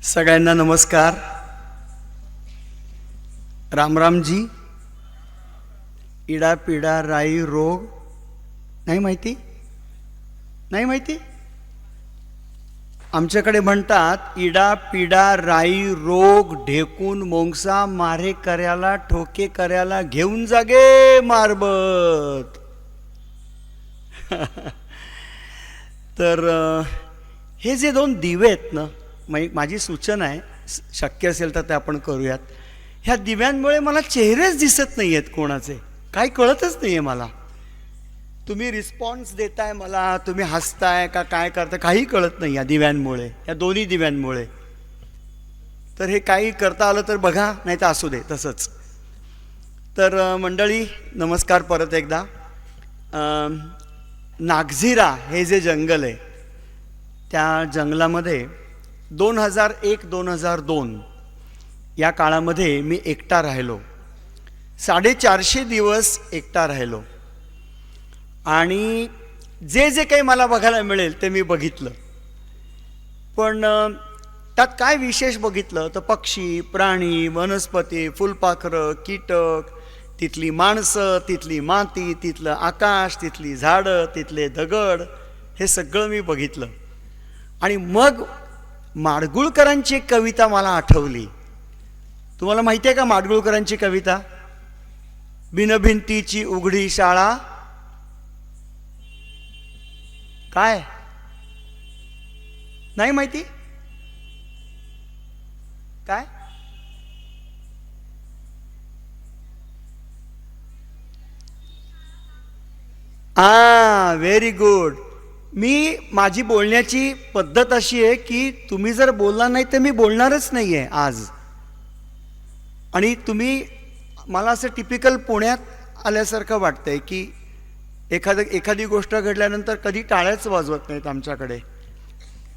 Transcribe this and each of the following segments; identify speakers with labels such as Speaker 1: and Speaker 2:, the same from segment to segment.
Speaker 1: सगळ्यांना नमस्कार. रामरामजी. इडापिडा राई रोग नाही माहिती? नाही माहिती? आमच्याकडे म्हणतात इडा पिडा राई रोग ढेकून मोंगसा मारे कर्याला ठोके कर्याला घेऊन जागे मारबत. तर हे जे दोन दिवे आहेत ना, माझी सूचना आहे, शक्य असेल तर ते आपण करूयात. ह्या दिव्यांमुळे मला चेहरेच दिसत नाही आहेत कोणाचे, काही कळतच नाही आहे मला. तुम्ही रिस्पॉन्स देताय मला, तुम्ही हसताय का काय करताय काही कळत नाही या दिव्यांमुळे, या दोन्ही दिव्यांमुळे. तर हे काही करता आलं तर बघा, नाही तर असू दे तसंच. तर मंडळी नमस्कार परत एकदा. नागझिरा हे जे जंगल आहे त्या जंगलामध्ये 2001-2002 या काळामध्ये मी एकटा राहिलो. 450 दिवस एकटा राहिलो आणि जे जे काही मला बघायला मिळेल ते मी बघितलं. पण त्यात काय विशेष बघितलं तर पक्षी, प्राणी, वनस्पती, फुलपाखरं, कीटक, तिथली माणसं, तिथली माती, तिथलं आकाश, तिथली झाडं, तिथले दगड, हे सगळं मी बघितलं. आणि मग माडगुळकरांची एक कविता मला आठवली. तुम्हाला माहिती आहे का माडगुळकरांची कविता? बिनभिंतीची उघडी शाळा. काय नाही माहिती? काय? Very good. माझी बोलण्याची पद्धत अशी आहे की तुम्ही जर बोलला नाही तर मी बोलणारच नाही आहे आज. आणि तुम्ही मला असं टिपिकल पुण्यात आल्यासारखं वाटतंय की एखादी गोष्ट घडल्यानंतर कधी टाळ्याच वाजवत नाहीत आमच्याकडे.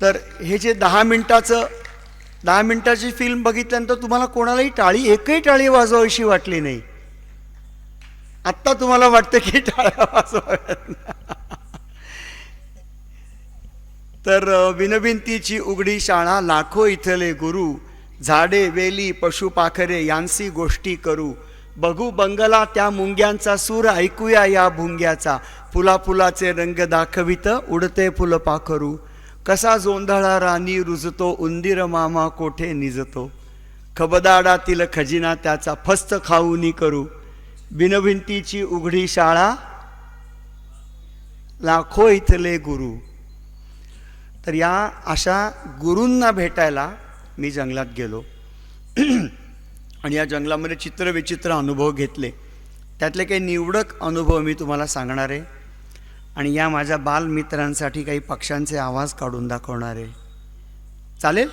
Speaker 1: तर हे जे 10 मिनिटाची फिल्म बघितल्यानंतर तुम्हाला कोणालाही एकही टाळी वाजवावीशी वाटली नाही. आत्ता तुम्हाला वाटतं की टाळ्या वाजवाव्यात. तर बिनभिंतीची उघडी शाळा, लाखो इथले गुरु, झाडे वेली पशुपाखरे यांसी गोष्टी करू, बघू बंगला त्या मुंग्यांचा सूर, ऐकूया या भुंग्याचा, फुला फुलाचे रंग दाखवित उडते फुलपाखरू, कसा जोंधळा राणी रुजतो, उंदीर मामा कोठे निजतो, खबदाडातील खजिना त्याचा फस्त खाऊनी करू, बिनभिंतीची उघडी शाळा, लाखो इथले गुरु. तर या अशा गुरूंना भेटायला मी जंगलात गेलो आणि या जंगलामध्ये चित्रविचित्र अनुभव घेतले. त्यातले काही निवडक अनुभव मी तुम्हाला सांगणार आहे आणि या माझ्या बालमित्रांसाठी काही पक्ष्यांचे आवाज काढून दाखवणार आहे. चालेल?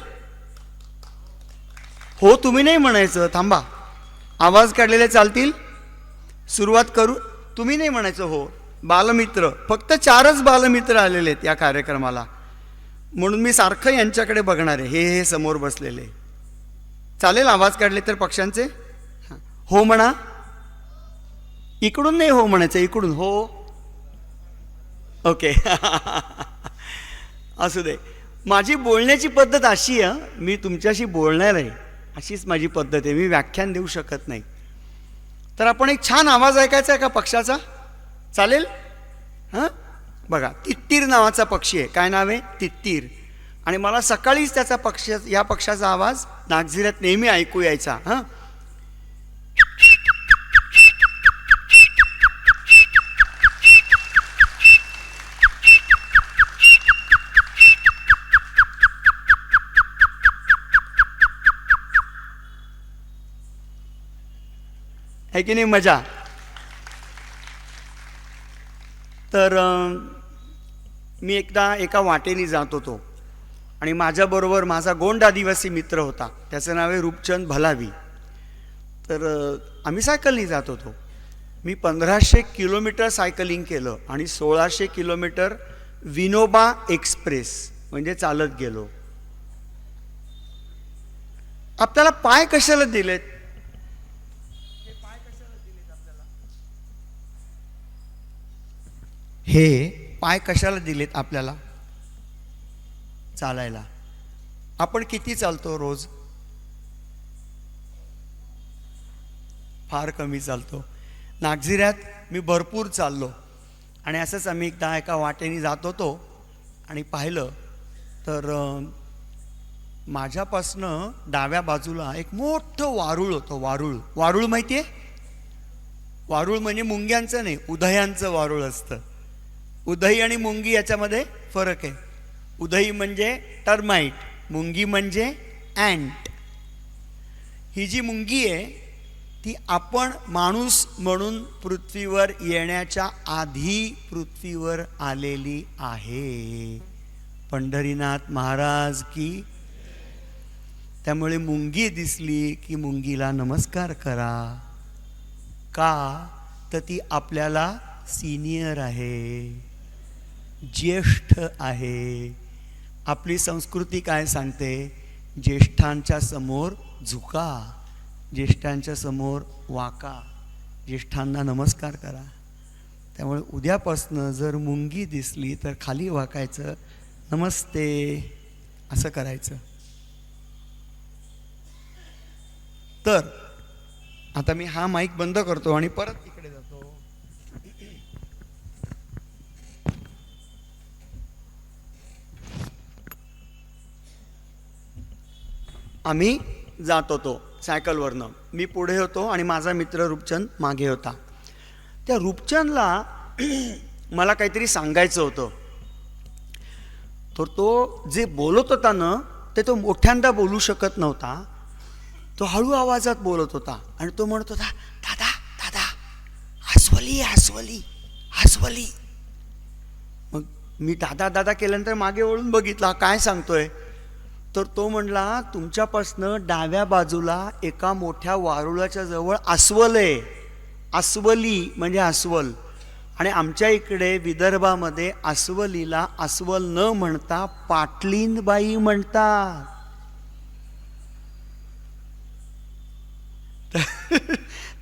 Speaker 1: हो तुम्ही नाही म्हणायचं, थांबा. आवाज काढलेले चालतील? सुरुवात करू. तुम्ही नाही म्हणायचं हो. बालमित्र, फक्त 4च बालमित्र आलेले आहेत या कार्यक्रमाला, म्हणून मी सारखं यांच्याकडे बघणार आहे. हे समोर बसलेले. चालेल आवाज काढले तर पक्ष्यांचे? हो म्हणा. इकडून नाही हो म्हणायचं, इकडून हो. ओके. असू दे. माझी बोलण्याची पद्धत अशी आहे, मी तुमच्याशी बोलणार आहे अशीच माझी पद्धत आहे, मी व्याख्यान देऊ शकत नाही. तर आपण एक छान आवाज ऐकायचा आहे का पक्षाचा? चालेल? हां बघा, तित्तीर नावाचा पक्षी आहे. काय नाव आहे? तित्तीर. आणि मला सकाळीच त्याचा या पक्षाचा आवाज नागझिऱ्यात नेहमी ऐकू यायचा. हां आहे की नाही मजा? तर मी एकदा एका वाटेने जात होतो आणि माझ्याबरोबर माझा गोंड आदिवासी मित्र होता. त्याचं नाव आहे रूपचंद भलावी. तर आम्ही सायकलनी जात होतो. मी 1500 किलोमीटर सायकलिंग केलं आणि 1600 किलोमीटर विनोबा एक्सप्रेस म्हणजे चालत गेलो. आपल्याला पाय कशाला दिलेत? हे पाय कशाला दिलेत आपल्याला? चालायला. आपण किती चालतो रोज? फार कमी चालतो. नागझिऱ्यात मी भरपूर चाललो आणि असंच आम्ही एकदा एका वाटेने जात होतो आणि पाहिलं तर माझ्यापासनं डाव्या बाजूला एक मोठं वारूळ होतं. वारूळ, वारूळ माहिती आहे? वारूळ म्हणजे मुंग्यांचं नाही, उधयांचं वारूळ असतं. उधई आणि मुंगी याच्यामध्ये फरक आहे. उधई म्हणजे टर्माइट, मुंगी म्हणजे अँट. ही जी मुंगी आहे ती आपण माणूस म्हणून पृथ्वीवर येण्याच्या आधी पृथ्वीवर आलेली आहे. पंढरीनाथ महाराज की. त्यामुळे मुंगी दिसली की मुंगीला नमस्कार करा. का तर ती आपल्याला सिनियर आहे, ज्येष्ठ आहे. आपली संस्कृती काय सांगते? ज्येष्ठांच्या समोर झुका, ज्येष्ठांच्या समोर वाका, ज्येष्ठांना नमस्कार करा. त्यामुळे उद्यापासनं जर मुंगी दिसली तर खाली वाकायचं, नमस्ते असं करायचं. तर आता मी हा माईक बंद करतो आणि परत तिकडे जातो. आम्ही जात होतो सायकलवरनं. मी पुढे होतो आणि माझा मित्र रूपचंद मागे होता. त्या रूपचंदला मला काहीतरी सांगायचं होतं. तर तो जे बोलत होता ना ते तो मोठ्यांदा बोलू शकत नव्हता. तो हळू आवाजात बोलत होता आणि तो म्हणत होता, दादा दादा अस्वली अस्वली अस्वली. मग मी दादा दादा केल्यानंतर मागे वळून बघितला काय सांगतोय. तर तो म्हणला, तुमच्यापासनं डाव्या बाजूला एका मोठ्या वारुळाच्या जवळ अस्वल आहे. अस्वली म्हणजे अस्वल. आणि आमच्या इकडे विदर्भामध्ये अस्वलीला अस्वल न म्हणता पाटलीनबाई म्हणतात.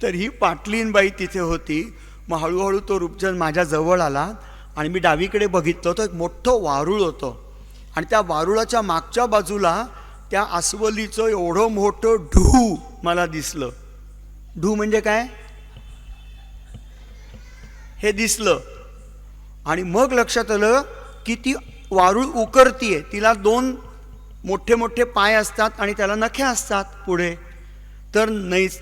Speaker 1: तर ही पाटलीनबाई तिथे होती. मग हळूहळू तो रूपचंद माझ्या जवळ आला आणि मी डावीकडे बघितलं तर एक मोठं वारूळ होतं आणि त्या वारुळाच्या मागच्या बाजूला त्या अस्वलीचं एवढं मोठं ढू मला दिसलं. ढू म्हणजे काय हे दिसलं. आणि मग लक्षात आलं की ती वारूळ उकरतीये. तिला दोन मोठे मोठे पाय असतात आणि त्याला नख्या असतात पुढे. तर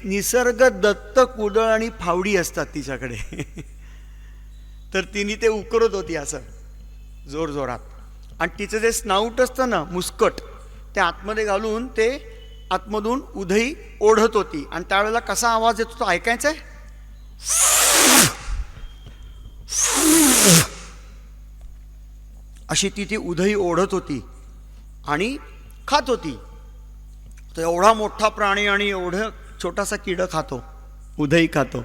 Speaker 1: निसर्ग दत्त कुदळ आणि फावडी असतात तिच्याकडे. तर तिने ते उकरत होती असं जोरजोरात. आणि तिचं जे स्नाऊट असतं ना मुस्कट, ते आतमध्ये घालून ते आतमधून उधई ओढत होती. आणि त्यावेळेला कसा आवाज येतो तो ऐकायचा आहे. अशी ती उधई ओढत होती आणि खात होती. तर एवढा मोठा प्राणी आणि एवढं छोटासा किडं खातो, उधई खातो.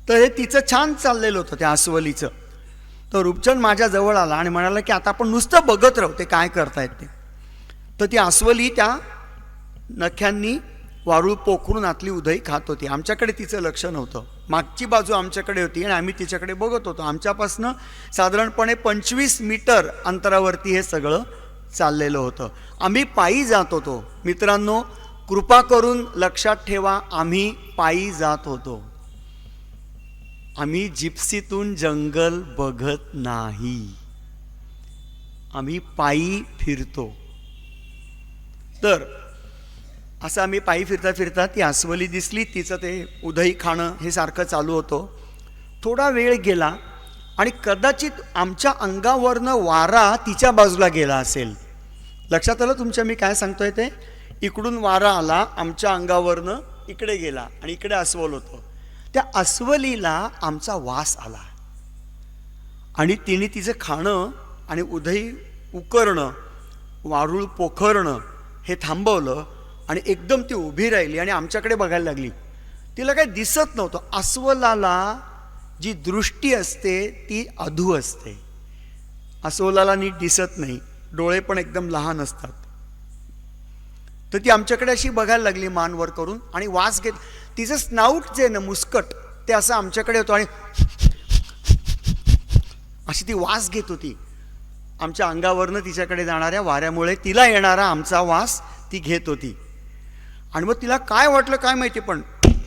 Speaker 1: तर हे तिचं छान चाललेलं होतं त्या अस्वलीचं. तर रूपचंद माझ्या जवळ आला आणि म्हणाला की आता आपण नुसतं बघत राहू ते काय करतायत ते. तर ती अस्वली त्या नख्यांनी वारूळ पोखरून आतली उधई खात होती. आमच्याकडे तिचं लक्ष नव्हतं. मागची बाजू आमच्याकडे होती आणि आम्ही तिच्याकडे बघत होतो. आमच्यापासनं साधारणपणे 25 मीटर अंतरावरती हे सगळं चाललेलं होतं. आम्ही पायी जात होतो. मित्रांनो, कृपा करून लक्षात ठेवा, आम्ही पायी जात होतो. आम्ही जिप्सीतून जंगल बघत नाही, आम्ही पायी फिरतो. तर असं आम्ही पायी फिरता फिरता ती अस्वली दिसली. तिचं ते उधई खाणं हे सारखं चालू होतं. थोडा वेळ गेला आणि कदाचित आमच्या अंगावरनं वारा तिच्या बाजूला गेला असेल. लक्षात आलं तुमच्या मी काय सांगतोय ते? इकडून वारा आला, आमच्या अंगावरनं इकडे गेला आणि इकडे अस्वल होतं. त्या अस्वलीला आमचा वास आला आणि तिने तिचं खाणं आणि उधई उकरणं, वारूळ पोखरणं हे थांबवलं आणि एकदम ती उभी राहिली आणि आमच्याकडे बघायला लागली. तिला काही दिसत नव्हतं. अस्वलाला जी दृष्टी असते ती अधू असते. अस्वलाला नीट दिसत नाही, डोळे पण एकदम लहान असतात. तर ती आमच्याकडे अशी बघायला लागली मान वर करून आणि वास घेत. तिचं स्नाऊट जे ना मुस्कट ते असं आमच्याकडे होतं आणि अशी ती वास घेत होती. आमच्या अंगावरनं तिच्याकडे जाणाऱ्या वाऱ्यामुळे तिला येणारा आमचा वास ती घेत होती. आणि मग तिला काय वाटलं काय माहिती, पण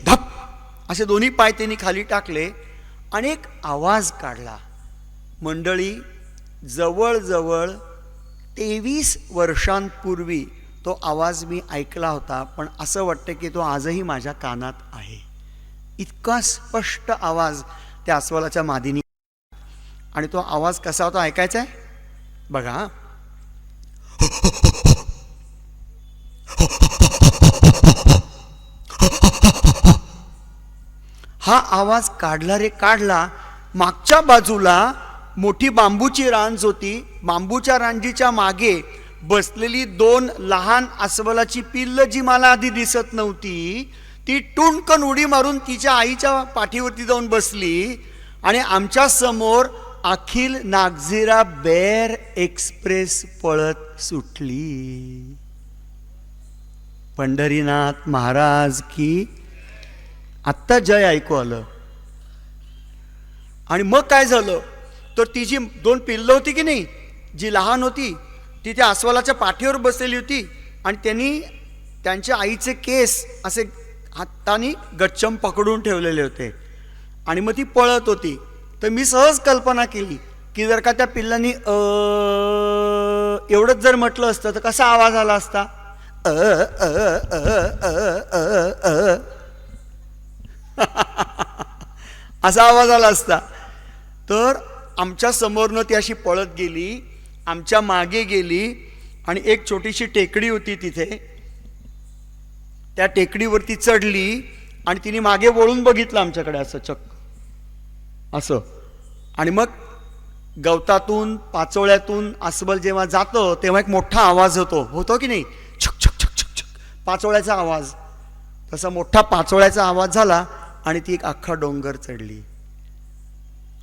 Speaker 1: धप असे दोन्ही पाय त्यांनी खाली टाकले आणि एक आवाज काढला. मंडळी, जवळजवळ 23 वर्षांपूर्वी तो आवाज मी ऐकला होता, पण असं वाटतं की तो आजही माझ्या कानात आहे. इतका स्पष्ट आवाज त्या अस्वलाच्या मादीनी. आणि तो आवाज कसा होता ऐकायचा आहे बघा. हा आवाज काढला रे काढला. मागच्या बाजूला मोठी बांबूची रांज होती. बांबूच्या रांजीच्या मागे बसलेली 2 लहान अस्वलाची पिल्ल जी मला आधी दिसत नव्हती, ती टुणकन उडी मारून तिच्या आईच्या पाठीवरती जाऊन बसली. आणि आमच्या समोर अखिल नागझिरा बेर एक्सप्रेस पळत सुटली. पंढरीनाथ महाराज की. आत्ता जय ऐकू आलं. आणि मग काय झालं तर ती जी 2 पिल्लं होती की नाही, जी लहान होती ती त्या अस्वलाच्या पाठीवर बसलेली होती आणि त्यांनी त्यांच्या आईचे केस असे हाताने गच्चम पकडून ठेवलेले होते आणि मग ती पळत होती. तर मी सहज कल्पना केली की जर का त्या पिल्लांनी एवढंच जर म्हटलं असतं तर कसा आवाज आला असता. असा आवाज आला असता. तर आमच्या समोरनं ती अशी पळत गेली, आमच्या मागे गेली आणि एक छोटीशी टेकडी होती तिथे. त्या टेकडीवरती चढली आणि तिने मागे वळून बघितलं आमच्याकडे असं चक्क असं. आणि मग गवतातून पाचोळ्यातून अस्वल जेव्हा जातं तेव्हा एक मोठा आवाज होतो की नाही, छक छक छक छक छक, पाचोळ्याचा आवाज. तसा मोठा पाचोळ्याचा आवाज झाला आणि ती एक अख्खा डोंगर चढली.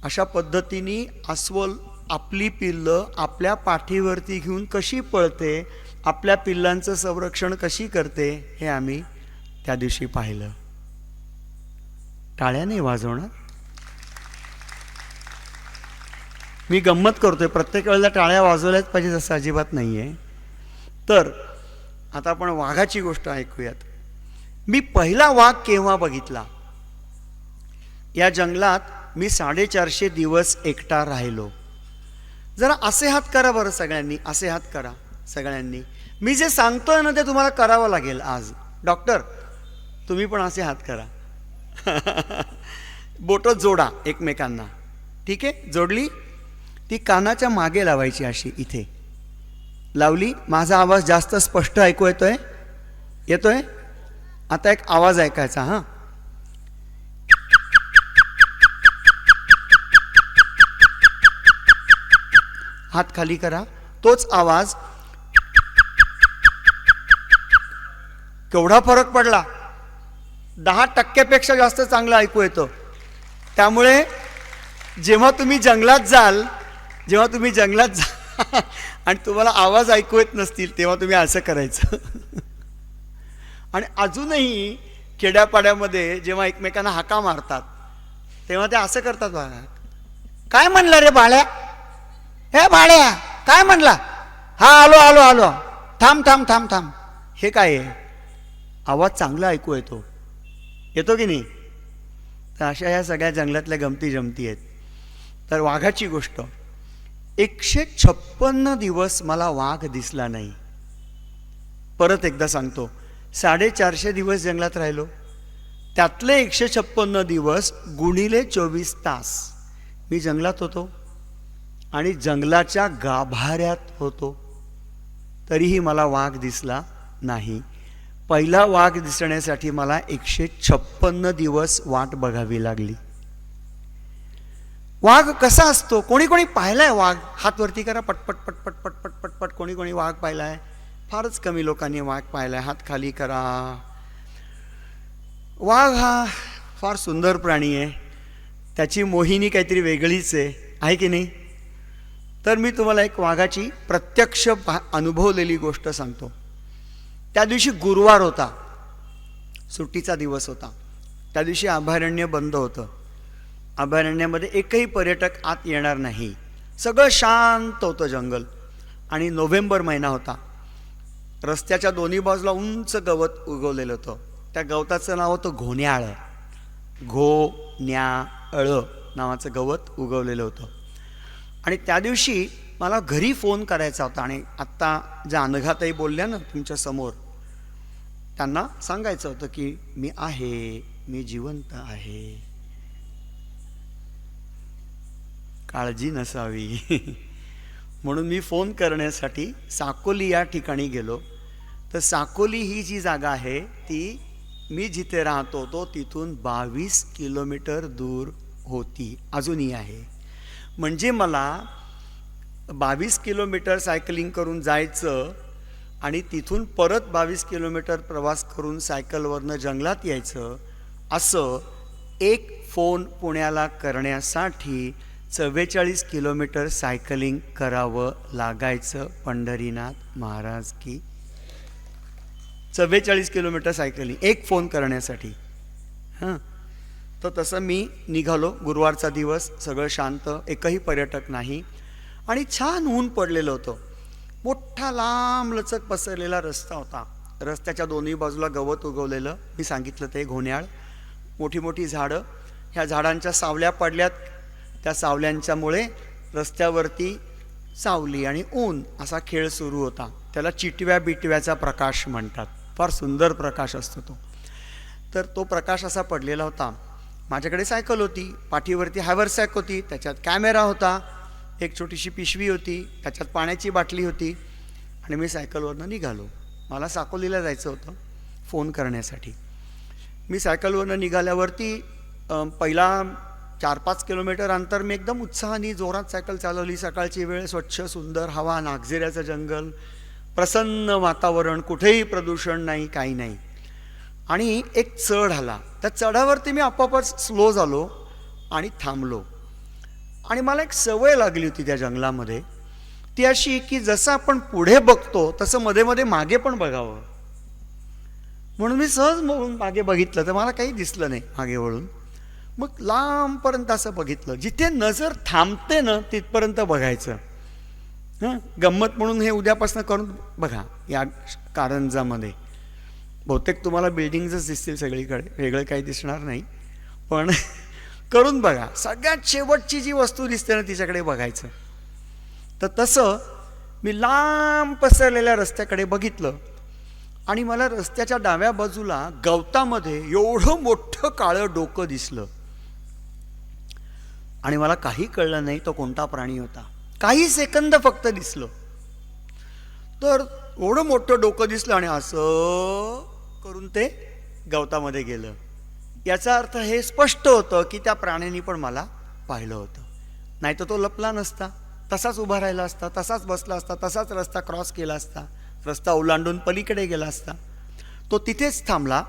Speaker 1: अशा पद्धतीने अस्वल आपली पिल्लं आपल्या पाठीवरती घेऊन कशी पळते, आपल्या पिल्लांचं संरक्षण कशी करते, हे आम्ही त्या दिवशी पाहिलं. टाळ्या नाही वाजवणार. मी गंमत करतोय, प्रत्येक वेळेला टाळ्या वाजवल्याच पाहिजे असं अजिबात नाही आहे. तर आता आपण वाघाची गोष्ट ऐकूयात. मी पहिला वाघ केव्हा बघितला. या जंगलात मी 450 दिवस एकटा राहिलो. जरा असे हात करा बरं सगळ्यांनी, असे हात करा सगळ्यांनी. मी जे सांगतोय ना ते तुम्हाला करावं लागेल आज. डॉक्टर तुम्ही पण असे हात करा. बोटं जोडा एकमेकांना. ठीक आहे, जोडली. ती कानाच्या मागे लावायची अशी इथे लावली. माझा आवाज जास्त स्पष्ट ऐकू येतोय. आता एक आवाज ऐकायचा. हां, हात खाली करा. तोच आवाज. केवढा फरक पडला. 10% जास्त चांगलं ऐकू येतं. त्यामुळे जेव्हा तुम्ही जंगलात जाल आणि तुम्हाला आवाज ऐकू येत नसतील तेव्हा तुम्ही असं करायचं. आणि अजूनही खेड्यापाड्यामध्ये जेव्हा एकमेकांना हाका मारतात तेव्हा ते असं करतात बघा. काय म्हणलं रे बाळ्या, हे बाळ्या काय म्हणला. हा आलो आलो आलो, थांब थांब थांब थांब. हे काय आहे, आवाज चांगला ऐकू येतो की नाही. तर अशा ह्या सगळ्या जंगलातल्या गमती जमती आहेत. तर वाघाची गोष्ट. 156 दिवस मला वाघ दिसला नाही. परत एकदा सांगतो, 450 दिवस जंगलात राहिलो. त्यातले 156 दिवस गुणिले 24 तास मी जंगलात होतो आणि जंगलाच्या गाभाऱ्यात होतो. तरीही मला वाघ दिसला नाही. पहिला वाघ दिसण्यासाठी मला 156 दिवस वाट बघावी लागली. वाघ कसा असतो, कोणी कोणी पाहिलाय वाघ. हात वरती करा. पटपट पटपट पटपट पटपट. कोणी कोणी वाघ पाहिलाय. फारच कमी लोकांनी वाघ पाहिलाय. हात खाली करा. वाघ हा फार सुंदर प्राणी आहे. त्याची मोहिनी काहीतरी वेगळीच आहे की नाही. तर मी तुम्हाला एक वाघाची प्रत्यक्ष अनुभवलेली गोष्ट सांगतो. त्या दिवशी गुरुवार होता, सुट्टीचा दिवस होता. त्या दिवशी अभयारण्य बंद होतं. अभयारण्यामध्ये एकही पर्यटक आत येणार नाही. सगळं शांत होतं जंगल. आणि नोव्हेंबर महिना होता. रस्त्याच्या दोन्ही बाजूला उंच गवत उगवलेलं होतं. त्या गवताचं नाव होतं घोण्याळ. घोण्याळ नावाचं गवत उगवलेलं होतं. आणि त्या दिवशी मला घरी फोन करायचा होता. आणि आत्ता ज्या अनघाताई बोलल्या ना तुमच्या समोर, त्यांना सांगायचं होतं की मी आहे, मी जिवंत आहे, काळजी नसावी. म्हणून मी फोन करण्यासाठी साकोली या ठिकाणी गेलो. तर साकोली ही जी जागा आहे ती मी जिथे राहत होतो तिथून 22 किलोमीटर दूर होती, अजूनही आहे. म्हणजे मला 22 किलोमीटर सायकलिंग करून जायचं आणि तिथून परत 22 किलोमीटर प्रवास करून सायकलवरनं जंगलात यायचं, असं एक फोन पुण्याला करण्यासाठी 44 किलोमीटर सायकलिंग करावं लागायचं. पंढरीनाथ महाराज की. 44 किलोमीटर सायकलिंग एक फोन करण्यासाठी. हां, तर तसं मी निघालो. गुरुवारचा दिवस, सगळं शांत, एकही पर्यटक नाही आणि छान ऊन पडलेलं होतं. मोठा लांब लचक पसरलेला रस्ता होता. रस्त्याच्या दोन्ही बाजूला गवत उगवलेलं, मी सांगितलं ते घोण्याळ. मोठी मोठी झाडं, ह्या झाडांच्या सावल्या पडल्यात. त्या सावल्यांच्यामुळे रस्त्यावरती सावली आणि ऊन असा खेळ सुरू होता. त्याला चिटव्या बिटव्याचा प्रकाश म्हणतात. फार सुंदर प्रकाश असतो तो. तर तो प्रकाश असा पडलेला होता. माझ्याकडे सायकल होती, पाठीवरती हॅवरसॅक होती, त्याच्यात कॅमेरा होता, एक छोटीशी पिशवी होती, त्याच्यात पाण्याची बाटली होती आणि मी सायकलवरनं निघालो. मला साकोलीला जायचं होतं फोन करण्यासाठी. मी सायकलवरनं निघाल्यावरती पहिला 4-5 किलोमीटर अंतर मी एकदम उत्साहाने जोरात सायकल चालवली. सकाळची वेळ, स्वच्छ सुंदर हवा, नागझिऱ्याचं जंगल, प्रसन्न वातावरण, कुठेही प्रदूषण नाही, काही नाही. आणि एक चढ आला. त्या चढावरती मी आपोआपच स्लो झालो आणि थांबलो. आणि मला एक सवय लागली होती त्या जंगलामध्ये, ती अशी की जसं आपण पुढे बघतो तसं मध्ये मध्ये मागे पण बघावं. म्हणून मी सहज मागे बघितलं तर मला काही दिसलं नाही मागे वळून. मग लांबपर्यंत असं बघितलं. जिथे नजर थांबते ना तिथपर्यंत बघायचं. हां, गंमत म्हणून हे उद्यापासून करून बघा. या कारंजामध्ये बहुतेक तुम्हाला बिल्डिंग्सच दिसतील सगळीकडे, वेगळं काही दिसणार नाही, पण करून बघा. सगळ्यात शेवटची जी वस्तू दिसते ना तिच्याकडे बघायचं. तर तसं मी लांब पसरलेल्या रस्त्याकडे बघितलं आणि मला रस्त्याच्या डाव्या बाजूला गवतामध्ये एवढं मोठं काळं डोकं दिसलं. आणि मला काही कळलं नाही तो कोणता प्राणी होता. काही सेकंद फक्त दिसलं. तर एवढं मोठं डोकं दिसलं आणि असं करून ते गवतामध्ये गेलं. याचा अर्थ हे स्पष्ट होतं की त्या प्राण्याने पण मला पाहिलं होतं. नाही तर तो लपला नसता, तसाच उभा राहिला असता, तसाच बसला असता, तसाच रस्ता क्रॉस केला असता, रस्ता ओलांडून पलीकडे गेला असता. तो तिथेच थांबला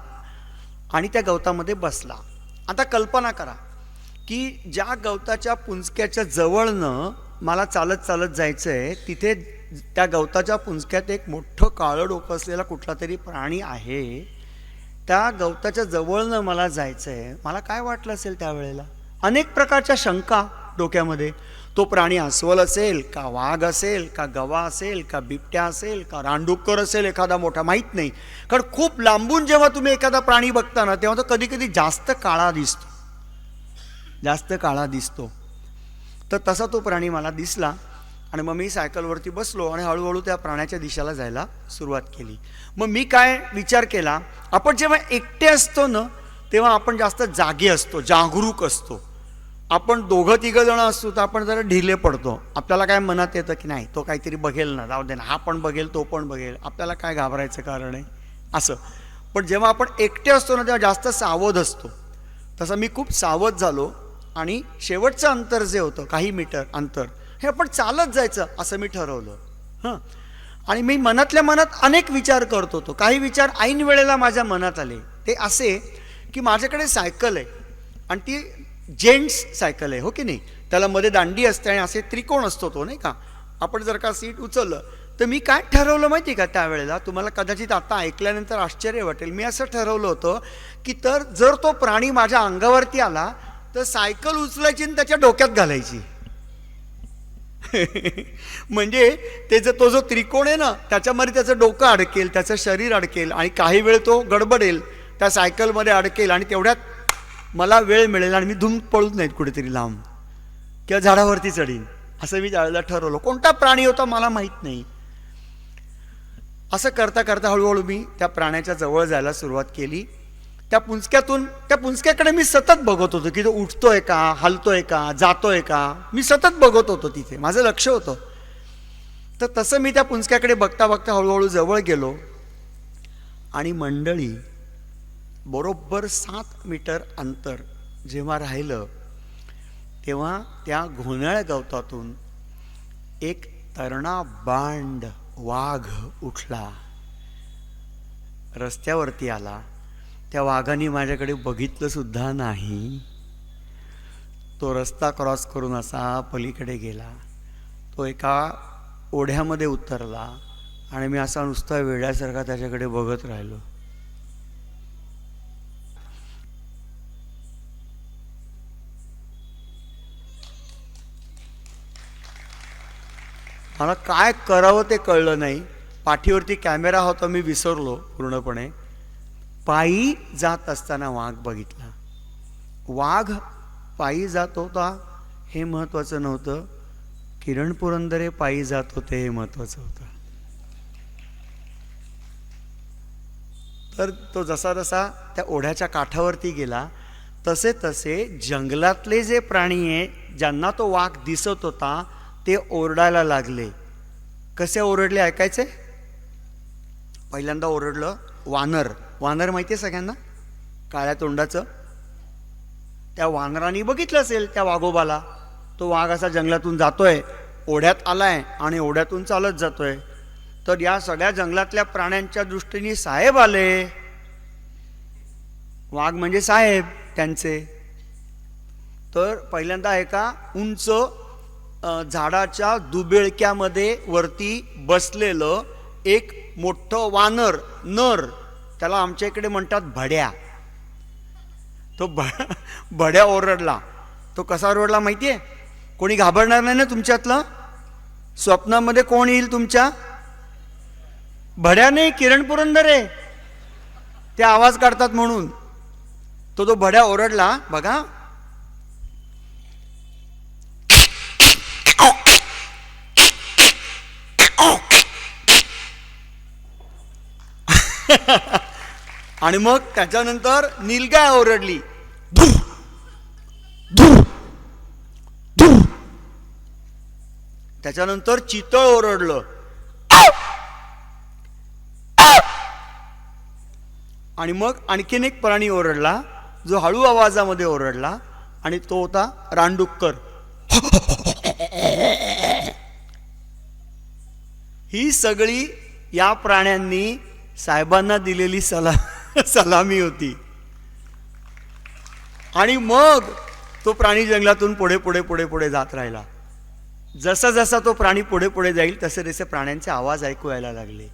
Speaker 1: आणि त्या गवतामध्ये बसला. आता कल्पना करा की ज्या गवताच्या पुंजक्याच्या जवळनं मला चालत चालत जायचं आहे, तिथे त्या गवताच्या पुंजक्यात एक मोठं काळं डोकं असलेला कुठला तरी प्राणी आहे. त्या गवताच्या जवळनं मला जायचं आहे. मला काय वाटलं असेल त्यावेळेला? अनेक प्रकारच्या शंका डोक्यामध्ये. तो प्राणी अस्वल असेल का, वाघ असेल का, गवा असेल का, बिबट्या असेल का, रानडुक्कर असेल एखादा मोठा, माहीत नाही. कारण खूप लांबून जेव्हा तुम्ही एखादा प्राणी बघता ना तेव्हा तो कधी कधी जास्त काळा दिसतो, जास्त काळा दिसतो. तर तसा तो प्राणी मला दिसला आणि मग मी सायकलवरती बसलो आणि हळूहळू त्या प्राण्याच्या दिशेला जायला सुरुवात केली. मग मी काय विचार केला, आपण जेव्हा एकटे असतो ना तेव्हा आपण जास्त जागे असतो, जागरूक असतो. आपण दोघं तिघं जण असतो तर आपण जरा ढिले पडतो. आपल्याला काय मनात येतं की नाही तो काहीतरी बघेल ना, जाऊ दे ना, हा पण बघेल तो पण बघेल, आपल्याला काय घाबरायचं कारण आहे असं. पण जेव्हा आपण एकटे असतो ना तेव्हा जास्त सावध असतो. तसं मी खूप सावध झालो आणि शेवटचं अंतर जे होतं काही मीटर अंतर हे आपण चालत जायचं असं मी ठरवलं. हां, आणि मी मनातल्या मनात अनेक विचार करत होतो. काही विचार ऐन वेळेला माझ्या मनात आले. ते असे की माझ्याकडे सायकल आहे आणि ती जेंट्स सायकल आहे, हो की नाही. त्याला मध्ये दांडी असते आणि असे त्रिकोण असतो तो, नाही का. आपण जर का सीट उचललं तर मी काय ठरवलं माहिती आहे का त्यावेळेला, तुम्हाला कदाचित आता ऐकल्यानंतर आश्चर्य वाटेल. मी असं ठरवलं होतं की तर जर तो प्राणी माझ्या अंगावरती आला तर सायकल उचलायची आणि त्याच्या डोक्यात घालायची. म्हणजे तो जो त्रिकोण आहे ना, त्याच्यामध्ये त्याचं डोकं अडकेल, त्याचं शरीर अडकेल आणि काही वेळ तो गडबडेल, त्या सायकलमध्ये अडकेल आणि तेवढ्यात मला वेळ मिळेल आणि मी धूम पळून नाहीत कुठेतरी लांब किंवा झाडावरती चढीन, असं मी त्यावेळेला ठरवलं. कोणता प्राणी होता मला माहीत नाही. असं करता करता हळूहळू मी त्या प्राण्याच्या जवळ जायला सुरुवात केली. त्या पुंजक्याकडे मी सतत बघत होतो की तो उठतोय का, हलतोय का, जातोय का. मी सतत बघत होतो, तिथे माझं लक्ष होतं. तर तसं मी त्या पुंजक्याकडे बघता बघता हळूहळू जवळ गेलो आणि मंडळी, बरोबर 7 मीटर अंतर जेव्हा राहिलं तेव्हा त्या घोणळ गवतातून एक तरणा बांड वाघ उठला, रस्त्यावरती आला. त्या वाघाने माझ्याकडे बघितलं सुद्धा नाही. तो रस्ता क्रॉस करून असा पलीकडे गेला. तो एका ओढ्यामध्ये उतरला आणि मी असा नुसता वेड्यासारखा त्याच्याकडे बघत राहिलो. मला काय करावं ते कळलं नाही. पाठीवरती कॅमेरा होता, मी विसरलो पूर्णपणे. पायी जात असताना वाघ बघितला. वाघ पायी जात होता हे महत्त्वाचं नव्हतं, किरण पुरंदरे पायी जात होते हे महत्त्वाचं होतं. तर तो जसा जसा त्या ओढ्याच्या काठावरती गेला तसे तसे जंगलातले जे प्राणी आहे ज्यांना तो वाघ दिसत होता ते ओरडायला लागले. कसे ओरडले ऐकायचे? पहिल्यांदा ओरडलं वानर. वानर माहिती आहे सगळ्यांना, काळ्या तोंडाचं. त्या वानराने बघितलं असेल त्या वाघोबाला. तो वाघ असा जंगलातून जातोय, ओढ्यात आलाय आणि ओढ्यातून चालत जातोय. तर या सगळ्या जंगलातल्या प्राण्यांच्या दृष्टीने साहेब आले. वाघ म्हणजे साहेब त्यांचे. तर पहिल्यांदा एका उंच झाडाच्या दुबेळक्यामध्ये वरती बसलेलं एक मोठं वानर, नर, त्याला आमच्या इकडे म्हणतात भड्या. तो भड्या ओरडला. तो कसा ओरडला माहिती आहे? कोणी घाबरणार नाही ना तुमच्यातलं? स्वप्नामध्ये कोण येईल तुमच्या? भड्या नाही, किरण पुरंदरे. ते आवाज काढतात म्हणून. तो भड्या ओरडला बघा. आणि मग त्याच्यानंतर नीलगाय ओरडली. त्याच्यानंतर चितळ ओरडलं. आणि मग आणखीन एक प्राणी ओरडला जो हळू आवाजामध्ये ओरडला आणि तो होता रानडुक्कर. ही सगळी या प्राण्यांनी साहेबांना दिलेली सलामी होती. आणि मग तो प्राणी जंगलातून पुढे पुढे पुढे पुढे जात राहिला. जसा जसा तो प्राणी पुढे पुढे जाईल तसे तसे प्राण्यांचे आवाज ऐकू यायला लागले.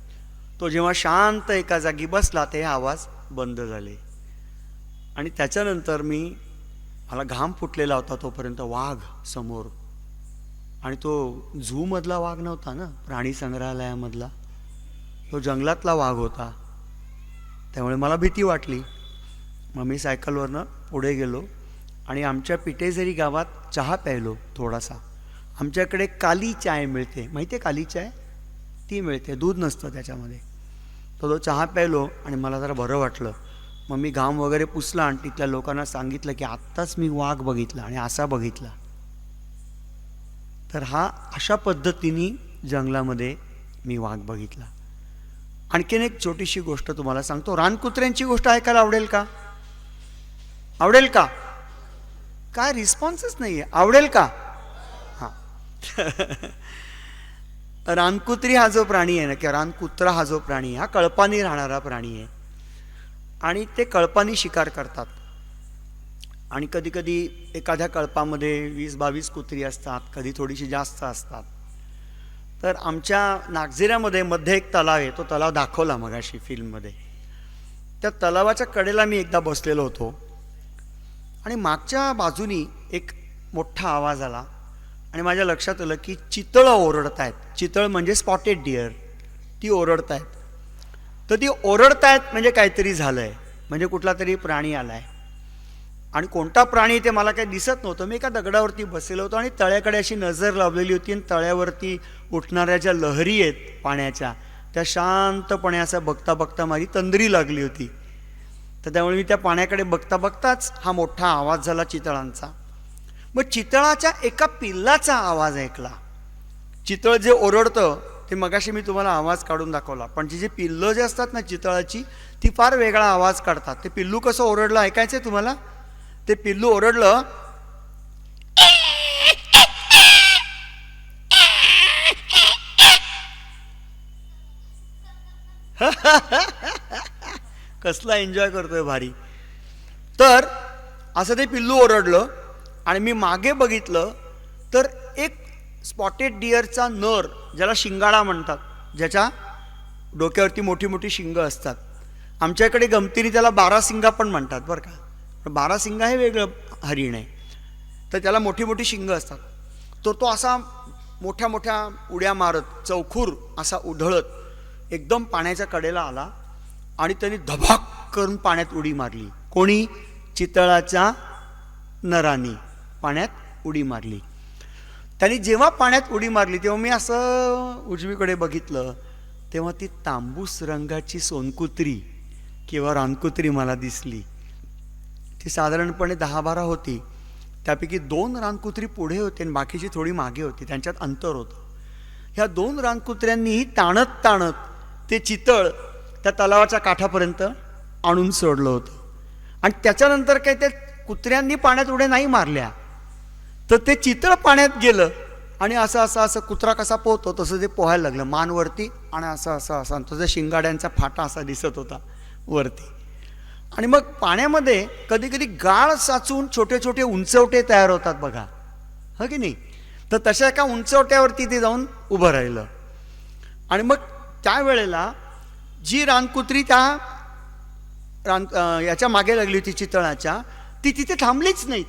Speaker 1: तो जेव्हा शांत एका जागी बसला ते आवाज बंद झाले. आणि त्याच्यानंतर मला घाम फुटलेला होता तोपर्यंत वाघ समोर. आणि तो झू मधला वाघ नव्हता ना, प्राणी संग्रहालयामधला, तो जंगलातला वाघ होता. त्यामुळे मला भीती वाटली. मग मी सायकलवरनं पुढे गेलो आणि आमच्या पिटेझरी गावात चहा प्यायलो थोडासा. आमच्याकडे काली चाय मिळते, माहिती आहे काली चाय? ती मिळते, दूध नसतं त्याच्यामध्ये. तो चहा प्यायलो आणि मला जरा बरं वाटलं. मग मी घाम वगैरे पुसला आणि तिथल्या लोकांना सांगितलं की आत्ताच मी वाघ बघितला आणि असा बघितला. तर अशा पद्धतीने जंगलामध्ये मी वाघ बघितला. आणखीन एक छोटीशी गोष्ट तुम्हाला सांगतो. रानकुत्र्यांची गोष्ट ऐकायला आवडेल का? आवडेल का? काय रिस्पॉन्सच नाही आहे. आवडेल का? हां. रानकुत्री हा जो प्राणी आहे ना, किंवा रानकुत्रा हा जो प्राणी आहे, हा कळपानी राहणारा प्राणी आहे. आणि ते कळपानी शिकार करतात. आणि कधी कधी एखाद्या कळपामध्ये 20-22 कुत्री असतात, कधी थोडीशी जास्त असतात. तर आमच्या नागझिऱ्यामध्ये मध्ये एक तलाव आहे, तो तलाव दाखवला मगाशी फिल्ममध्ये. त्या तलावाच्या कडेला मी एकदा बसलेलो होतो आणि मागच्या बाजूनी एक मोठा आवाज आला. आणि माझ्या लक्षात आलं की चितळं ओरडतायत. चितळ म्हणजे स्पॉटेड डिअर, ती ओरडतायत. तर ती ओरडतायत म्हणजे काहीतरी झालं आहे, म्हणजे कुठला तरी प्राणी आला आहे. आणि कोणता प्राणी ते मला काही दिसत नव्हतं. मी एका दगडावरती बसलेलो होतो आणि तळ्याकडे अशी नजर लावलेली होती आणि तळ्यावरती उठणाऱ्या ज्या लहरी आहेत पाण्याच्या, त्या शांतपणे असं बघता बघता माझी तंद्री लागली होती. तर त्यामुळे मी त्या पाण्याकडे बघता बघताच हा मोठा आवाज झाला चितळांचा. मग चितळाच्या एका पिल्लाचा आवाज ऐकला. चितळ जे ओरडतं ते मगाशी मी तुम्हाला आवाज काढून दाखवला, पण जी पिल्लं जे असतात ना चितळाची, ती फार वेगळा आवाज काढतात. ते पिल्लू कसं ओरडलं ऐकायचं आहे तुम्हाला? ते पिल्लू ओरडलं कसला एन्जॉय करतोय भारी. तर असं ते पिल्लू ओरडलं आणि मी मागे बघितलं तर एक स्पॉटेड डिअरचा नर, ज्याला शिंगाडा म्हणतात, ज्याच्या डोक्यावरती मोठी मोठी शिंगं असतात. आमच्याकडे गमतीने त्याला बारासिंगा पण म्हणतात बरं का. बारासिंगा हे वेगळं हरिण आहे, तर त्याला मोठी मोठी शिंगं असतात. तर तो असा मोठ्या मोठ्या उड्या मारत चौखूर असा उधळत एकदम पाण्याच्या कडेला आला आणि त्याने धबाक करून पाण्यात उडी मारली. कोणी? चितळाच्या नराने पाण्यात उडी मारली. त्यांनी जेव्हा पाण्यात उडी मारली तेव्हा मी असं उजवीकडे बघितलं, तेव्हा ती तांबूस रंगाची सोनकुत्री किंवा रानकुत्री मला दिसली. ती साधारणपणे 10-12 होती. त्यापैकी 2 रानकुत्री पुढे होते आणि बाकीची थोडी मागे होती, त्यांच्यात अंतर होतं. ह्या 2 रानकुत्र्यांनी ताणत ताणत ते चितळ त्या तलावाच्या काठापर्यंत आणून सोडलं होतं. आणि त्याच्यानंतर काही त्या कुत्र्यांनी पाण्यात उड्या नाही मारल्या, तर ते चितळ पाण्यात गेलं आणि असं असं असं कुत्रा कसा पोहतो तसं ते पोहायला लागलं मानवरती, आणि असं असं असं तुझ्या शिंगाड्यांचा फाटा असा दिसत होता वरती. आणि मग पाण्यामध्ये कधी कधी गाळ साचून छोटे छोटे उंचवटे तयार होतात बघा, हो की नाही? तर तशा एका उंचवट्यावरती ते जाऊन उभं राहिलं. आणि मग त्यावेळेला जी रानकुत्री त्या याच्या मागे लागली होती चितळाच्या, ती तिथे थांबलीच नाही.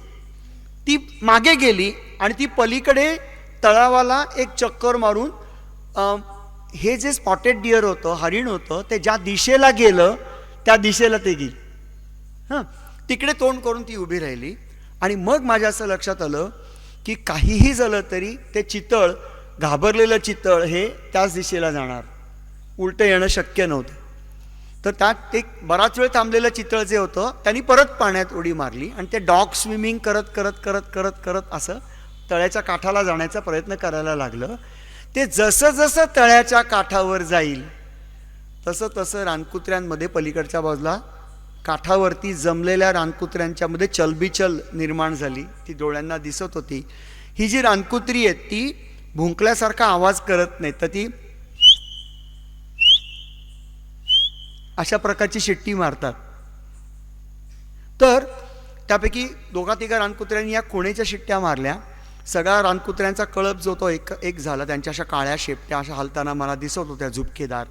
Speaker 1: ती मागे गेली आणि ती पलीकडे तळावाला एक चक्कर मारून हे जे स्पॉटेड डिअर होतं, हरिण होतं, ते ज्या दिशेला गेलं त्या दिशेला ते गेली. हां, तिकडे तोंड करून ती उभी राहिली. आणि मग माझ्या असं लक्षात आलं की काहीही झालं तरी ते चितळ, घाबरलेलं चितळ हे त्याच दिशेला जाणार, उलटं येणं शक्य नव्हतं. तर त्यात एक बराच वेळ थांबलेलं चितळ जे होतं त्यांनी परत पाण्यात उडी मारली आणि ते डॉग स्विमिंग करत करत करत करत करत असं तळ्याच्या काठाला जाण्याचा प्रयत्न करायला लागलं. ते जसं जसं तळ्याच्या काठावर जाईल तसं तसं रानकुत्र्यांमध्ये पलीकडच्या बाजूला काठावरती जमलेल्या रानकुत्र्यांच्या मध्ये चलबिचल निर्माण झाली. ती डोळ्यांना दिसत होती. ही जी रानकुत्री आहेत ती भुंकल्यासारखा आवाज करत नाही, तर ती अशा प्रकारची शिट्टी मारतात. तर त्यापैकी 2-3 रानकुत्र्यांनी या कोणेच्या शिट्ट्या मारल्या. सगळ्या रानकुत्र्यांचा कळप जो तो एक झाला. त्यांच्या अशा काळ्या शेपट्या अशा हलताना मला दिसत होत्या झुपकेदार.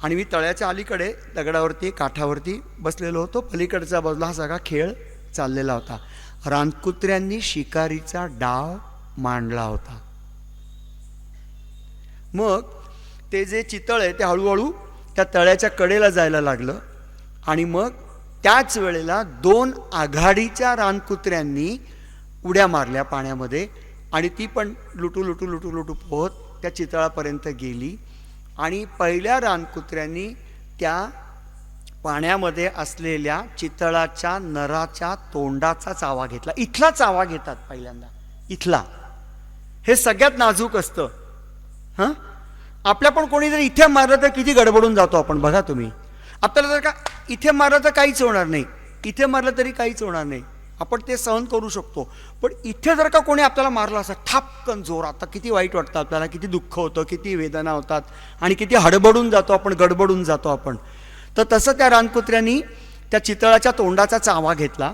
Speaker 1: आणि मी तळ्याच्या अलीकडे दगडावरती काठावरती बसलेलो होतो. पलीकडच्या बाजूला हा सगळा खेळ चाललेला होता. रानकुत्र्यांनी शिकारीचा डाव मांडला होता. मग ते जे चितळ आहे ते हळूहळू त्या तळ्याच्या कडेला जायला लागलं. आणि मग त्याच वेळेला 2 आघाडीच्या रानकुत्र्यांनी उड्या मारल्या पाण्यामध्ये आणि ती पण लुटू लुटू लुटू लुटू पोहत त्या चितळापर्यंत गेली. आणि पहिल्या रानकुत्र्यांनी त्या पाण्यामध्ये असलेल्या चितळाच्या नराच्या तोंडाचा चावा घेतला. इथला चावा घेतात पहिल्यांदा, इथला. हे सगळ्यात नाजूक असतं. हां, आपल्या पण कोणी जर इथे मारलं तर किती गडबडून जातो आपण, बघा तुम्ही. आपल्याला जर का इथे मारलं तर काहीच होणार नाही, इथे मारलं तरी काहीच होणार नाही, आपण ते सहन करू शकतो. पण इथे जर का कोणी आपल्याला मारलं असं ठापकन जोरात, तर किती वाईट वाटतं आपल्याला, किती दुःख होतं, किती वेदना होतात आणि किती हडबडून जातो आपण, गडबडून जातो आपण. तर तसं त्या रानकुत्र्यांनी त्या चितळाच्या तोंडाचा चावा घेतला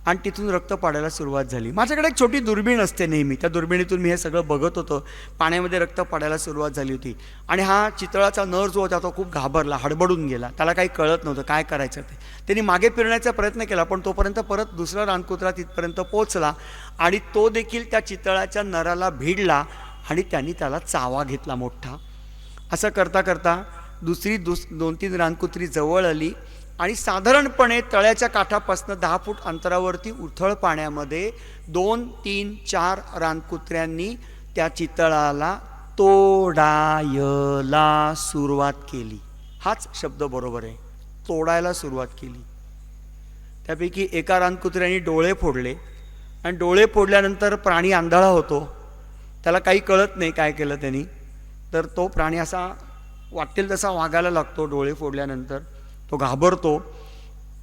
Speaker 1: आणि तिथून रक्त पडायला सुरुवात झाली. माझ्याकडे एक छोटी दुर्बीण असते नेहमी, त्या दुर्बिणीतून मी हे सगळं बघत होतो. पाण्यामध्ये रक्त पडायला सुरुवात झाली होती आणि हा चितळाचा नर जो होता तो खूप घाबरला, हडबडून गेला. त्याला काही कळत नव्हतं काय करायचं ते. त्यांनी मागे फिरण्याचा प्रयत्न केला, पण तोपर्यंत परत दुसरा रानकुत्रा तिथपर्यंत पोचला आणि तो देखील त्या चितळाच्या नराला भिडला आणि त्यांनी त्याला चावा घेतला मोठा. असं करता करता दुसरी 2-3 रानकुत्री जवळ आली आणि साधारणपणे तळ्याच्या काठापासून 10 फूट अंतरावरती उथळ पाण्यामध्ये 2, 3, 4 रानकुत्र्यांनी त्या चितळाला तोडायला सुरुवात केली. हाच शब्द बरोबर आहे, तोडायला सुरुवात केली. त्यापैकी एका रानकुत्र्याने डोळे फोडले आणि डोळे फोडल्यानंतर प्राणी आंधळा होतो, त्याला काही कळत नाही काय केलं त्यांनी. तर तो प्राणी असा वाटेल तसा वागायला लागतो. डोळे फोडल्यानंतर तो घाबरतो.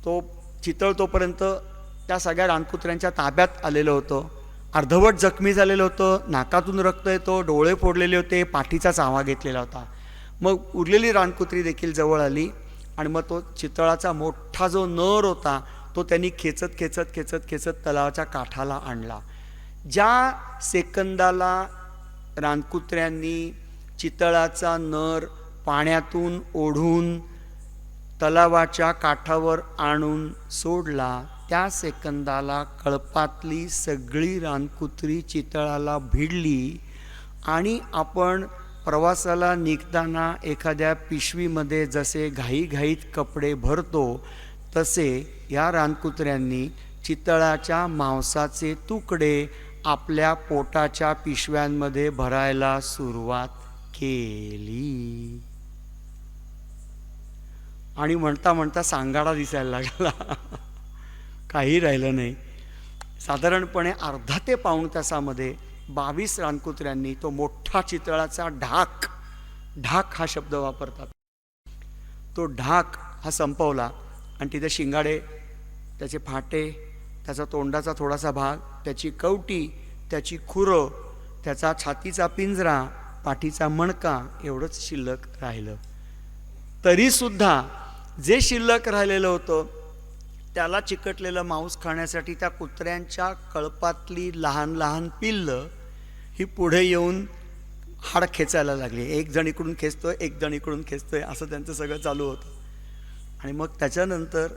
Speaker 1: तो चितळ तोपर्यंत त्या सगळ्या रानकुत्र्यांच्या ताब्यात आलेलं होतं, अर्धवट जखमी झालेलं होतं, नाकातून रक्त येतो, डोळे फोडलेले होते, पाठीचा चावा घेतलेला होता. मग उरलेली रानकुत्री देखील जवळ आली आणि मग तो चितळाचा मोठा जो नर होता तो त्यांनी खेचत खेचत खेचत खेचत तलावाच्या काठाला आणला. ज्या सेकंदाला रानकुत्र्यांनी चितळाचा नर पाण्यातून ओढून तलावाच्या काठावर आणून सोडला, त्या सेकंदाला कळपातली सगळी रानकुत्री चितळाला भिडली आणि आपण प्रवासाला निघताना एखाद्या पिशवीमध्ये जसे घाईघाईत कपडे भरतो तसे या रानकुत्र्यांनी चितळाच्या मांसाचे तुकडे आपल्या पोटाच्या पिशव्यांमध्ये भरायला सुरुवात केली. आणि म्हणता म्हणता सांगाडा दिसायला लागला. काही राहिलं नाही. साधारणपणे अर्धा ते पाऊण तासामध्ये 22 रानकुत्र्यांनी तो मोठा चितळाचा ढाक हा शब्द वापरतात, तो ढाक हा संपवला आणि तिथे शिंगाडे, त्याचे फाटे, त्याचा तोंडाचा थोडासा भाग, त्याची कवटी, त्याची खुरं, त्याचा छातीचा पिंजरा, पाठीचा मणका एवढंच शिल्लक राहिलं. तरीसुद्धा जे शिल्लक राहिलेलं होतं त्याला चिकटलेलं मांस खाण्यासाठी त्या कुत्र्यांच्या कळपातली लहान लहान पिल्लं ही पुढे येऊन हाड खेचायला लागली. एक जण इकडून खेचतोय, एक जण इकडून खेचतोय, असं त्यांचं सगळं चालू होतं. आणि मग त्याच्यानंतर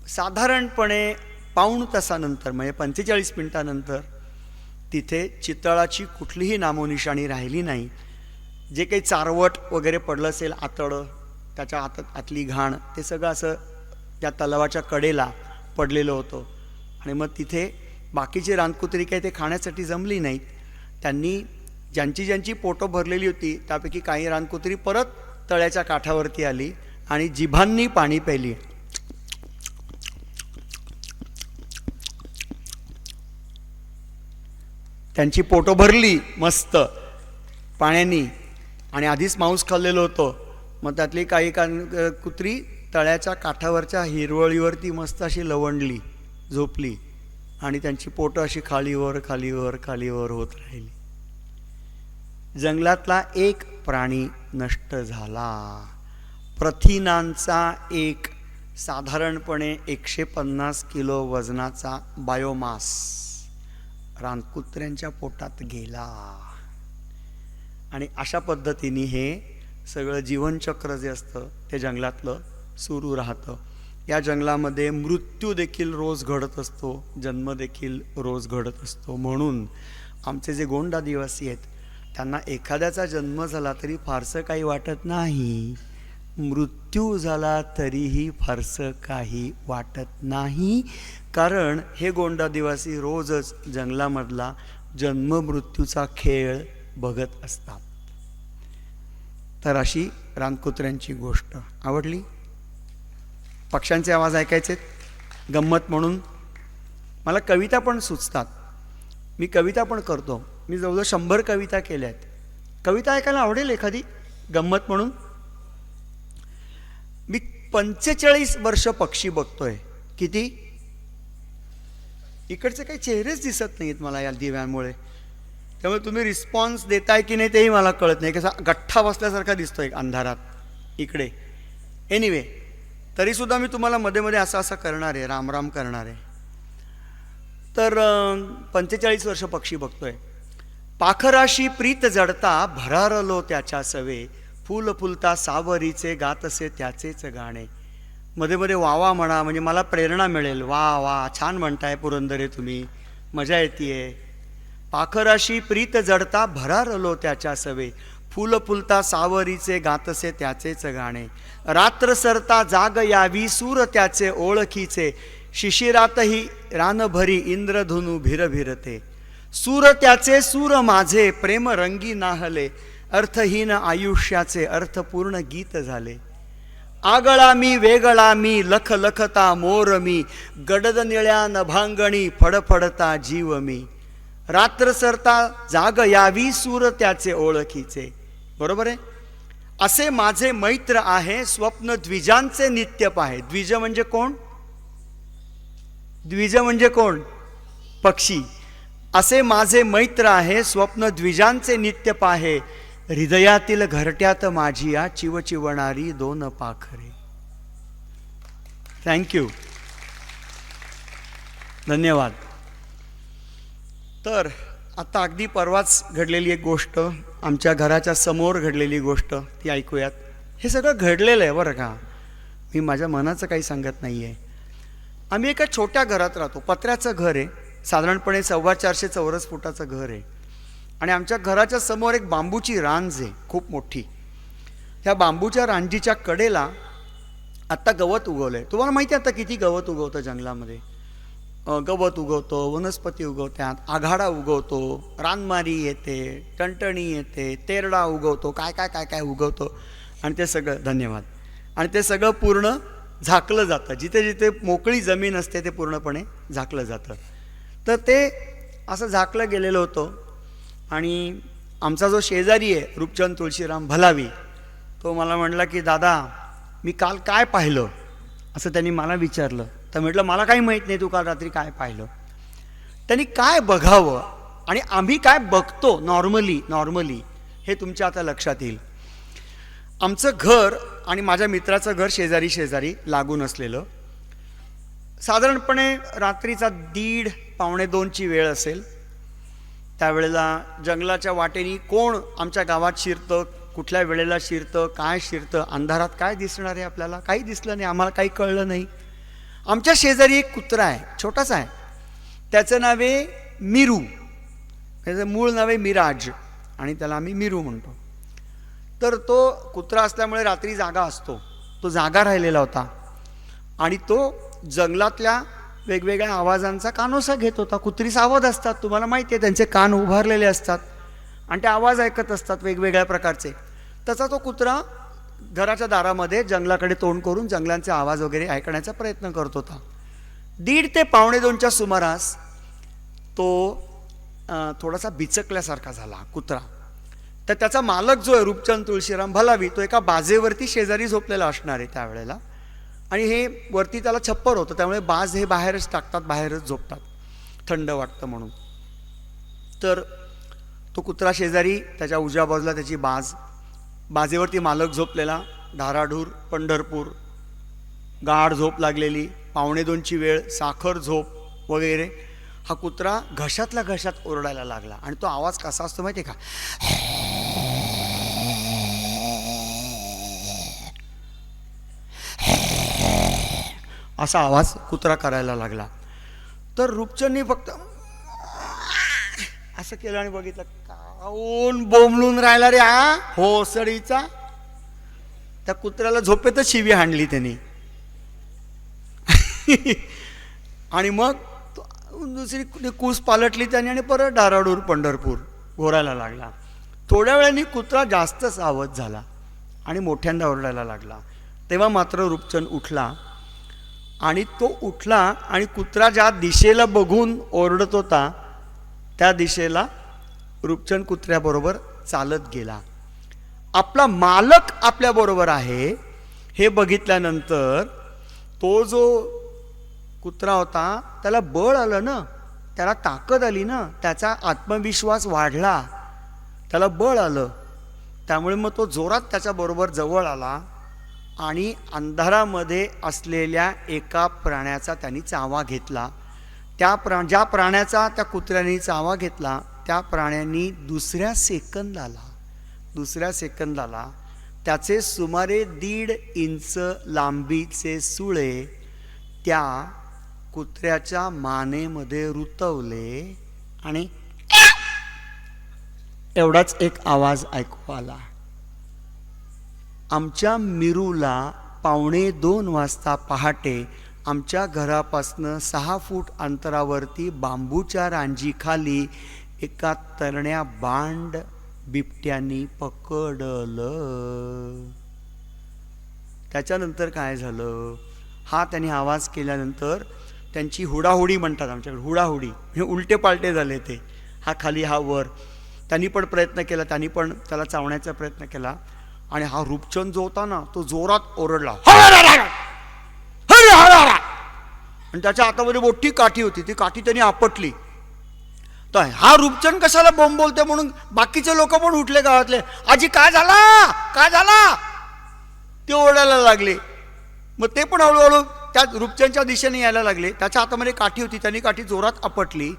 Speaker 1: साधारणपणे पाऊण तासानंतर म्हणजे 45 मिनिटानंतर तिथे चितळाची कुठलीही नामोनिशाणी राहिली नाही. जे काही चारवट वगैरे पडलं असेल, आतडं, त्याच्या आतली घाण, ते सगळं असं त्या तलावाच्या कडेला पडलेलं होतं. आणि मग तिथे बाकीची रानकुत्री काही ते खाण्यासाठी जमली नाहीत. त्यांनी ज्यांची पोटं भरलेली होती त्यापैकी काही रानकुत्री परत तळ्याच्या काठावरती आली आणि जिभांनी पाणी प्यायली. त्यांची पोटं भरली मस्त पाण्यानी आणि आधीच मांस खाल्लेलं होतं. मग त्यातली काही कुत्री तळ्याच्या काठावरच्या हिरवळीवरती मस्त अशी लवंडली, झोपली आणि त्यांची पोटं अशी खालीवर खालीवर खालीवर होत राहिली. जंगलातला एक प्राणी नष्ट झाला. प्रथिनांचा एक साधारणपणे 150 किलो वजनाचा बायोमास रानकुत्र्यांच्या पोटात गेला. आणि अशा पद्धतीने हे सगळं जीवनचक्र जे असतं ते जंगलातलं सुरू राहतं. या जंगलामध्ये मृत्यू देखील रोज घडत असतो, जन्म देखील रोज घडत असतो. म्हणून आमचे जे गोंड आदिवासी आहेत त्यांना एखाद्याचा जन्म झाला तरी फारसं काही वाटत नाही, मृत्यू झाला तरीही फारसं काही वाटत नाही, कारण हे गोंड आदिवासी रोजच जंगलामधला जन्म मृत्यूचा खेळ बघत असतात. तर अशी रानकुत्र्यांची गोष्ट आवडली. पक्ष्यांचे आवाज ऐकायचे गंमत म्हणून. मला कविता पण सुचतात, मी कविता पण करतो. मी जवळजवळ 100 कविता केल्या आहेत. कविता ऐकायला आवडेल एखादी गंमत म्हणून? मी 45 वर्ष पक्षी बघतोय. किती? इकडचे काही चेहरेच दिसत नाहीत मला या दिव्यांमुळे, त्यामुळे तुम्ही रिस्पॉन्स देताय की नाही तेही मला कळत नाही. कसा गठ्ठा बसल्यासारखा दिसतोय अंधारात इकडे. एनिवे, तरीसुद्धा मी तुम्हाला मध्ये मध्ये असं करणार आहे, रामराम करणार आहे. तर 45 वर्ष पक्षी बघतोय. पाखराशी प्रीत जडता भरारलो त्याच्या सवे, फुल फुलता सावरीचे गातसे त्याचेच गाणे. मध्ये मध्ये वावा म्हणा, म्हणजे मला प्रेरणा मिळेल. वा वा, छान म्हणताय पुरंदरे तुम्ही, मजा येते. पाखराशी प्रीत जडता भरारलो त्याच्या सवे, फुल फुलता सावरीचे गातसे त्याचेच गाणे. रात्र सरता जाग यावी सूर त्याचे ओळखीचे, शिशिरातही रानभरी इंद्रधुनू भिरभिरते. सूर त्याचे सूर माझे प्रेम रंगी नाहले, अर्थहीन आयुष्याचे अर्थपूर्ण गीत झाले. आगळा मी वेगळा मी लख लखता मोर मी, गडद निळ्या नभांगणी फडफडता जीव मी. रात्र सरता जाग यावी सूर त्याचे ओळखीचे. बरोबर आहे. असे माझे मैत्र आहे स्वप्न द्विजांचे नित्य पाहे. द्विज म्हणजे कोण? द्विज म्हणजे कोण? पक्षी. असे माझे मैत्र आहे स्वप्न द्विजांचे नित्य पाहे, हृदयातील घरट्यात माझी या चिवचिवणारी दोन पाखरे. थँक्यू, धन्यवाद. तर आता अगदी परवाच घडलेली एक गोष्ट, आमच्या घराच्या समोर घडलेली गोष्ट, ती ऐकूयात. हे सगळं घडलेलं आहे बरं का, मी माझ्या मनाचं काही सांगत नाही आहे. आम्ही एका छोट्या घरात राहतो, पत्र्याचं घर आहे, साधारणपणे 450 चौरस फुटाचं घर आहे. आणि आमच्या घराच्या समोर एक बांबूची रांज आहे खूप मोठी. ह्या बांबूच्या रांजीच्या कडेला आत्ता गवत उगवलं आहे. तुम्हाला माहिती आहे आता किती गवत उगवतं जंगलामध्ये? गवत उगवतो, वनस्पती उगवतात, आघाडा उगवतो, रानमारी येते, टणटणी येते, तेरडा उगवतो, काय काय काय काय उगवतो. आणि ते सगळं, धन्यवाद, आणि ते सगळं पूर्ण झाकलं जातं. जिथे जिथे मोकळी जमीन असते ते पूर्णपणे झाकलं जातं. तर ते असं झाकलं गेलेलं होतं. आणि आमचा जो शेजारी आहे रूपचंद तुळशीराम भलावी, तो मला म्हटला की दादा मी काल काय पाहिलं, असं त्यांनी मला विचारलं. तर म्हटलं मला काही माहीत नाही, तू काल रात्री काय पाहिलं. त्यांनी काय बघावं आणि आम्ही काय बघतो नॉर्मली हे तुमच्या आता लक्षात येईल. आमचं घर आणि माझ्या मित्राचं घर शेजारी शेजारी लागून असलेलं. साधारणपणे रात्रीचा 1:30 पावणे 2ची वेळ असेल. त्यावेळेला जंगलाच्या वाटेनी कोण आमच्या गावात शिरतं, कुठल्या वेळेला शिरतं, काय शिरतं, अंधारात काय दिसणार आहे आपल्याला? काही दिसलं नाही, आम्हाला काही कळलं नाही. आमच्या शेजारी एक कुत्रा आहे, छोटासा आहे. त्याचं नाव आहे मिरू. त्याचं मूळ नाव आहे मिराज आणि त्याला आम्ही मिरू म्हणतो. तर तो कुत्रा असल्यामुळे रात्री जागा असतो. तो जागा राहिलेला होता आणि तो जंगलातल्या वेगवेगळ्या आवाजांचा कानोसा घेत होता. कुत्रीचा आवाज असतात, तुम्हाला माहिती आहे, त्यांचे कान उभारलेले असतात आणि ते आवाज ऐकत असतात वेगवेगळ्या प्रकारचे. तसा तो कुत्रा घराच्या दारामध्ये जंगलाकडे तोंड करून जंगलांचे आवाज वगैरे ऐकण्याचा प्रयत्न करत होता. 1:30 ते पावणे 2च्या सुमारास तो थोडासा बिचकल्यासारखा झाला कुत्रा. तर त्याचा मालक जो आहे रूपचंद तुळशीराम भलावी, तो एका बाजेवरती शेजारी झोपलेला असणार आहे त्यावेळेला. आणि हे वरती त्याला छप्पर होतं, त्यामुळे बाज हे बाहेरच टाकतात, बाहेरच झोपतात, थंड वाटतं म्हणून. तर तो कुत्रा शेजारी, त्याच्या उजव्या बाजूला त्याची बाजेवरती मालक झोपलेला, धाराडूर पंढरपूर, गाढ झोप लागलेली, पावणे 2ची वेळ, साखर झोप वगैरे. हा कुत्रा घशातल्या घशात ओरडायला लागला. आणि तो आवाज कसा असतो माहिती आहे का? असा आवाज कुत्रा करायला लागला. तर रूपचंदनी फक्त असं केलं आणि बघितलं, काऊन बोंबलून राहिला रे हा होसडीचा. त्या कुत्र्याला झोपेतच शिवी हाणली त्यांनी. आणि मग दुसरी कूस पालटली त्याने आणि परत धाराडूर पंढरपूर घोरायला लागला. थोड्या वेळाने कुत्रा जास्त सावध झाला आणि मोठ्यांदा ओरडायला लागला. तेव्हा मात्र रूपचंद उठला. आणि तो उठला आणि कुत्रा ज्या दिशेला बघून ओरडत होता त्या दिशेला रूपचंद कुत्र्याबरोबर चालत गेला. आपला मालक आपल्याबरोबर आहे हे बघितल्यानंतर तो जो कुत्रा होता त्याला बळ आलं ना, त्याला ताकद आली ना, त्याचा आत्मविश्वास वाढला, त्याला बळ आलं. त्यामुळे मग तो जोरात त्याच्याबरोबर जवळ आला आणि अंधारामध्ये असलेल्या एका प्राण्याचा त्यांनी चावा घेतला. ज्या प्राण्याचा त्या कुत्र्याने चावा घेतला त्या प्राण्यानी दुसऱ्या सेकंदाला त्याचे सुमारे 1.5 इंच लांबीचे सुळे त्या कुत्र्याच्या मानेमध्ये रुतवले आणि एवढाच एक आवाज ऐकू आला. आमच्या मिरूला 1:45 वाजता पहाटे आमच्या घरापासनं 6 फूट अंतरावरती बांबूच्या रांजीखाली एका तरण्या बांड बिबट्यानी पकडलं. त्याच्यानंतर काय झालं, हा त्याने आवाज केल्यानंतर त्यांची हुडाहुडी म्हणतात आमच्याकडे, हुडाहुडी हे उलटे पालटे झाले ते, हा खाली हा वर. त्यांनी पण प्रयत्न केला, त्यांनी पण त्याला चावण्याचा प्रयत्न केला आणि हा रूपचंद जो होता ना तो जोरात ओरडला आणि त्याच्या हातामध्ये मोठी काठी होती, ती काठी त्यांनी आपटली. तर हा रूपचंद कशाला बॉम्ब बोलते म्हणून बाकीचे लोक पण उठले गावातले, आजी काय झाला ते ओरडायला लागले. मग ते पण हळूहळू त्या रूपचंदच्या दिशेने यायला लागले. त्याच्या हातामध्ये काठी होती, त्यांनी काठी जोरात आपटली.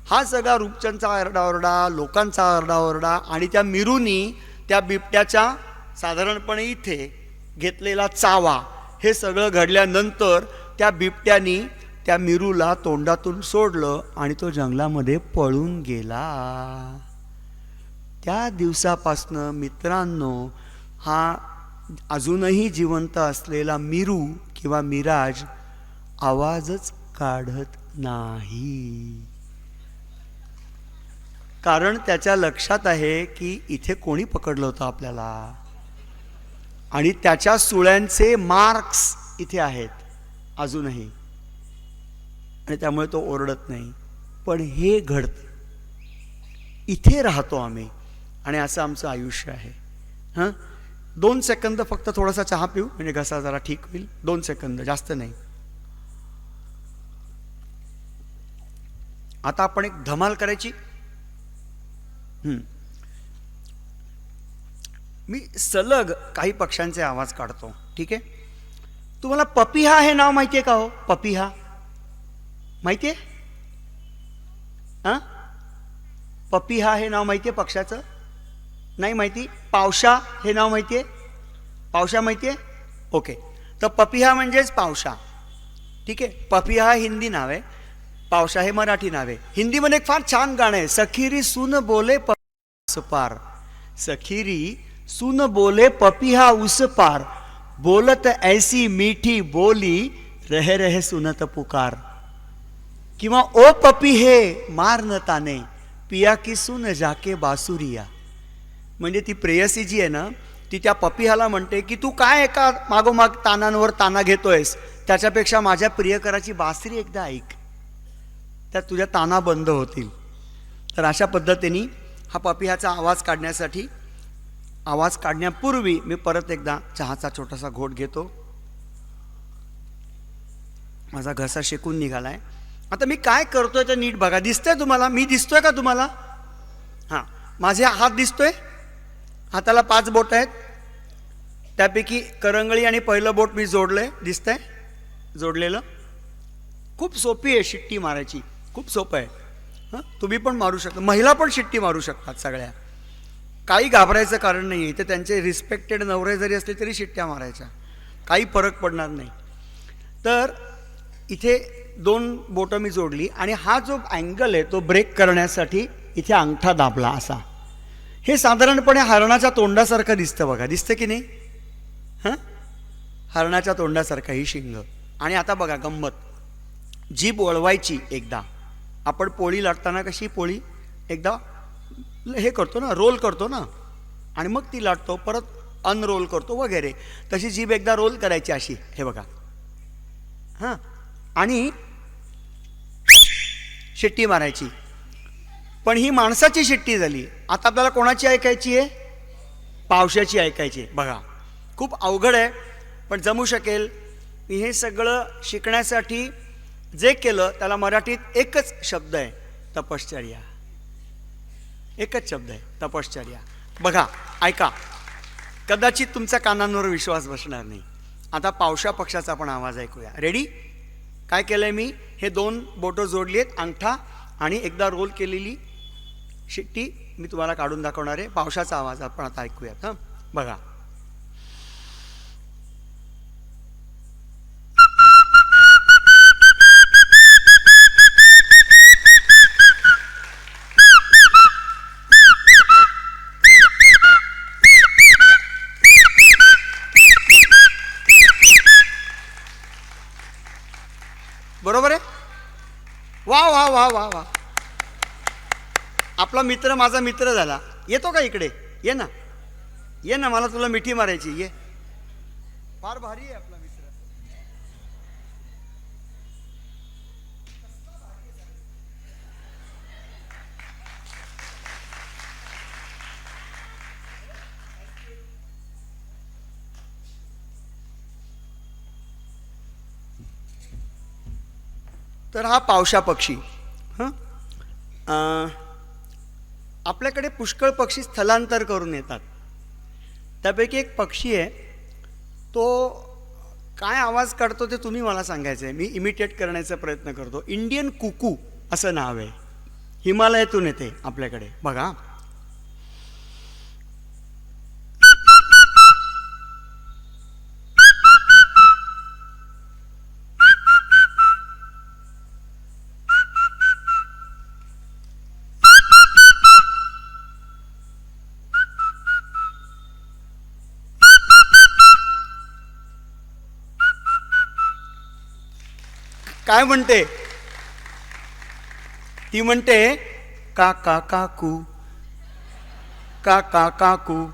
Speaker 1: हा सगळा रूपचंदचा आरडाओरडा, लोकांचा आरडाओरडा आणि त्या मिरूनी त्या बिबट्याच्या साधारणपणे इथे घेतलेला चावा, हे सगळं घडल्यानंतर त्या बिबट्यानी त्या मिरूला तोंडातून सोडलं आणि तो जंगलामध्ये पळून गेला. त्या दिवसापासनं मित्रांनो, हा अजूनही जिवंत असलेला मिरू किंवा मिराज आवाजच काढत नाही. कारण त्याच्या लक्षात आहे की इथे कोणी पकडलं होतं आपल्याला आणि त्याच्या सुळ्यांचे मार्क्स इथे आहेत अजूनही, आणि त्यामुळे तो ओरडत नाही. पण हे घडतं, इथे राहतो आम्ही आणि असं आमचं आयुष्य आहे. 2 सेकंद फक्त थोडासा चहा पिऊ म्हणजे घसा जरा ठीक होईल. 2 सेकंद, जास्त नाही. आता आपण एक धमाल करायची. मी सलग काही पक्ष्यांचे आवाज काढतो, ठीक आहे? तुम्हाला पपिहा हे नाव माहिती आहे का हो? पपिहा माहिती आहे? पपिहा हे नाव माहिती आहे पक्षाचं? नाही माहिती? पावशा हे नाव माहिती आहे? पावशा माहिती आहे? ओके, तर पपिहा म्हणजेच पावशा, ठीक आहे? पपिहा हिंदी नाव आहे, पावशा हे मराठी नाव आहे. हिंदीमध्ये एक फार छान गाणं आहे, सखीरी सुन बोले उस पार, सखीरी सुन बोले पपिहा उस पार, बोलत ऐसी मीठी बोली रहे रहे सुनत पुकार. किंवा ओ पपी हे मार न ताने पिया की सुन जाके बासुरिया. म्हणजे ती प्रेयसी जी आहे ना, ती त्या पपिहाला म्हणते की तू काय एका मागोमाग तानांवर ताना घेतोयस, त्याच्यापेक्षा माझ्या प्रियकराची बासरी एकदा ऐक, त्यात तुझ्या ताना बंद होतील. तर अशा पद्धतीने हा पपिहाचा आवाज काढण्यासाठी, आवाज काढण्यापूर्वी मी परत एकदा चहाचा छोटासा घोट घेतो. माझा घसा शेकून निघालाय. आता मी काय करतोय ते नीट बघा. दिसतंय तुम्हाला? मी दिसतोय का तुम्हाला? हां, माझे हात दिसतोय. हाताला 5 बोट आहेत, त्यापैकी करंगळी आणि पहिलं बोट मी जोडलंय, दिसतंय जोडलेलं. खूप सोपी आहे शिट्टी मारायची, खूप सोपं आहे. तुम्ही पण मारू शकता, महिला पण शिट्टी मारू शकतात सगळ्या, काही घाबरायचं कारण नाही. इथे त्यांचे रिस्पेक्टेड नवरे जरी असले तरी शिट्ट्या मारायच्या, काही फरक पडणार नाही. तर इथे 2 बोटं मी जोडली आणि हा जो अँगल आहे तो ब्रेक करण्यासाठी इथे अंगठा दाबला असा. हे साधारणपणे हरणाच्या तोंडासारखं दिसतं बघा, दिसतं की नाही? हरणाच्या तोंडासारखं ही शिंग. आणि आता बघा गंमत, जीभ वळवायची एकदा. आपण पोळी लाटताना कशी पोळी एकदा हे करतो ना, रोल करतो ना, आणि मग ती लाटतो, परत अनरोल करतो वगैरे, तशी जीभ एकदा रोल करायची अशी, हे बघा. आणि शिट्टी मारायची. पण ही माणसाची शिट्टी झाली. आता आपल्याला कोणाची ऐकायची आहे? पावशाची ऐकायची. बघा खूप अवघड आहे पण जमू शकेल. मी हे सगळं शिकण्यासाठी जे केलं त्याला मराठीत एकच शब्द आहे, तपश्चर्या. एकच शब्द आहे, तपश्चर्या. बघा, ऐका, कदाचित तुमच्या कानांवर विश्वास बसणार नाही. आता पावशा पक्षाचा पण आवाज ऐकूया. रेडी? काय केलं आहे मी, हे 2 बोटं जोडली आहेत, अंगठा आणि एकदा रोल केलेली शिट्टी मी तुम्हाला काढून दाखवणार आहे. पावसाचा आवाज आपण आता ऐकूयात. हां, बघा. बरोबर आहे. वा वा वा वा वा. आपला मित्र माझा मित्र झाला. येतो का इकडे? ये ना, ये ना, मला तुला मिठी मारायची. ये. फार भारी आहे आपला मित्र. तर हा पावसा पक्षी. हां, आपल्याकडे पुष्कळ पक्षी स्थलांतर करून येतात. त्यापैकी एक पक्षी आहे, तो काय आवाज काढतो ते तुम्ही मला सांगायचं आहे. मी इमिटेट करण्याचा प्रयत्न करतो. इंडियन कुकू असं नाव आहे. हिमालयातून येते आपल्याकडे. बघा. काय म्हणते ती? म्हणते काका काकू, काका काकू.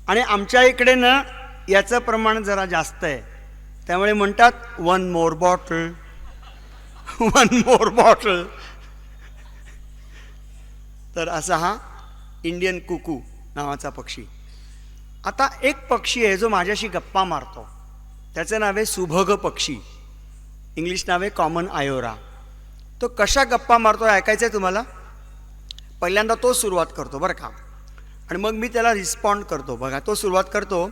Speaker 1: आणि आमच्या इकडे ना याचं प्रमाण जरा जास्त आहे, त्यामुळे म्हणतात 1 more bottle, 1 more bottle. तर असा हा इंडियन कुकू नावाचा पक्षी. आता एक पक्षी आहे जो माझ्याशी गप्पा मारतो. त्याचं नाव आहे सुभग पक्षी. इंग्लिश नाव आहे कॉमन आयोरा. तो कशा गप्पा मारतो ऐकायचं आहे तुम्हाला? पहिल्यांदा तो सुरुवात करतो बरं का, आणि मग मी त्याला रिस्पॉन्ड करतो. बघा, तो सुरुवात करतो.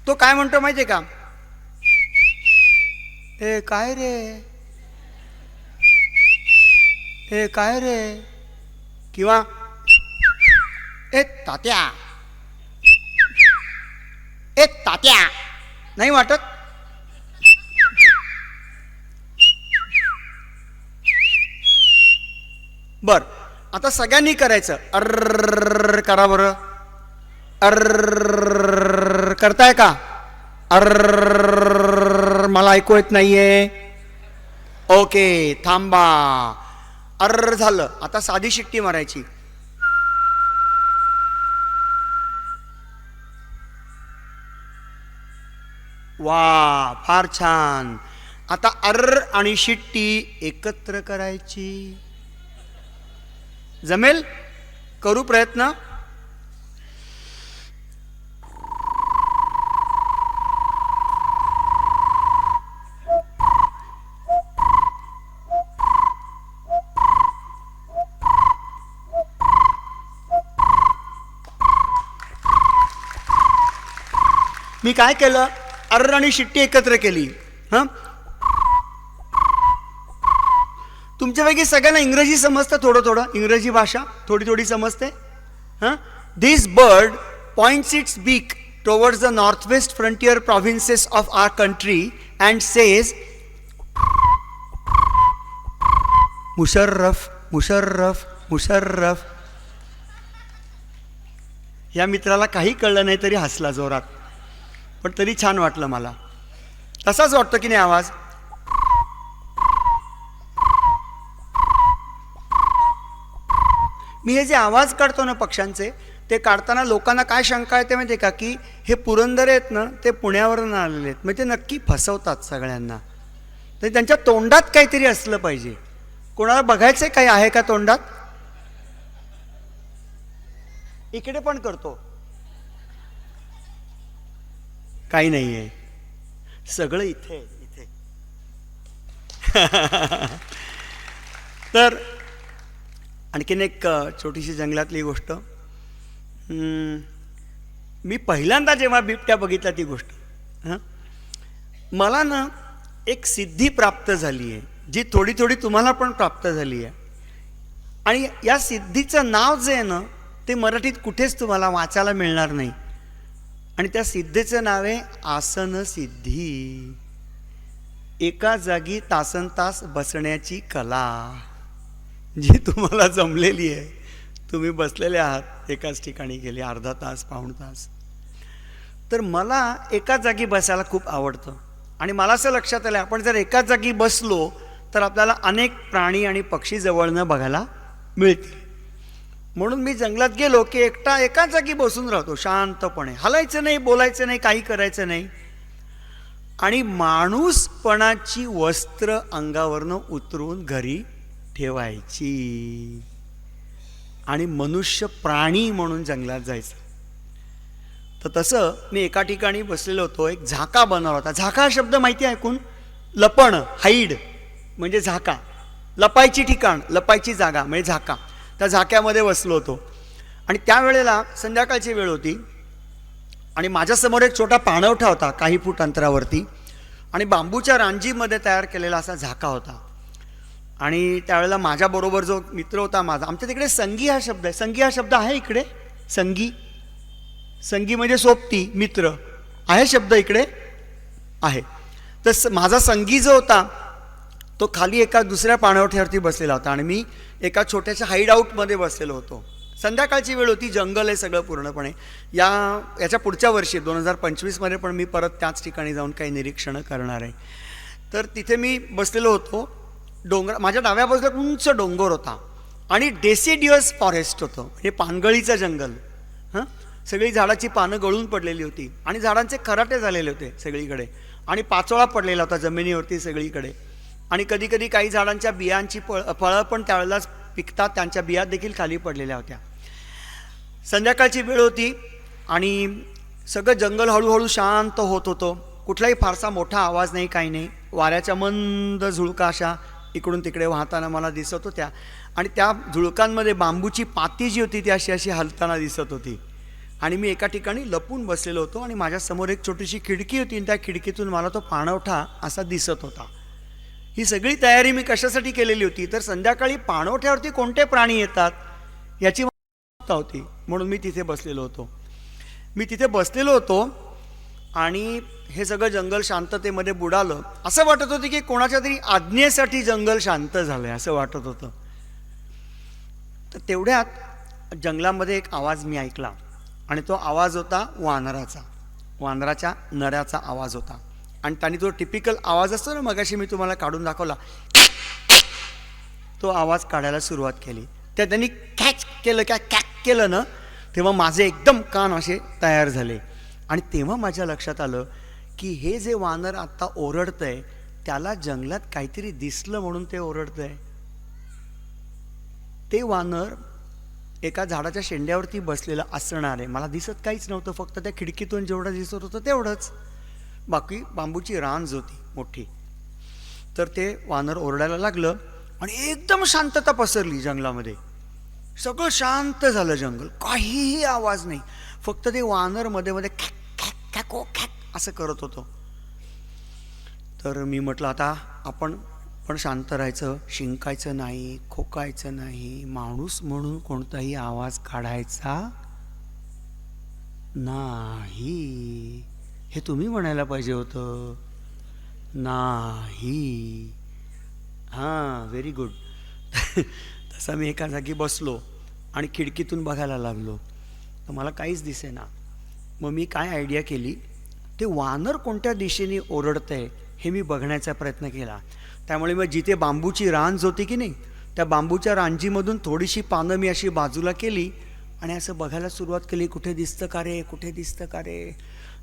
Speaker 1: तो काय म्हणतो माहिती आहे का? ए काय रे, ए काय रे, किंवा ए तात्या, ए तात्या. नाही वाटत? बर, आता सगळ्यांनी करायचं. अर्र करा बरं. अर्र करताय का? अर्र मला ऐकू येत नाहीये. ओके, थांबा. अर्र झालं. आता साधी शिट्टी मारायची. वा, फार छान. आता अर्र आणि शिट्टी एकत्र करायची. जमेल? करू प्रयत्न. मी काय केलं? अर्र आणि शिट्टी एकत्र केली. हां, तुमच्यापैकी सगळ्यांना इंग्रजी समजतं थोडं थोडं. इंग्रजी भाषा थोडी थोडी समजते. हां, this bird points its beak towards the north west frontier provinces of our country and says Musharraf Musharraf. Musharraf. या मित्राला काही कळलं नाही तरी हसला जोरात, पण तरी छान वाटलं मला. तसाच वाटतो की नाही आवाज? मी हे जे आवाज काढतो ना पक्ष्यांचे, ते काढताना लोकांना काय शंका येते माहिती आहे का, की हे पुरंदरे आहेत ना, ते पुण्यावरून आलेले आहेत, मग ते नक्की फसवतात सगळ्यांना. तर त्यांच्या तोंडात काहीतरी असलं पाहिजे. कोणाला बघायचं काही आहे का तोंडात? इकडे पण करतो, काही नाही आहे, सगळं इथे इथे. तर आणखीन एक छोटीशी जंगलातली गोष्ट. मी पहिल्यांदा जेव्हा बिबट्या बघितला ती गोष्ट, मला ना एक सिद्धी प्राप्त झाली आहे, जी थोडी थोडी तुम्हाला पण प्राप्त झाली आहे. आणि या सिद्धीचं नाव जे आहे ना, ते मराठीत कुठेच तुम्हाला वाचायला मिळणार नाही. आणि त्या सिद्धीचं नाव आहे आसन सिद्धी. एका जागी तासनतास बसण्याची कला जी तुम्हाला जमलेली आहे. तुम्ही बसलेले आहात एकाच ठिकाणी गेले अर्धा तास पाऊण तास. तर मला एकाच जागी बसायला खूप आवडतं. आणि मला असं लक्षात आलं, आपण जर एकाच जागी बसलो तर आपल्याला अनेक प्राणी आणि पक्षी जवळनं बघायला मिळतील. म्हणून मी जंगलात गेलो की एकटा एकाच जागी बसून राहतो शांतपणे, हलायचं नाही, बोलायचं नाही, काही करायचं नाही. आणि माणूसपणाची वस्त्र अंगावरनं उतरून घरी ठेवायची आणि मनुष्य प्राणी म्हणून जंगलात जायचं. तर तसं मी एका ठिकाणी बसलेलो होतो. एक झाका बनवला होता. झाका हा शब्द माहिती आहे ऐकून? लपण, हाईड म्हणजे झाका, लपायची ठिकाण, लपायची जागा म्हणजे झाका. त्या झाक्यामध्ये बसलो होतो आणि त्यावेळेला संध्याकाळची वेळ होती आणि माझ्यासमोर एक छोटा पाणवठा होता काही फूट अंतरावरती आणि बांबूच्या रांजीमध्ये तयार केलेला असा झाका होता. आणि त्यावेळेला माझ्याबरोबर जो मित्र होता माझा, आमच्या तिकडे संगी हा शब्द आहे. संगी हा शब्द आहे इकडे? संगी, संगी म्हणजे सोबती, मित्र आहे शब्द इकडे आहे. तर माझा संगी जो होता तो खाली एका दुसऱ्या पाणवठ्यावरती बसलेला होता आणि मी एका छोट्याशा हाईड आऊटमध्ये बसलेलो होतो. संध्याकाळची वेळ होती, जंगल आहे सगळं पूर्णपणे. याच्या पुढच्या वर्षी 2025मध्ये पण मी परत त्याच ठिकाणी जाऊन काही निरीक्षणं करणार आहे. तर तिथे मी बसलेलो होतो. डोंगर, माझ्या डाव्या बाजूला उंच डोंगर होता आणि डेसिडियस फॉरेस्ट होतं, म्हणजे पानगळीचं जंगल. सगळी झाडाची पानं गळून पडलेली होती आणि झाडांचे खराटे झालेले होते सगळीकडे आणि पाचोळा पडलेला होता जमिनीवरती सगळीकडे. आणि कधी कधी काही झाडांच्या बियांची फळं पण त्यावेळेलाच पिकतात, त्यांच्या बिया देखील खाली पडलेल्या होत्या. संध्याकाळची वेळ होती आणि सगळं जंगल हळूहळू शांत होत होतं. कुठलाही फारसा मोठा आवाज नाही, काही नाही. वाऱ्याच्या मंद झुळका अशा इकडून तिकडे वाहताना मला दिसत होत्या आणि त्या झुळकांमध्ये बांबूची पाती जी होती ती अशी अशी हलताना दिसत होती. आणि मी एका ठिकाणी लपून बसलेलो होतो आणि माझ्यासमोर एक छोटीशी खिडकी होती आणि त्या खिडकीतून मला तो पाणवठा असा दिसत होता. ही सगळी तयारी मी कशासाठी केलेली होती, तर संध्याकाळी पाणवठ्यावरती कोणते प्राणी येतात याची उत्सुकता होती, म्हणून मी तिथे बसलेलो होतो. मी तिथे बसलेलो होतो आणि हे सगळं जंगल शांततेमध्ये बुडालं. असं वाटत होतं की कोणाच्या तरी आज्ञेसाठी जंगल शांत झालंय असं वाटत होतं. तर तेवढ्यात जंगलामध्ये एक आवाज मी ऐकला आणि तो आवाज होता वानराचा, वानराच्या नऱ्याचा आवाज होता. आणि त्यांनी जो टिपिकल आवाज असतो ना, मगाशी मी तुम्हाला काढून दाखवला, तो आवाज काढायला सुरुवात केली. त्यांनी कॅच केलं, कॅक केलं ना, तेव्हा माझे एकदम कान असे तयार झाले. आणि तेव्हा माझ्या लक्षात आलं की हे जे वानर आत्ता ओरडतंय त्याला जंगलात काहीतरी दिसलं म्हणून ते ओरडतंय. ते वानर एका झाडाच्या शेंड्यावरती बसलेलं असणार आहे. मला दिसत काहीच नव्हतं, फक्त त्या खिडकीतून जेवढं दिसत होतं तेवढंच. बाकी बांबूची रांज होती मोठी. तर ते वानर ओरडायला लागलं आणि एकदम शांतता पसरली जंगलामध्ये. सगळं शांत झालं जंगल, काहीही आवाज नाही, फक्त ते वानर मध्ये मध्ये खॅक खॅक खॅको खॅक असं करत होतं. तर मी म्हटलं आता आपण पण शांत राहायचं, शिंकायचं नाही, खोकायचं नाही, माणूस म्हणून कोणताही आवाज काढायचा नाही. हे तुम्ही म्हणायला पाहिजे होतं. नाही. हां, व्हेरी गुड. असा मी एका जागी बसलो आणि खिडकीतून बघायला लागलो, तर मला काहीच दिसेना. मग मी काय आयडिया केली, ते वानर कोणत्या दिशेने ओरडतंय हे मी बघण्याचा प्रयत्न केला. त्यामुळे मग जिथे बांबूची रांज होती की नाही, त्या बांबूच्या रांजीमधून थोडीशी पानं मी अशी बाजूला केली आणि असं बघायला सुरुवात केली, कुठे दिसतं का रे, कुठे दिसतं का रे.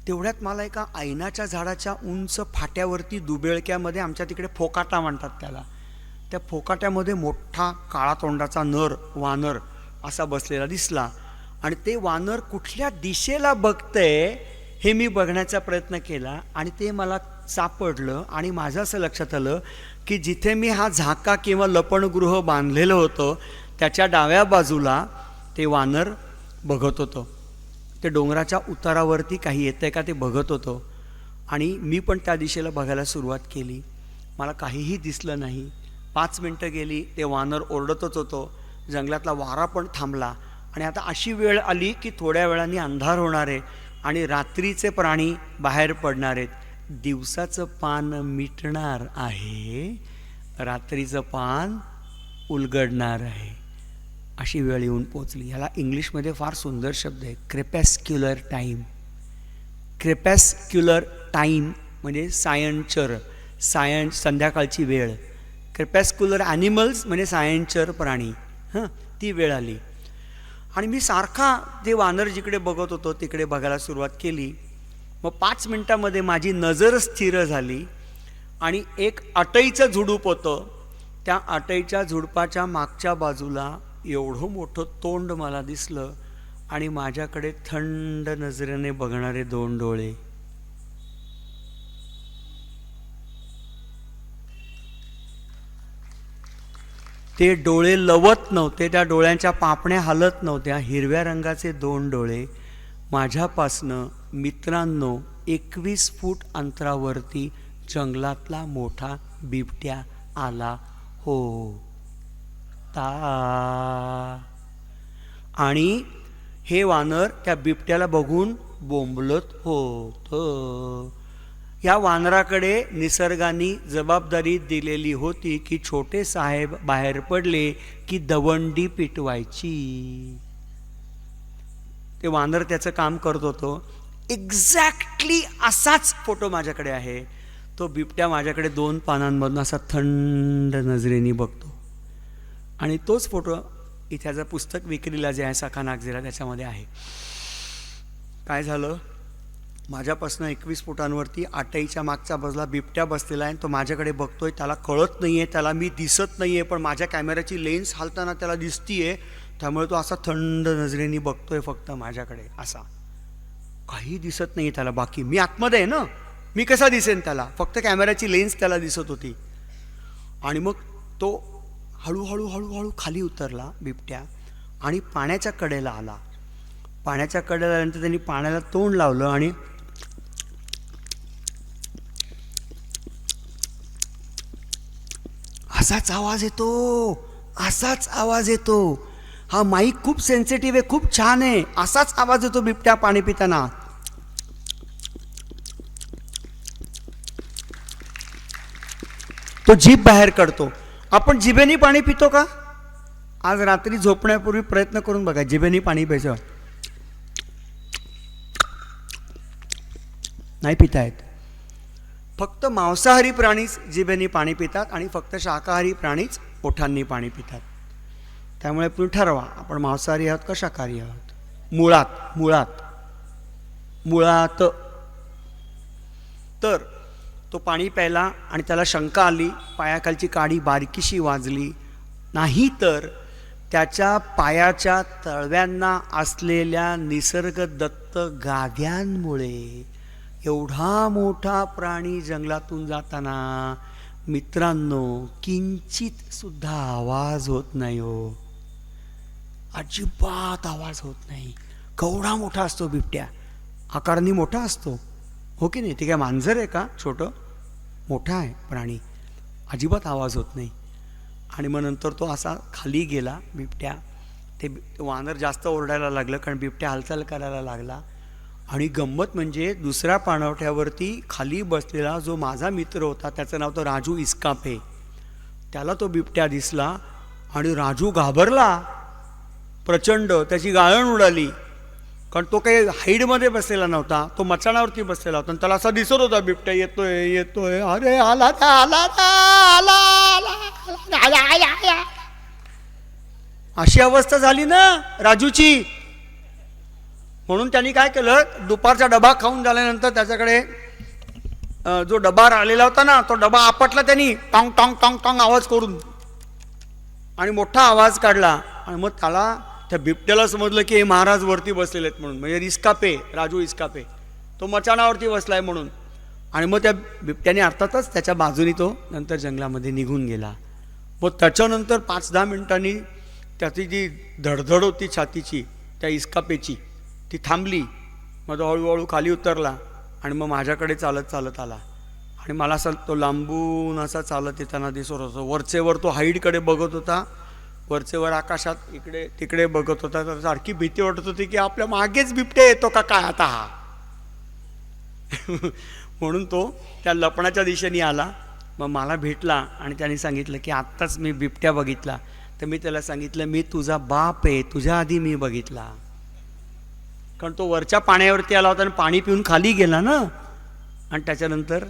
Speaker 1: तेवढ्यात मला एका ऐनाच्या झाडाच्या उंच फाट्यावरती दुबेळक्यामध्ये, आमच्या तिकडे फोकाटा म्हणतात त्याला, त्या फोकाट्यामध्ये मोठा काळा तोंडाचा वानर असा बसलेला दिसला. आणि ते वानर कुठल्या दिशेला बघतंय हे मी बघण्याचा प्रयत्न केला आणि ते मला सापडलं. आणि माझं असं लक्षात आलं की जिथे मी हा झाका किंवा लपणगृह बांधलेलं होतं त्याच्या डाव्या बाजूला ते वानर बघत होतं. ते डोंगराच्या उतारावरती काही येतंय का ते बघत होतं. आणि मी पण त्या दिशेला बघायला सुरुवात केली. मला काहीही दिसलं नाही. 5 मिनटं गेली, ते वानर ओरडतच होतं. जंगलातला वारा पण थांबला. आणि आता अशी वेळ आली की थोड्या वेळाने अंधार होणार आहे आणि रात्रीचे प्राणी बाहेर पडणार आहेत. दिवसाचं पान मिटणार आहे, रात्रीचं पान उलगडणार आहे, अशी वेळ येऊन पोचली. याला इंग्लिशमध्ये फार सुंदर शब्द आहे, क्रेपॅस्क्युलर टाईम. क्रेपॅस्क्युलर टाईम म्हणजे संध्याकाळची वेळ. क्रेपॅस्क्युलर ॲनिमल्स म्हणजे सायंचर प्राणी. ती वेळ आली. आणि मी सारखा ते वानर जिकडे बघत होतो तिकडे बघायला सुरुवात केली. मग 5 मिनटामध्ये माझी नजर स्थिर झाली आणि एक अटईचं झुडूप होतं. त्या अटईच्या झुडपाच्या मागच्या बाजूला एवढं मोठं तोंड मला दिसलं आणि माझ्याकडे थंड नजरेने बघणारे 2 डोळे. ते डोळे लवत नव्हते, त्या डोळ्यांच्या पापण्या हलत नव्हत्या. हिरव्या रंगाचे 2 डोळे माझ्यापासनं मित्रांनो 21 फूट अंतरावरती जंगलातला मोठा बिबट्या आला होता. आणि हे वानर त्या बिबट्याला बघून बोंबलत होतं. या वानराकडे निसर्गाने जबाबदारी दिलेली होती की छोटे साहेब बाहेर पडले की दवंडी पिटवायची. ते वानर त्याचं काम करत होतं. एक्झॅक्टली असाच फोटो माझ्याकडे आहे. तो बिबट्या माझ्याकडे 2 पानांमधून असा थंड नजरेने बघतो. आणि तोच फोटो इथ्याचं पुस्तक विक्रीला जे आहे सखा नागझिरा त्याच्यामध्ये आहे. काय झालं, माझ्यापासून 21 फुटांवरती अटईच्या मागच्या बाजूला बिबट्या बसलेला आहे. तो माझ्याकडे बघतोय. त्याला कळत नाही आहे, त्याला मी दिसत नाही आहे, पण माझ्या कॅमेऱ्याची लेन्स हालताना त्याला दिसतीये. त्यामुळे तो असा थंड नजरेने बघतोय फक्त माझ्याकडे. असा काही दिसत नाही त्याला. बाकी मी आतमध्ये आहे ना, मी कसा दिसेन त्याला? फक्त कॅमेऱ्याची लेन्स त्याला दिसत होती. आणि मग तो हळूहळू हळूहळू खाली उतरला बिबट्या आणि पाण्याच्या कडेला आला. पाण्याच्या कडेला आल्यानंतर त्यांनी पाण्याला तोंड लावलं आणि असाच आवाज येतो, असाच आवाज येतो. हा माईक खूप सेन्सिटिव्ह आहे, खूप छान आहे. असाच आवाज येतो बिबट्या पाणी पिताना. तो जीभ बाहेर काढतो. आपण जिभेने पाणी पितो का? आज रात्री झोपण्यापूर्वी प्रयत्न करून बघा, जिभेने पाणी प्यायचं. नाही पिता येत. फक्त मांसाहारी प्राणीच जिभेने पाणी पितात आणि फक्त शाकाहारी प्राणीच ओठांनी पाणी पितात. त्यामुळे तुम्ही ठरवा, आपण मांसाहारी आहोत का शाकाहारी आहोत. मुळात तर तो पाणी प्यायला आणि त्याला शंका आली. पायाखालची काडी बारकीशी वाजली. नाही तर त्याच्या पायाच्या तळव्यांना असलेल्या निसर्गदत्त गाद्यांमुळे. एवढा मोठा प्राणी जंगलातून जाताना मित्रांनो किंचित सुद्धा आवाज होत नाही हो. अजिबात आवाज होत नाही. केवढा मोठा असतो बिबट्या, आकाराने मोठा असतो हो की नाही. ते काय मांजर आहे का छोटं? मोठा आहे प्राणी, अजिबात आवाज होत नाही. आणि मग नंतर तो असा खाली गेला बिबट्या. ते वानर जास्त ओरडायला लागलं कारण बिबट्या हालचाल करायला लागला. आणि गंमत म्हणजे दुसऱ्या पाणवठ्यावरती खाली बसलेला जो माझा मित्र होता, त्याचं नाव तर राजू इस्कापे, त्याला तो बिबट्या दिसला आणि राजू घाबरला प्रचंड, त्याची गाळण उडाली. कारण तो काही हाईडमध्ये बसलेला नव्हता, तो मचाणावरती बसलेला होता आणि त्याला असा दिसत होता बिबट्या येतोय येतोय, अरे आला ना आला ना आला आला आला आला आला. अशी अवस्था झाली ना राजूची. म्हणून त्यांनी काय केलं, दुपारचा डबा खाऊन झाल्यानंतर त्याच्याकडे जो डबा राहिलेला होता ना, तो डबा आपटला त्यांनी टॉंग टॉंग टॉंग टॉंग आवाज करून, आणि मोठा आवाज काढला. आणि मग त्याला, त्या बिबट्याला समजलं की हे महाराज वरती बसलेले आहेत म्हणून, म्हणजे इस्कापे, राजू इस्कापे, तो मचाणावरती बसलाय म्हणून. आणि मग त्या बिबट्याने अर्थातच त्याच्या बाजूनी तो नंतर जंगलामध्ये निघून गेला. मग त्याच्यानंतर 5-10 मिनिटांनी त्याची जी धडधड होती छातीची त्या इस्कापेची ती थांबली. मग तो हळूहळू खाली उतरला आणि मग माझ्याकडे चालत चालत आला. आणि मला असं तो लांबून असा चालत येताना दिसत होता. वरचेवर तो हाईडकडे बघत होता, वरचेवर आकाशात इकडे तिकडे बघत होता. तर सारखी भीती वाटत होती की आपल्या मागेच बिबट्या येतो का काय आता हा. म्हणून तो त्या लपणाच्या दिशेने आला. मग मला भेटला आणि त्याने सांगितलं की आत्ताच मी बिबट्या बघितला. तर मी त्याला सांगितलं, मी तुझा बाप आहे, तुझ्या आधी मी बघितला. कारण तो वरच्या पाण्यावरती आला होता आणि पाणी पिऊन खाली गेला ना. आणि त्याच्यानंतर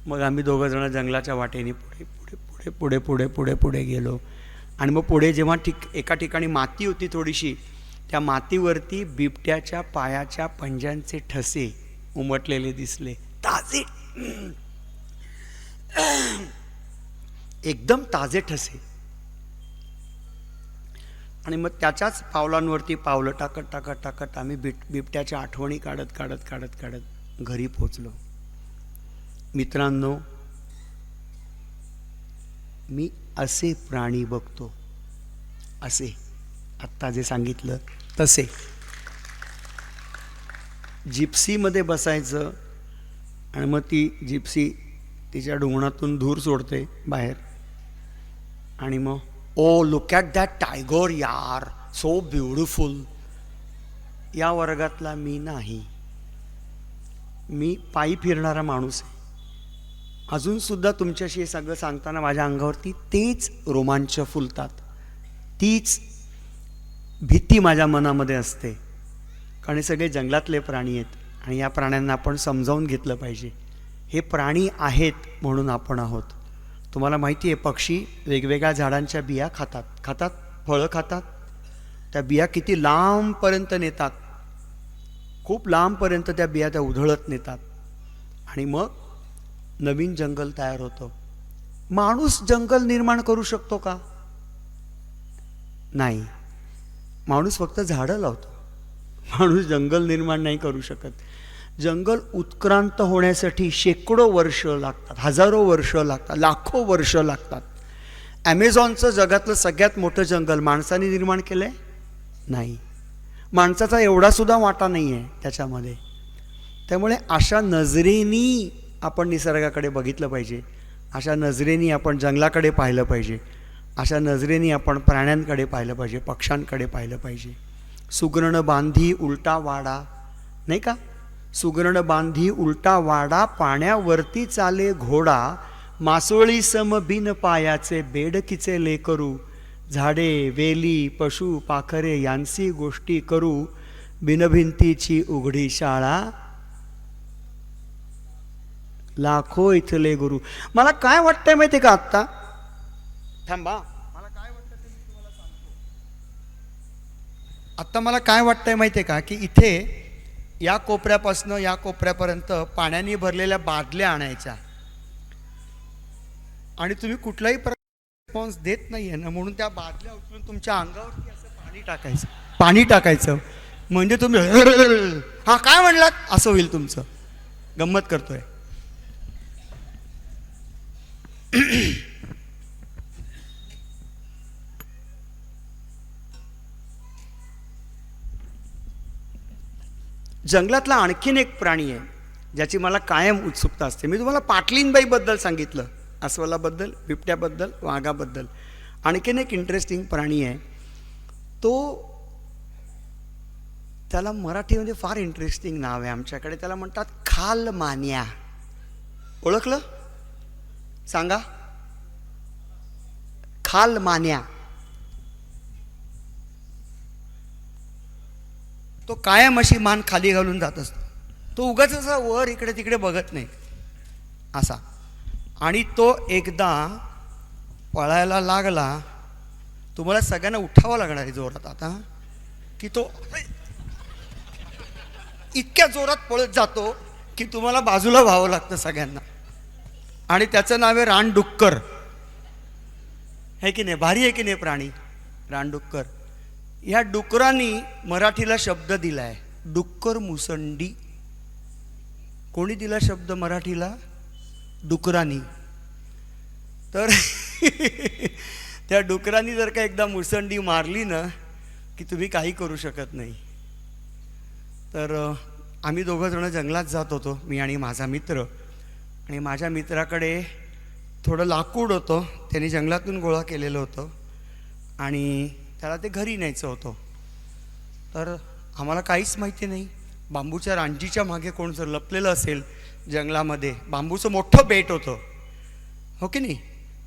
Speaker 1: मग आम्ही दोघं जण जंगलाच्या वाटेने पुढे पुढे पुढे पुढे पुढे पुढे पुढे गेलो. आणि मग पुढे जेव्हा एका ठिकाणी माती होती थोडीशी, त्या मातीवरती बिबट्याच्या पायाच्या पंजांचे ठसे उमटलेले दिसले, ताजे, एकदम ताजे ठसे. आणि मग त्याच्याच पावलांवरती पावलं टाकत टाकत टाकत आम्ही बिबट्याच्या आठवणी काढत काढत काढत काढत घरी पोचलो. मित्रांनो, मी असे प्राणी बघतो, असे आत्ता जे सांगितलं तसे. जिप्सीमध्ये बसायचं आणि मग ती जिप्सी तिच्या ढुंगणातून धूर सोडते बाहेर. आणि मग oh look at that tiger यार, सो ब्युटिफुल. या वर्गातला मी नाही. मी पायी फिरणारा माणूस आहे. अजूनसुद्धा तुमच्याशी हे सगळं सांगताना माझ्या अंगावरती तेच रोमांच फुलतात, तीच भीती माझ्या मनामध्ये असते. कारण हे सगळे जंगलातले प्राणी आहेत आणि या प्राण्यांना आपण समजावून घेतलं पाहिजे. हे प्राणी आहेत म्हणून आपण आहोत. तुम्हाला माहिती आहे, पक्षी वेगवेगळ्या झाडांच्या बिया खातात, फळं खातात. त्या बिया किती लांबपर्यंत नेतात, खूप लांबपर्यंत त्या बिया त्या उधळत नेतात आणि मग नवीन जंगल तयार होतं. माणूस जंगल निर्माण करू शकतो का? नाही. माणूस फक्त झाडं लावतो, माणूस जंगल निर्माण नाही करू शकत. जंगल उत्क्रांत होण्यासाठी शेकडो वर्ष लागतात, हजारो वर्ष लागतात, लाखो वर्ष लागतात. ॲमेझॉनचं जगातलं सगळ्यात मोठं जंगल माणसाने निर्माण केलं आहे? नाही. माणसाचा एवढासुद्धा वाटा नाही आहे त्याच्यामध्ये. त्यामुळे अशा नजरेनी आपण निसर्गाकडे बघितलं पाहिजे, अशा नजरेनी आपण जंगलाकडे पाहिलं पाहिजे, अशा नजरेनी आपण प्राण्यांकडे पाहिलं पाहिजे, पक्ष्यांकडे पाहिलं पाहिजे. सुगरण बांधी उलटा वाडा, नाही का? सुगरण बांधी उलटा वाडा, पाण्यावरती चाले घोडा, मासोळी सम बिन पायाचे बेडकीचे लेकरू, झाडे वेली पशु पाखरे यांची गोष्टी करू, बिनभिंतीची उघडी शाळा, लाखो इथले गुरु. मला काय वाटतंय माहिती का आत्ता, थांबा, मला काय वाटतं ते मी तुम्हाला सांगतो. आत्ता मला काय वाटतंय माहिती आहे का, की इथे या कोपऱ्यापासनं या कोपऱ्यापर्यंत पाण्याने भरलेल्या बादल्या आणायच्या आणि तुम्ही कुठलाही रिस्पॉन्स देत नाही आहे ना, म्हणून त्या बादल्या उचलून तुमच्या अंगावरती असं पाणी टाकायचं म्हणजे तुम्ही हा काय म्हणलात असं होईल तुमचं. गंमत करतोय. जंगलातला आणखीन एक प्राणी आहे ज्याची मला कायम उत्सुकता असते. मी तुम्हाला पाटलीनबाईबद्दल सांगितलं, अस्वलाबद्दल, बिबट्याबद्दल, वाघाबद्दल. आणखीन एक इंटरेस्टिंग प्राणी आहे तो, त्याला मराठीमध्ये फार इंटरेस्टिंग नाव आहे आमच्याकडे, त्याला म्हणतात खालमान्या. ओळखलं? सांगा. खालमान्या. तो कायम अशी मान खाली घालून जात असतो. तो उगाच असा वर इकडे तिकडे बघत नाही असा. आणि तो एकदा पळायला लागला, तुम्हाला सगळ्यांना उठावं लागणार आहे जोरात आता, की तो इतक्या जोरात पळत जातो की तुम्हाला बाजूला व्हावं लागतं सगळ्यांना. आणि त्याचं नाव आहे रानडुक्कर. आहे की नाही? भारी आहे की नाही प्राणी रानडुक्कर. ह्या डुकरांनी मराठीला शब्द दिला आहे, डुक्कर मुसंडी. कोणी दिला शब्द मराठीला? डुकरांनी. तर त्या डुकरांनी जर का एकदा मुसंडी मारली ना की तुम्ही काही करू शकत नाही. तर आम्ही दोघं जण जंगलात जात होतो, मी आणि माझा मित्र. आणि माझ्या मित्राकडे थोडं लाकूड होतं, त्याने जंगलातून गोळा केलेलं होतं आणि त्याला ते घरी न्यायचं होतं. तर आम्हाला काहीच माहिती नाही, बांबूच्या रांजीच्या मागे कोण जर लपलेलं असेल जंगलामध्ये, बांबूचं मोठं बेट होतं, हो की नाही?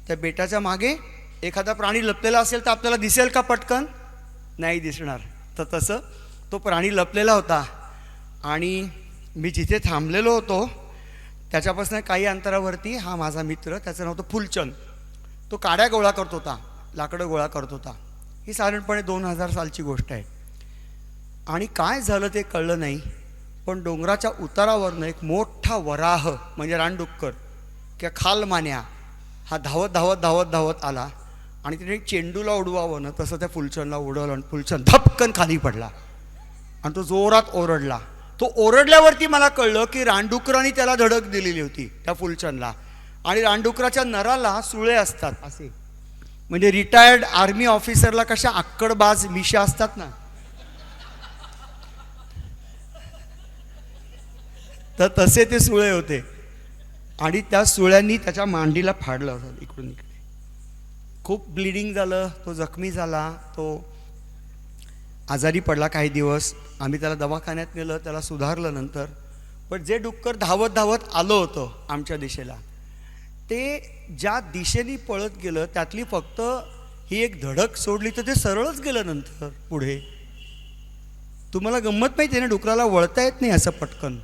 Speaker 1: त्या बेटाच्या मागे एखादा प्राणी लपलेला असेल तर आपल्याला दिसेल का पटकन? नाही दिसणार. तर तसं तो प्राणी लपलेला होता. आणि मी जिथे थांबलेलो होतो त्याच्यापासून काही अंतरावरती हा माझा मित्र, त्याचं नाव होतं फुलचंद, तो काड्या गोळा करत होता, लाकडं गोळा करत होता. ही साधारणपणे 2000 सालची गोष्ट आहे. आणि काय झालं ते कळलं नाही, पण डोंगराच्या उतारावरनं एक मोठा वराह म्हणजे रानडुक्कर किंवा खालमान्या हा धावत धावत धावत धावत आला आणि तिने चेंडूला उडवावं ना तसं त्या फुलचंदला उडवलं आणि फुलचंद धपकन खाली पडला आणि तो जोरात ओरडला. तो ओरडल्यावरती मला कळलं की रानडुकरांनी त्याला धडक दिलेली होती त्या फुलचंदला. आणि रानडुकराच्या नराला सुळे असतात असे, म्हणजे रिटायर्ड आर्मी ऑफिसरला कशा आक्कडबाज मिशा असतात ना, तर तसे ते सुळे होते. आणि त्या सुळ्यांनी त्याच्या मांडीला फाडलं होतं इकडून इकडे. खूप ब्लिडिंग झालं, तो जखमी झाला, तो आजारी पडला काही दिवस. आम्ही त्याला दवाखान्यात नेलं, त्याला सुधारलं नंतर. पण जे डुक्कर धावत धावत आलं होतं आमच्या दिशेला, ते ज्या दिशेने पळत गेलं त्यातली फक्त ही एक धडक सोडली तर ते सरळच गेलं नंतर पुढे. तुम्हाला गंमत माहिती आहे ना, डुकराला वळता येत नाही असं पटकन.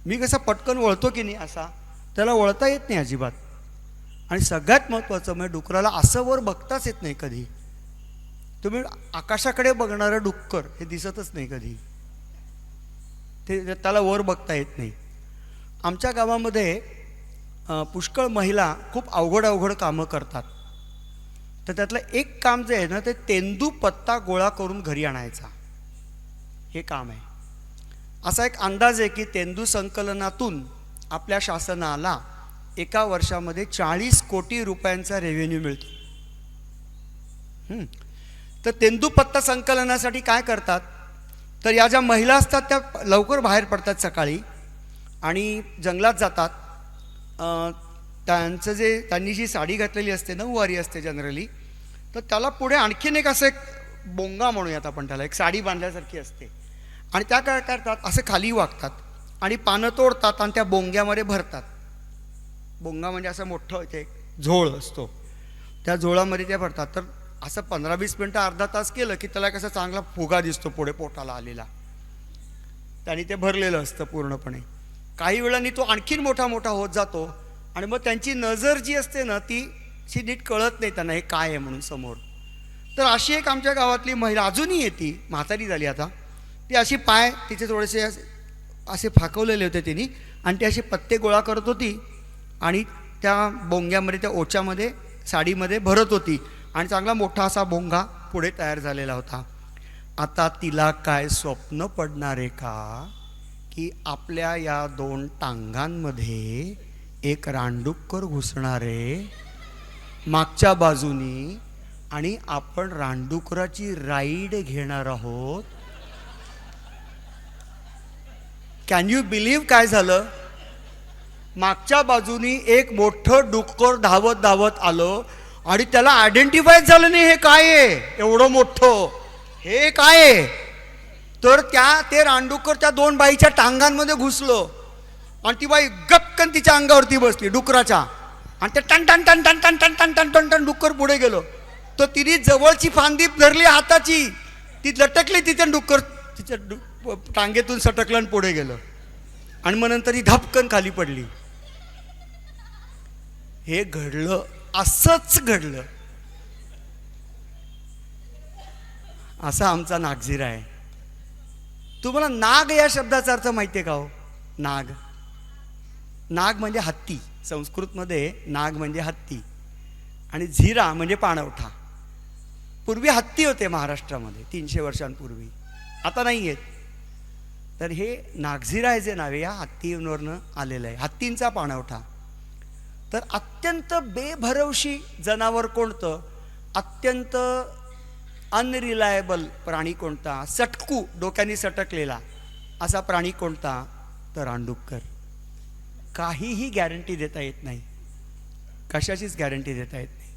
Speaker 1: मी कसा पटकन वळतो की नाही असा, त्याला वळता येत नाही अजिबात. आणि सगळ्यात महत्त्वाचं म्हणजे डुकराला असं वर बघताच येत नाही कधी. तुम्ही आकाशाकडे बघणारं डुक्कर हे दिसतच नाही कधी, ते त्याला वर बघता येत नाही. आमच्या गावामध्ये पुष्कळ महिला खूप अवघड अवघड कामं करतात. तर त्यातलं एक काम जे आहे ना, ते तेंदू पत्ता गोळा करून घरी आणायचा, हे काम आहे. असा एक अंदाज आहे की तेंदू संकलनातून आपल्या शासनाला एका वर्षामध्ये 40 कोटी रुपयांचा रेव्हेन्यू मिळतो. तर तेंदूपत्ता संकलनासाठी काय करतात, तर या ज्या महिला असतात त्या लवकर बाहेर पडतात सकाळी आणि जंगलात जातात. त्यांनी जी साडी घातलेली असते, नऊवारी असते जनरली, तर त्याला पुढे आणखीन एक असं एक बोंगा म्हणूयात आपण त्याला, एक साडी बांधल्यासारखी असते. आणि त्या काय करतात, असं खाली वागतात आणि पानं तोडतात आणि त्या बोंग्यामध्ये भरतात. बोंगा म्हणजे असं मोठं इथे झोळ असतो, त्या झोळामध्ये ते भरतात. तर असं 15-20 मिनटं अर्धा तास केलं की त्याला कसा चांगला फुगा दिसतो पुढे पोटाला आलेला, त्यांनी ते भरलेलं असतं पूर्णपणे. काही वेळांनी तो आणखीन मोठा मोठा होत जातो आणि मग त्यांची नजर जी असते ना ती नीट कळत नाही त्यांना हे काय आहे म्हणून समोर. तर अशी एक आमच्या गावातली महिला अजूनही येते, म्हातारी झाली आता, ती अशी पाय तिचे थोडेसे असे फाकवलेले होते तिने आणि ती अशी पत्ते गोळा करत होती आणि त्या बोंग्यामध्ये, त्या ओच्यामध्ये, साडीमध्ये भरत होती आणि चांगला मोठा असा बोंगा पुढे तयार झालेला होता. आता तिला काय स्वप्न पडणार आहे का की आपल्या या 2 टांगांमध्ये एक रानडुक्कर घुसणार आहे मागच्या बाजूनी आणि आपण रानडुकराची राईड घेणार आहोत. कॅन यू बिलीव्ह काय झालं? मागच्या बाजूनी एक मोठं डुक्कर धावत धावत आलं आणि त्याला आयडेंटिफाय झालं नाही हे काय आहे, एवढं मोठं हे काय आहे. तर ते रानडुक्कर त्या 2 बाईच्या टांगांमध्ये घुसलं आणि ती बाई गपकन तिच्या अंगावरती बसली डुकराच्या आणि ते टन टन टन टन टन टन टन टन टन टन डुक्कर पुढे गेलो. तर तिने जवळची फांदी धरली हाताची, ती लटकली तिथे डुक्कर तिच्या टांगेतून सटकलं आणि पुढे गेलं आणि मग नंतर ही धपकन खाली पडली. हे घडलं, असंच घडलं. असा आमचा नागझिरा आहे. तुम्हाला नाग या शब्दाचा अर्थ माहिती आहे का हो? नाग, नाग म्हणजे हत्ती. संस्कृतमध्ये नाग म्हणजे हत्ती आणि झिरा म्हणजे पाणवठा. पूर्वी हत्ती होते महाराष्ट्रामध्ये 300 वर्षांपूर्वी, आता नाही आहेत. तर हे नागझिरा हे जे नाव आहे या हत्तींवरनं आलेलं आहे, हत्तींचा पाणवठा. तर अत्यंत बेभरवशी जनावर कोणतं, अत्यंत अनरिलायबल प्राणी कोणता, सटकू, डोक्याने सटकलेला असा प्राणी कोणता, तर रानडुक्कर. काहीही गॅरंटी देता येत नाही, कशाचीच गॅरंटी देता येत नाही.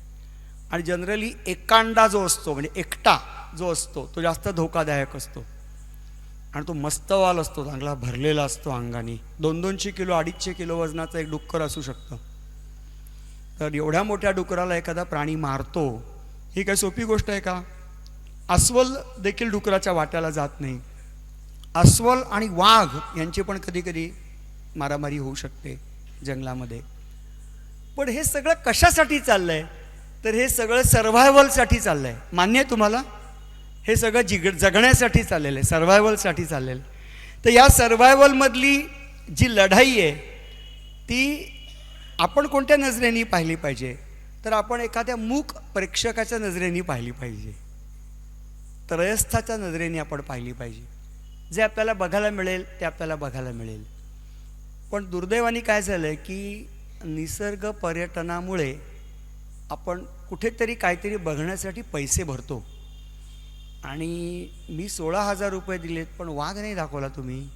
Speaker 1: आणि जनरली एकांडा जो असतो म्हणजे एकटा जो असतो तो जास्त धोकादायक असतो. आणि तो मस्तवाल असतो, चांगला भरलेला असतो अंगाने. 200-200 किलो 250 किलो वजनाचं एक डुक्कर असू शकतं. तर एवढ्या मोठ्या डुकराला एखादा प्राणी मारतो, ही काही सोपी गोष्ट आहे का? अस्वल देखील डुकराच्या वाट्याला जात नाही. अस्वल आणि वाघ यांची पण कधी कधी मारामारी होऊ शकते जंगलामध्ये. पण हे सगळं कशासाठी चाललंय, तर हे सगळं सर्व्हायव्हलसाठी चाललंय. मान्य आहे तुम्हाला? हे सगळं जगण्यासाठी चाललेलं आहे, सर्व्हायव्हलसाठी चाललेलं आहे. तर या सर्व्हायव्हलमधली जी लढाई आहे ती आपण कोणत्या नजरेने पाहिली पाहिजे, तर आपण एखाद्या मूक प्रेक्षकाच्या नजरेने पाहिली पाहिजे, त्रयस्थाच्या नजरेने आपण पाहिली पाहिजे. जे आपल्याला बघायला मिळेल ते आपल्याला बघायला मिळेल. पण दुर्दैवाने काय झालं आहे की निसर्ग पर्यटनामुळे आपण कुठेतरी काहीतरी बघण्यासाठी पैसे भरतो. आणि मी 16,000 रुपये दिलेत पण वाघ नाही दाखवला तुम्ही,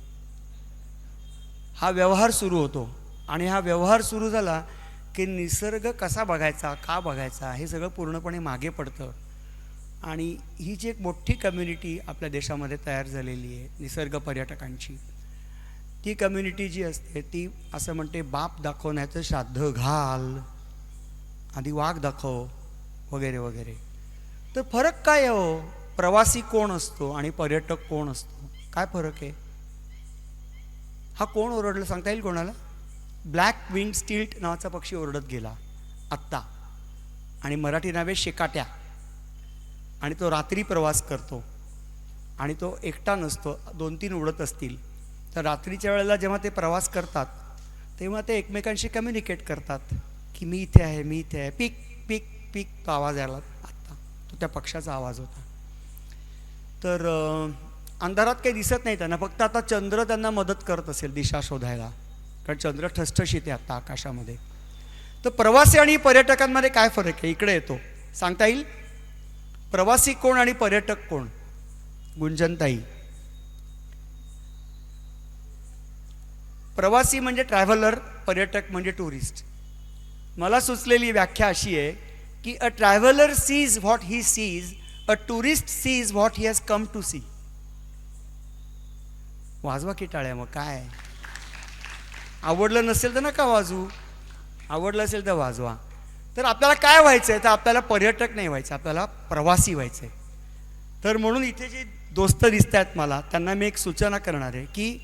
Speaker 1: हा व्यवहार सुरू होतो. आणि हा व्यवहार सुरू झाला की निसर्ग कसा बघायचा, का बघायचा, हे सगळं पूर्णपणे मागे पडतं. आणि ही जी एक मोठी कम्युनिटी आपल्या देशामध्ये तयार झालेली आहे निसर्ग पर्यटकांची, ती कम्युनिटी जी असते ती असं म्हणते, बाप दाखवण्याचं श्राद्ध घाल, आधी वाघ दाखव, वगैरे वगैरे. तर फरक काय आहे हो? प्रवासी कोण असतो आणि पर्यटक कोण असतो, काय फरक आहे? हा कोण ओरडलं सांगता येईल कोणाला? ब्लॅक विंग स्टिल्ट नावाचा पक्षी ओरडत गेला आत्ता, आणि मराठी नावे शेकाट्या. आणि तो रात्री प्रवास करतो आणि तो एकटा नसतो, 2-3 उडत असतील. तर रात्रीच्या वेळेला जेव्हा ते प्रवास करतात तेव्हा ते एकमेकांशी कम्युनिकेट करतात की मी इथे आहे, मी इथे आहे. पीक पीक पीक तो आवाज यायला आत्ता, तो त्या पक्षाचा आवाज होता. तर अंधारात काही दिसत नाही त्यांना, फक्त आता चंद्र त्यांना मदत करत असेल दिशा शोधायला, कारण चंद्र ठसठशीत आहे आता आकाशामध्ये. तर प्रवासी आणि पर्यटकांमध्ये काय फरक आहे इकडे येतो, सांगता येईल? प्रवासी कोण आणि पर्यटक कोण? गुंजनताई. प्रवासी म्हणजे ट्रॅव्हलर, पर्यटक म्हणजे टुरिस्ट. मला सुचलेली व्याख्या अशी आहे की a traveller sees what he sees, a tourist sees what he has come to see. वाजवा की टाळ्या मग, काय आवडलं नसेल तर नका वाजू, आवडलं असेल तर वाजवा. तर आपल्याला काय व्हायचं आहे, तर आपल्याला पर्यटक नाही व्हायचं, आपल्याला प्रवासी व्हायचं आहे. तर म्हणून इथे जे दोस्त दिसत आहेत मला, त्यांना मी एक सूचना करणार आहे की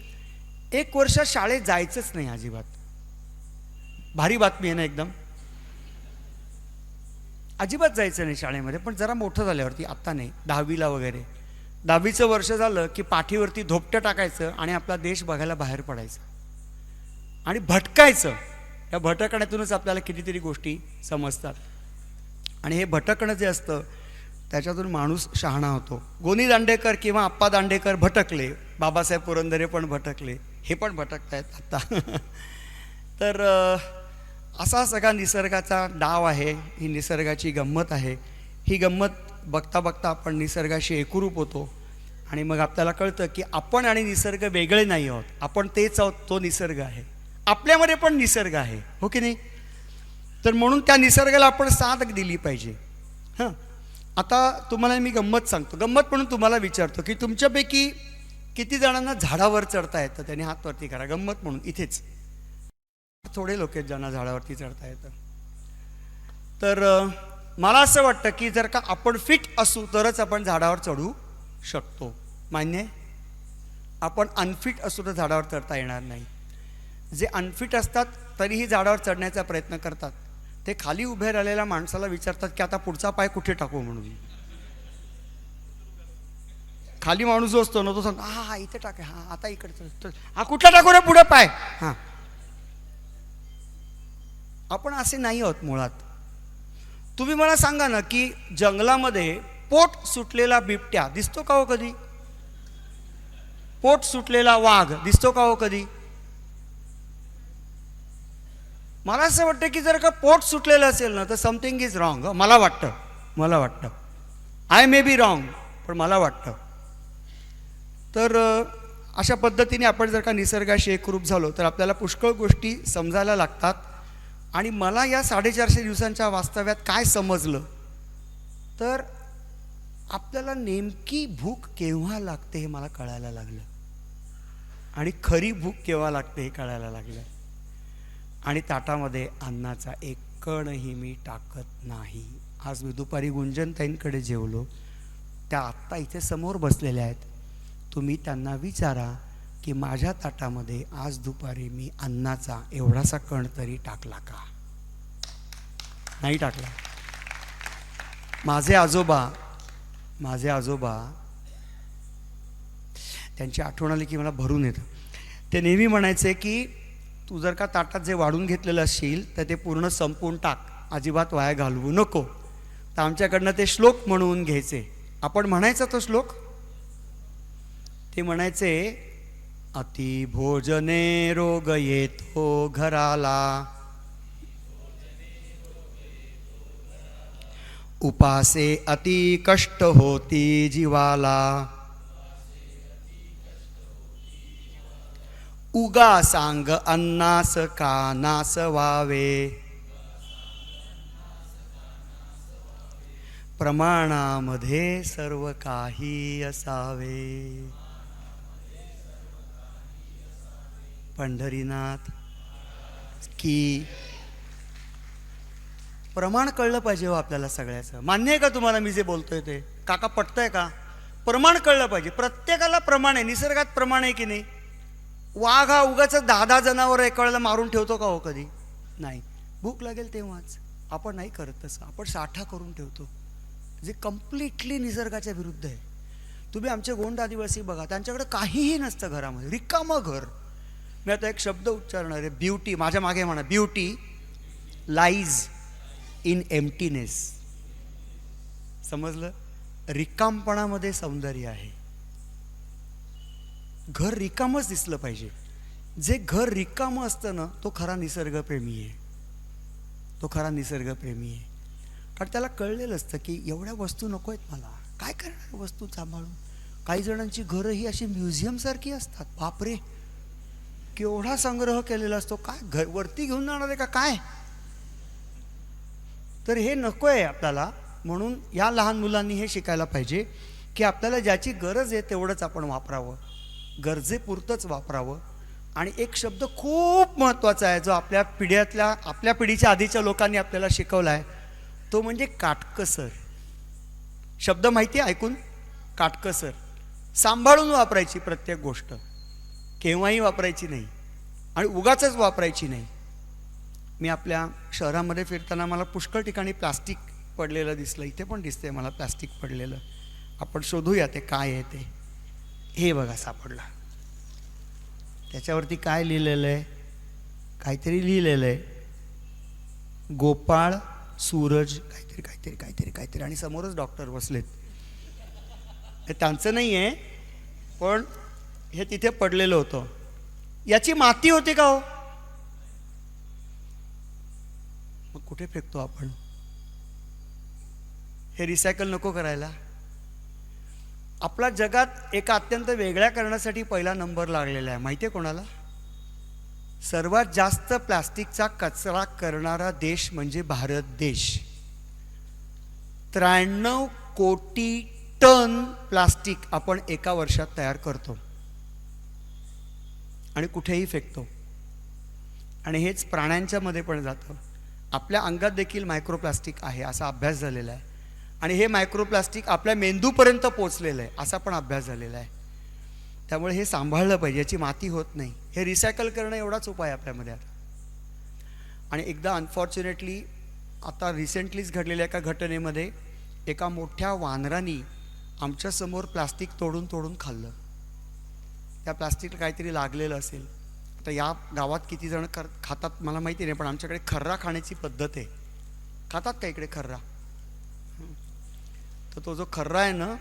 Speaker 1: 1 वर्ष शाळेत जायचंच नाही अजिबात. भारी बातमी आहे ना एकदम, अजिबात जायचं नाही शाळेमध्ये. पण जरा मोठं झाल्यावरती, आत्ता नाही, 10वीला वगैरे, 10वीचं वर्ष झालं की पाठीवरती धोपटं टाकायचं आणि आपला देश बघायला बाहेर पडायचं आणि भटकायचं. या भटकण्यातूनच आपल्याला कितीतरी गोष्टी समजतात. आणि हे भटकणं जे असतं त्याच्यातून माणूस शहाणा होतो. गोनी दांडेकर किंवा आप्पा दांडेकर भटकले, बाबासाहेब पुरंदरे पण भटकले, हे पण भटकतायत आत्ता. तर असा सगळा निसर्गाचा डाव आहे, ही निसर्गाची गंमत आहे. ही गंमत बघता बघता आपण निसर्गाशी एकरूप होतो आणि मग आपल्याला कळतं की आपण आणि निसर्ग वेगळे नाही आहोत, आपण तेच आहोत, तो निसर्ग आहे. आपल्यामध्ये पण निसर्ग आहे, हो की नाही? तर म्हणून त्या निसर्गाला आपण साथ दिली पाहिजे. हां, आता तुम्हाला मी गंमत सांगतो. गंमत म्हणून तुम्हाला विचारतो की तुमच्यापैकी किती जणांना झाडावर चढता येतं? त्यांनी हात वरती करा. गंमत म्हणून इथेच थोडे लोक आहेत ज्यांना झाडावरती चढता येतं. तर मला असं वाटतं की जर का आपण फिट असू तरच आपण झाडावर चढू शकतो. मान्य आहे? आपण अनफिट असू तर झाडावर चढता येणार नाही. जे अनफिट असतात तरीही झाडावर चढण्याचा प्रयत्न करतात, ते खाली उभे राहिलेल्या माणसाला विचारतात की आता पुढचा पाय कुठे टाकू म्हणून. खाली माणूस जो असतो ना तो सांगतो हा हा इथे टाक, हा आता इकडे, हा कुठला टाकू रे पुढे पाय. हा, आपण असे नाही आहोत मुळात. तुम्ही मला सांगा ना की जंगलामध्ये पोट सुटलेला बिबट्या दिसतो का हो कधी? पोट सुटलेला वाघ दिसतो का हो कधी? मला असं वाटतं की जर का पोट सुटलेलं असेल ना तर समथिंग इज रॉंग. मला वाटतं आय मे बी रॉंग, पण मला वाटतं. तर अशा पद्धतीने आपण जर का निसर्गाशी एकरूप झालो तर आपल्याला पुष्कळ गोष्टी समजायला लागतात. आणि मला या 450 दिवसांच्या वास्तव्यात काय समजलं तर आपल्याला नेमकी भूक केव्हा लागते हे मला कळायला लागलं, आणि खरी भूक केव्हा लागते हे कळायला लागलं. आणि ताटामध्ये अन्नाचा एक कणही मी टाकत नाही. आज मी दुपारी गुंजनताईंकडे जेवलो, त्या आत्ता इथे समोर बसलेल्या आहेत. तुम्ही त्यांना विचारा की माझ्या ताटामध्ये आज दुपारी मी अन्नाचा एवढासा कण तरी टाकला का? नाही टाकला. माझे आजोबा त्यांची आठवण आली की मला भरून येतं. ते नेहमी म्हणायचे की तू जर का ताटात जे वाढून घेतलेलं असशील तर ते पूर्ण संपवून टाक, अजिबात वाया घालवू नको. तर आमच्याकडनं ते श्लोक म्हणून घ्यायचे. आपण म्हणायचा तो श्लोक. ते म्हणायचे अति भोजने रोग येतो घराला, उपासे अति कष्ट होती जीवाला, उगा सांग अन्नास का नास व्हावे, प्रमाणामध्ये सर्व काही असावे. पंढरीनाथ की प्रमाण कळलं पाहिजे हो आपल्याला सगळ्याचं. मान्य आहे का तुम्हाला मी जे बोलतोय ते? काका पटतंय का? प्रमाण कळलं पाहिजे. प्रत्येकाला प्रमाण आहे. निसर्गात प्रमाण आहे की नाही? वाघ हा उगाच 10 जनावर एका वेळेला मारून ठेवतो का हो कधी? नाही. भूक लागेल तेव्हाच. आपण नाही करत तसं. आपण साठा करून ठेवतो, जे कम्प्लिटली निसर्गाच्या विरुद्ध आहे. तुम्ही आमचे गोंड आदिवासी बघा, त्यांच्याकडे काहीही नसतं घरामध्ये, रिकामं घर. मी आता एक शब्द उच्चारणार आहे, ब्युटी. माझ्या मागे म्हणा, ब्युटी लाईज इन एम्प्टीनेस. समजलं? रिकामपणामध्ये सौंदर्य आहे. घर रिकामच दिसलं पाहिजे. जे घर रिकामं असतं ना तो खरा निसर्गप्रेमी आहे. तो खरा निसर्गप्रेमी आहे. कारण त्याला कळलेलं असतं की एवढ्या वस्तू नको आहेत मला, काय करणार वस्तू सांभाळून. काही जणांची घरं ही अशी म्युझियमसारखी असतात. बापरे, केवढा संग्रह केलेला असतो. काय घर वरती घेऊन जाणार आहे का काय? तर हे नको आहे आपल्याला. म्हणून या लहान मुलांनी हे शिकायला पाहिजे की आपल्याला ज्याची गरज आहे तेवढंच आपण वापरावं, गरजेपुरतंच वापरावं. आणि एक शब्द खूप महत्त्वाचा आहे जो आपल्या पिढीच्या आधीच्या लोकांनी आपल्याला शिकवला आहे, तो म्हणजे काटकसर. शब्द माहिती आहे ऐकून? काटकसर. सांभाळून वापरायची प्रत्येक गोष्ट, केव्हाही वापरायची नाही आणि उगाचच वापरायची नाही. मी आपल्या शहरामध्ये फिरताना मला पुष्कळ ठिकाणी प्लास्टिक पडलेलं दिसलं. इथे पण दिसतंय मला प्लास्टिक पडलेलं. आपण शोधूया ते काय आहे ते. हे बघा सापडला. त्याच्यावरती काय लिहिलेलं आहे? काहीतरी लिहिलेलं आहे, गोपाळ सूरज काहीतरी काहीतरी काहीतरी काहीतरी. आणि समोरच डॉक्टर बसलेत. हे त्यांचं नाही आहे, पण हे तिथे पडलेलं होतं. याची माती होती का हो? मग कुठे फेकतो आपण? हे रिसायकल नको करायला? आपला जगात एका अत्यंत वेगळ्या कारणासाठी पहिला नंबर लागलेला आहे. माहिती आहे कोणाला? सर्वात जास्त प्लास्टिकचा कचरा करणारा देश म्हणजे भारत देश. 93 कोटी टन प्लास्टिक आपण एका वर्षात तयार करतो आणि कुठेही फेकतो. आणि हेच प्राण्यांच्या मध्ये पण जातं. आपल्या अंगात देखील मायक्रोप्लास्टिक आहे असा अभ्यास झालेला आहे. आणि हे मायक्रोप्लास्टिक आपल्या मेंदूपर्यंत पोचलेलं आहे असा पण अभ्यास झालेला आहे. त्यामुळे हे सांभाळलं पाहिजे, याची माती होत नाही. हे रिसायकल करणं एवढाच उपाय आपल्यामध्ये आता. आणि एकदा अनफॉर्च्युनेटली आता रिसेंटलीच घडलेल्या एका घटनेमध्ये एका मोठ्या वानरानी आमच्यासमोर प्लास्टिक तोडून तोडून खाल्लं. त्या प्लास्टिकला काहीतरी लागलेलं असेल. आता या गावात किती जण खातात मला माहिती नाही, पण आमच्याकडे खर्रा खाण्याची पद्धत आहे. खातात का इकडे खर्रा? तर तो जो खर्रा आहे ना,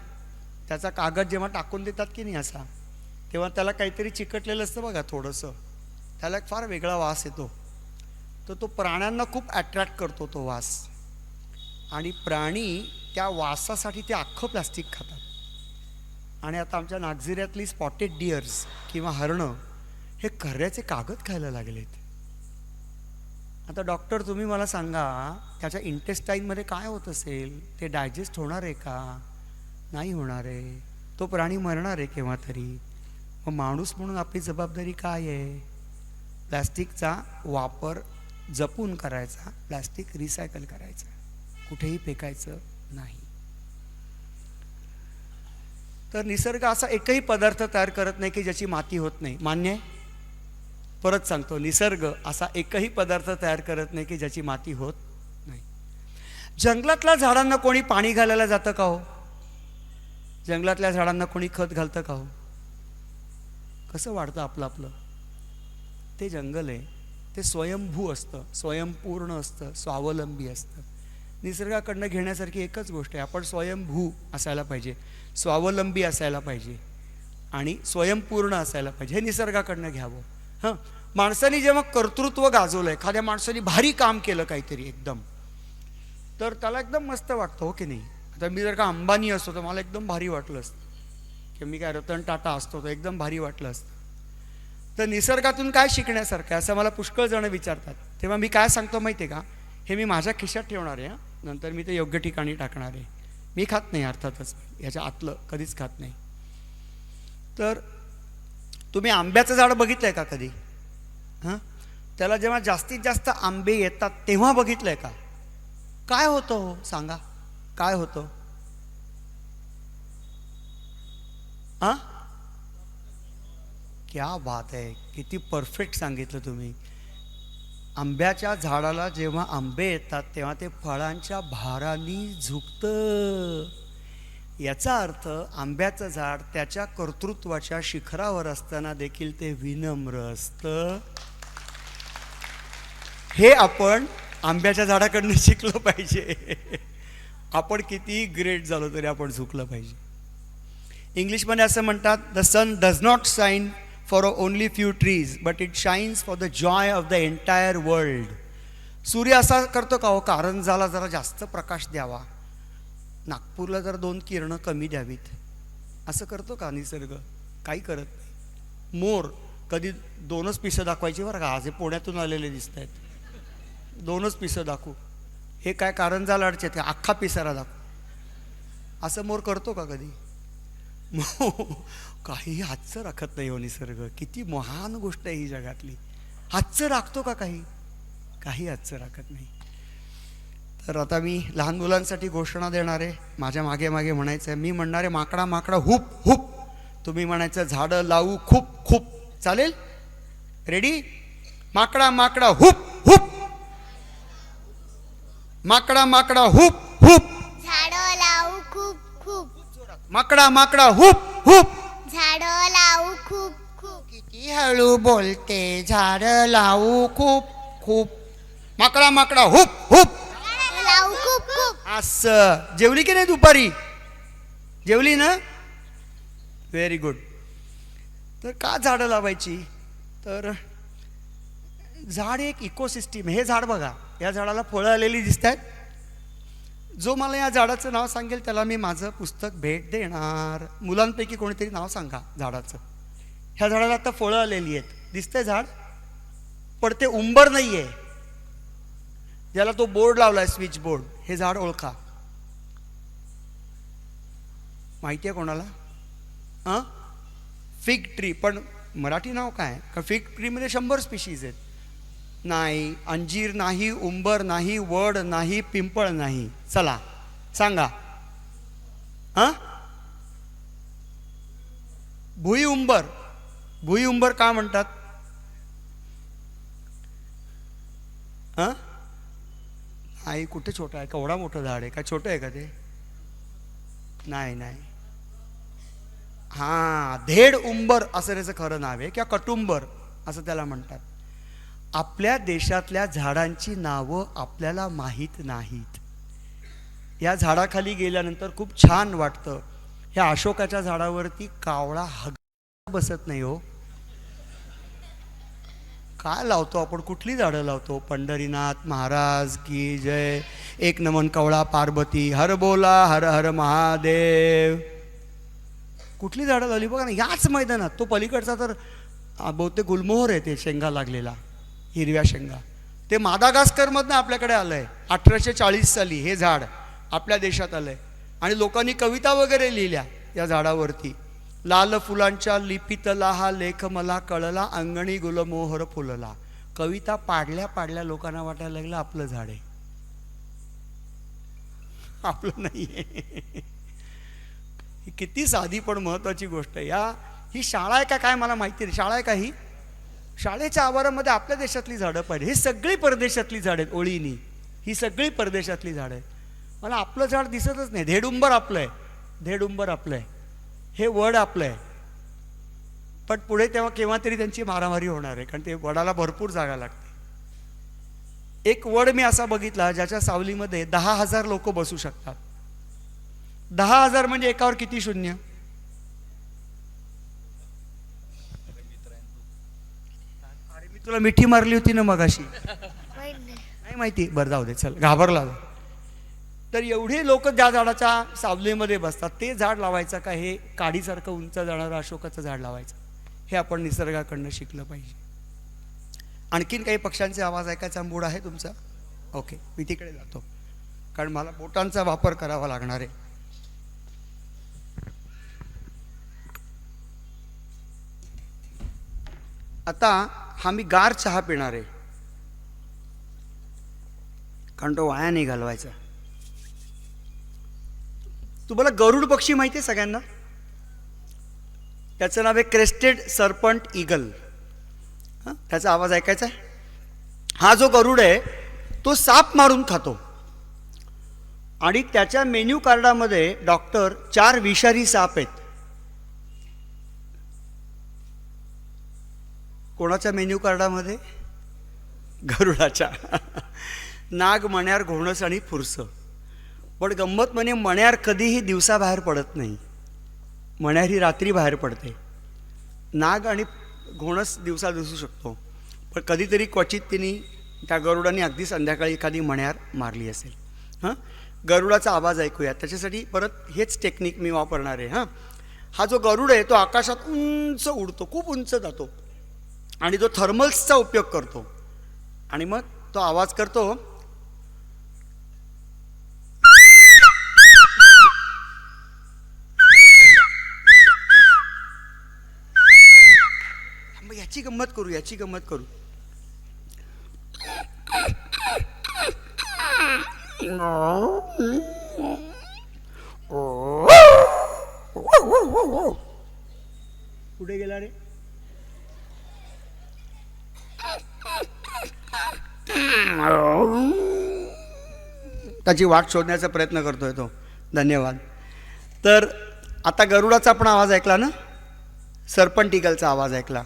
Speaker 1: त्याचा कागद जेव्हा टाकून देतात की नाही असा, तेव्हा त्याला काहीतरी चिकटलेलं असतं बघा थोडंसं, त्याला एक फार वेगळा वास येतो. तर तो प्राण्यांना खूप अट्रॅक्ट करतो तो वास, आणि प्राणी त्या वासासाठी ते अख्खं प्लास्टिक खातात. आणि आता आमच्या नागझिऱ्यातली स्पॉटेड डिअर्स किंवा हरणं हे खर्याचे कागद खायला लागलेत. आता डॉक्टर तुम्ही मला सांगा, त्याच्या इंटेस्टाईनमध्ये काय होत असेल? ते डायजेस्ट होणार आहे का? नाही होणार आहे. तो प्राणी मरणार आहे केव्हा तरी. मग माणूस म्हणून आपली जबाबदारी काय आहे? प्लॅस्टिकचा वापर जपून करायचा, प्लॅस्टिक रिसायकल करायचं, कुठेही फेकायचं नाही. तर निसर्ग असा एकही पदार्थ तयार करत नाही की ज्याची माती होत नाही. मान्य आहे? परत सांगतो, निसर्ग असा एकही पदार्थ तयार करत नाही की ज्याची माती होत नाही. जंगलातल्या झाडांना कोणी पाणी घालायला जातं का हो? जंगलातल्या झाडांना कोणी खत घालतं का हो? कसं वाढतं आपलं आपलं? ते जंगल आहे, ते स्वयंभू असतं, स्वयंपूर्ण असतं, स्वावलंबी असतं. निसर्गाकडनं घेण्यासारखी एकच गोष्ट आहे, आपण स्वयंभू असायला पाहिजे, स्वावलंबी असायला पाहिजे आणि स्वयंपूर्ण असायला पाहिजे. हे निसर्गाकडनं घ्यावं. हां, माणसाने जेव्हा कर्तृत्व गाजवलं, एखाद्या माणसाने भारी काम केलं काहीतरी एकदम, तर त्याला एकदम मस्त वाटतं, हो की नाही? आता मी जर का अंबानी असतो तर मला एकदम भारी वाटलं असतं, की मी काय रतन टाटा असतो तर एकदम भारी वाटलं असतं. तर निसर्गातून काय शिकण्यासारखं आहे असं मला पुष्कळ जण विचारतात. तेव्हा मी काय सांगतो माहिती आहे का? हे मी माझ्या खिशात ठेवणार आहे, नंतर मी ते योग्य ठिकाणी टाकणार आहे. मी खात नाही अर्थातच, याच्या आतलं कधीच खात नाही. तर तुम्ही आंब्याचं झाड बघितलं आहे का कधी? हां, त्याला जेव्हा जास्तीत जास्त आंबे येतात तेव्हा बघितलं आहे का? काय होतं हो सांगा, काय होतं? हां, क्या बात आहे, किती परफेक्ट सांगितलं तुम्ही. आंब्याच्या झाडाला जेव्हा आंबे येतात तेव्हा ते फळांच्या भारानी झुकतं. याचा अर्थ आंब्याचं झाड त्याच्या कर्तृत्वाच्या शिखरावर असताना देखील ते विनम्र असतं. हे आपण आंब्याच्या झाडाकडनं शिकलं पाहिजे. आपण किती ग्रेट झालो तरी आपण झुकलं पाहिजे. इंग्लिशमध्ये असं म्हणतात, the sun does not shine for only few trees but it shines for the joy of the entire world. सूर्य असा करतो का हो, कारंजाला जरा जास्त प्रकाश द्यावा, नागपूरला जरा 2 किरणं कमी द्यावीत, असं करतो का निसर्ग? काही करत नाही. मोर कधी 2च पिसं दाखवायची बरं का. आज हे पुण्यातून आलेले दिसत आहेत, 2च पिसं दाखवू. हे काय कारंजाला अडचत का, अख्खा पिसारा दाखवू, असं मोर करतो का कधी? काही हातचं राखत नाही हो निसर्ग. किती महान गोष्ट आहे ही जगातली. हातचं राखतो का काही? काही हातचं राखत नाही. तर आता मी लहान मुलांसाठी घोषणा देणार आहे. माझ्या मागे मागे म्हणायचं आहे. मी म्हणणार आहे माकडा माकडा हुप हुप, तुम्ही म्हणायचं झाडं लावू खूप खूप. चालेल? रेडी? माकडा माकडा हुप हुप, माकडा माकडा हुप हुप,
Speaker 2: झाडं लावू खूप खूप,
Speaker 1: माकडा माकडा हुप हुप.
Speaker 2: झाडं लावू खूप खूप.
Speaker 1: किती हळू बोलते, झाडं लावू खूप खूप, माकडा माकडा हुप हुप.
Speaker 2: लावू खूप खूप.
Speaker 1: असं. जेवली की नाही दुपारी? जेवली ना? Very good. तर का झाडं लावायची? तर झाड एक इकोसिस्टीम. हे झाड बघा, या झाडाला फळं आलेली दिसत आहेत. जो मला या झाडाचं नाव सांगेल त्याला मी माझं पुस्तक भेट देणार. मुलांपैकी कोणीतरी नाव सांगा झाडाचं. ह्या झाडाला आता फळं आलेली आहेत, दिसतंय झाड, पण ते उंबर नाही आहे. ज्याला तो बोर्ड लावलाय, स्विच बोर्ड, हे झाड ओळखा. माहिती आहे कोणाला? हां, फिग ट्री. पण मराठी नाव काय? का फिग ट्रीमध्ये 100 स्पीशीज आहेत. नाही, अंजीर नाही, उंबर नाही, वड नाही, पिंपळ नाही. चला सांगा. हां, भुईउंबर. भुईउंबर का म्हणतात? हां, आई कुठे छोटा आहे? केवढा मोठं झाड आहे? काय छोटं आहे का ते? नाही नाही, हां, धेड उंबर असं त्याचं खरं नाव आहे, किंवा कटुंबर असं त्याला म्हणतात. आपल्या देशातल्या झाडांची नावं आपल्याला माहीत नाहीत. या झाडाखाली गेल्यानंतर खूप छान वाटतं. ह्या अशोकाच्या झाडावरती कावळा हग बसत नाही हो. काय लावतो आपण? कुठली झाडं लावतो? पंढरीनाथ महाराज की जय. एक नमन कवळा पार्वती, हर बोला हर हर महादेव. कुठली झाडं लावली बघा ना याच मैदानात. तो पलीकडचा तर बहुतेक गुलमोहर आहे, ते शेंगा लागलेला, हिरव्या शेंगा. ते मादागास्करमधनं आपल्याकडे आलं आहे 1840 साली. हे झाड आपल्या देशात आलं आहे आणि लोकांनी कविता वगैरे लिहिल्या या झाडावरती. लाल फुलांच्या लिपीतला हा लेख मला कळला, अंगणी गुलमोहर फुलला. कविता पाडल्या पाडल्या लोकांना वाटायला लागलं आपलं झाड आहे, आपलं नाही आहे. ही किती साधी पण महत्वाची गोष्ट आहे. ही शाळा आहे का काय मला माहिती नाही. शाळा आहे का ही? शाळेच्या आवारामध्ये आपल्या देशातली झाडं पाहिजे. ही सगळी परदेशातली झाडं आहेत ओळीनी. ही सगळी परदेशातली झाडं आहेत. मला आपलं झाड दिसतच नाही. धेडुंबर आपलं आहे, धेडुंबर आपलं आहे, हे वड आपलं आहे. पण पुढे तेव्हा केव्हा तरी त्यांची मारामारी होणार आहे, कारण ते वडाला भरपूर जागा लागते. एक वड मी असा बघितला ज्याच्या सावलीमध्ये 10,000 लोक बसू शकतात. 10,000 म्हणजे एकावर किती शून्य? अरे मी तुला मिठी मारली होती ना मगाशी, नाही माहिती? बरं जाऊ दे, चल, घाबरला. तर एवढे लोक ज्या झाडाच्या सावलीमध्ये बसतात, ते झाड लावायचं का हे काडीसारखं उंच जाणारं अशोकाचं झाड लावायचं? हे आपण निसर्गाकडनं शिकलं पाहिजे. आणखीन काही पक्ष्यांचे आवाज ऐकायचा मूड आहे तुमचा? ओके, मी तिकडे जातो, कारण मला बोटांचा वापर करावा लागणार आहे. आता हा मी गार चहा पिणार आहे, कारण तो वाया नाही घालवायचा. तुम्हाला गरुड पक्षी माहिती आहे सगळ्यांना? त्याचं नाव आहे क्रेस्टेड सर्पंट ईगल. हां, त्याचा आवाज ऐकायचा आहे. हा जो गरुड आहे तो साप मारून खातो आणि त्याच्या मेन्यू कार्डामध्ये डॉक्टर 4 विषारी साप आहेत. कोणाच्या मेन्यू कार्डामध्ये? गरुडाच्या. नाग, मण्यार, घोणस आणि फुरस. पण गंमत म्हणजे मण्यार कधीही दिवसा बाहेर पडत नाही, मण्यार ही रात्री बाहेर पडते. नाग आणि घोणस दिवसा दिसू शकतो, पण कधीतरी क्वचित तिने त्या गरुडाने अगदी संध्याकाळी एखादी मण्यार मारली असेल. हां, गरुडाचा आवाज ऐकूया. त्याच्यासाठी परत हेच टेक्निक मी वापरणार आहे. हां, हा जो गरुड आहे तो आकाशात उंच उडतो, खूप उंच जातो आणि जो थर्मल्सचा उपयोग करतो आणि मग तो आवाज करतो. याची गंमत करू, याची गंमत करू. कुठे गेला रे? त्याची वाट शोधण्याचा प्रयत्न करतोय तो. धन्यवाद. तर आता गरुडाचा आपण आवाज ऐकला ना, सर्पंट ईगलचा आवाज ऐकला.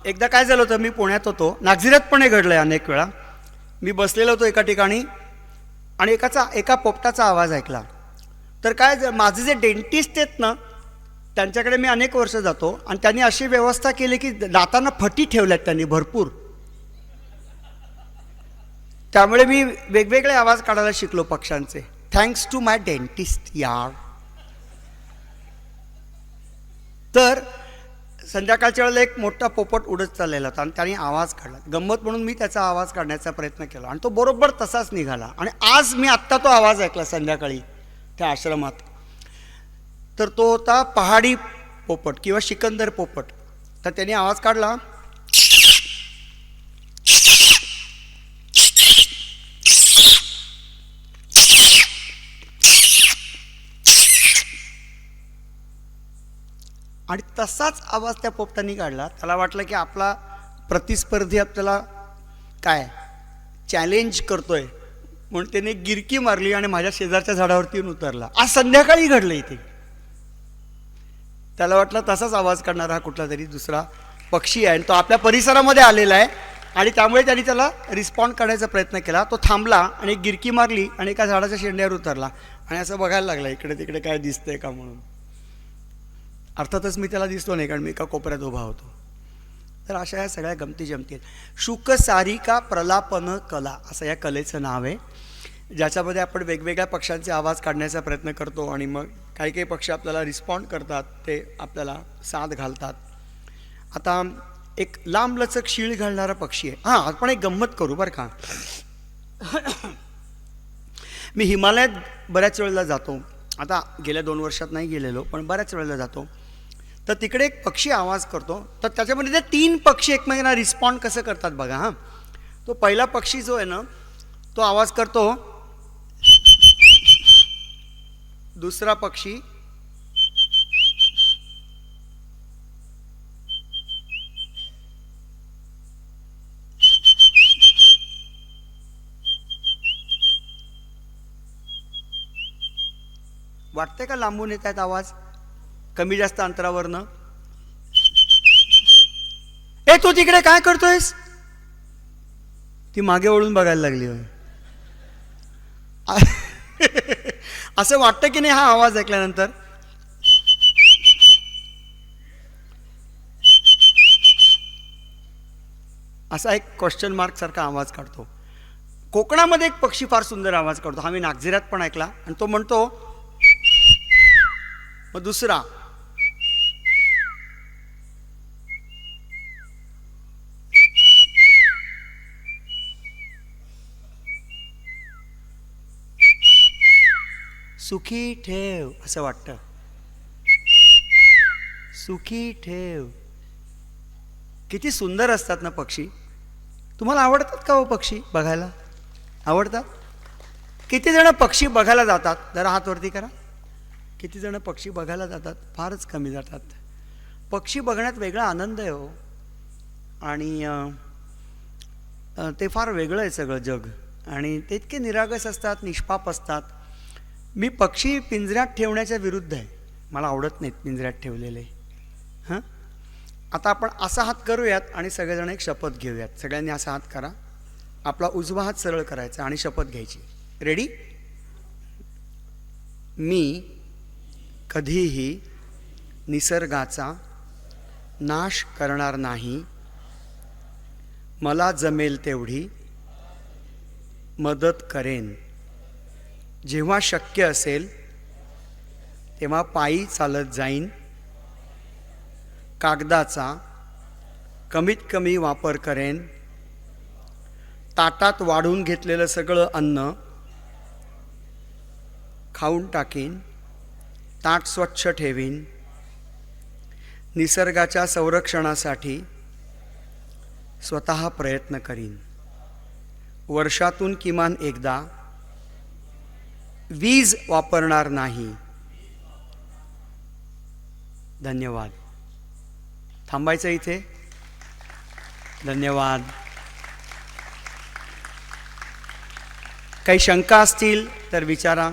Speaker 1: एकदा काय झालं होतं, मी पुण्यात होतो, नागझिरात पण हे घडलं आहे अनेक वेळा. मी बसलेलो होतो एका ठिकाणी आणि एका पोपटाचा आवाज ऐकला. तर काय, माझे जे डेंटिस्ट आहेत ना त्यांच्याकडे मी अनेक वर्ष जातो आणि त्यांनी अशी व्यवस्था केली की दातांना फटी ठेवल्यात त्यांनी भरपूर. त्यामुळे मी वेगवेगळे आवाज काढायला शिकलो पक्ष्यांचे, थँक्स टू माय डेंटिस्ट यार. तर संध्याकाळच्या वेळेला एक मोठा पोपट उडत चाललेला होता आणि त्याने आवाज काढला. गंमत म्हणून मी त्याचा आवाज काढण्याचा प्रयत्न केला आणि तो बरोबर तसाच निघाला. आणि आज मी आत्ता तो आवाज ऐकला संध्याकाळी त्या आश्रमात. तर तो होता पहाडी पोपट किंवा सिकंदर पोपट. तर त्याने आवाज काढला, आणि तसाच आवाज त्या पोपटाने काढला. त्याला वाटलं की आपला प्रतिस्पर्धी आपल्याला काय चॅलेंज करतोय, म्हणून त्याने गिरकी मारली आणि माझ्या शेजारच्या झाडावरती येऊन उतरला. आज संध्याकाळी घडलं इथे. त्याला वाटलं तसाच आवाज काढणारा हा कुठला तरी दुसरा पक्षी आहे, तो आपल्या परिसरामध्ये आलेला आहे, आणि त्यामुळे त्यांनी त्याला रिस्पॉन्ड करण्याचा प्रयत्न केला. तो थांबला आणि एक गिरकी मारली आणि एका झाडाच्या शेंड्यावर उतरला आणि असं बघायला लागला इकडे तिकडे काय दिसतंय का म्हणून. अर्थातच मी त्याला दिसलो नाही, कारण मी एका कोपऱ्यात उभा होतो. तर अशा या सगळ्या गमती जमती आहेत. शुकसारिका प्रलापन कला असं या कलेचं नाव आहे, ज्याच्यामध्ये आपण वेगवेगळ्या पक्ष्यांचे आवाज काढण्याचा प्रयत्न करतो आणि मग काही काही पक्षी आपल्याला रिस्पॉन्ड करतात, ते आपल्याला साथ घालतात. आता एक लांबलचक शीळ घालणारा पक्षी आहे. हां, आपण एक गंमत करू बरं का. मी हिमालयात बऱ्याच वेळेला जातो. आता गेल्या 2 वर्षात नाही गेलेलो, पण बऱ्याच वेळेला जातो. तर तिकडे एक पक्षी आवाज करतो, तर त्याच्यामध्ये ते 3 पक्षी एकमेकांना रिस्पॉन्ड कसं करतात बघा. हां, तो पहिला पक्षी जो आहे ना, तो आवाज करतो. दुसरा पक्षी वाटतंय का लांबून येत आहेत आवाज कमी जास्त अंतरावरनं. ए तू तिकडे काय करतोयस, ती मागे वळून बघायला लागली होय. असं वाटतं की नाही हा आवाज ऐकल्यानंतर. असा एक क्वेश्चन मार्क सारखा आवाज काढतो. कोकणामध्ये एक पक्षी फार सुंदर आवाज काढतो, हा मी नागझिऱ्यात पण ऐकला, आणि तो म्हणतो. मग दुसरा सुखी ठेव असं वाटतं. सुखी ठेव. किती सुंदर असतात ना पक्षी. तुम्हाला आवडतात का हो पक्षी बघायला? आवडतात? किती जण पक्षी बघायला जातात? जरा हात वरती करा. किती जण पक्षी बघायला जातात? फारच कमी जातात. पक्षी बघण्यात वेगळा आनंद आहे हो, आणि ते फार वेगळं आहे सगळं जग, आणि ते इतके निरागस असतात, निष्पाप असतात. मी पक्षी पिंजऱ्यात ठेवण्याच्या विरुद्ध आहे. मला आवडत नाहीत पिंजऱ्यात ठेवलेले. हां, आता आपण असा हात करूयात आणि सगळेजण एक शपथ घेऊयात. सगळ्यांनी असा हात करा. आपला उजवा हात सरळ करायचा आणि शपथ घ्यायची. रेडी? मी कधीही निसर्गाचा नाश करणार नाही. मला जमेल तेवढी मदत करेन. जेव्हा शक्य असेल तेव्हा पायी चालत जाईन. कागदाचा कमीत कमी वापर करेन. ताटात वाढून घेतलेलं सगळं अन्न खाऊन टाकीन. ताट स्वच्छ ठेवीन. निसर्गाच्या संरक्षणासाठी स्वतः प्रयत्न करीन. वर्षातून किमान एकदा वीज वापरणार नाही. धन्यवाद. थांबायचं इथे. धन्यवाद. काही शंका असतील तर विचारा.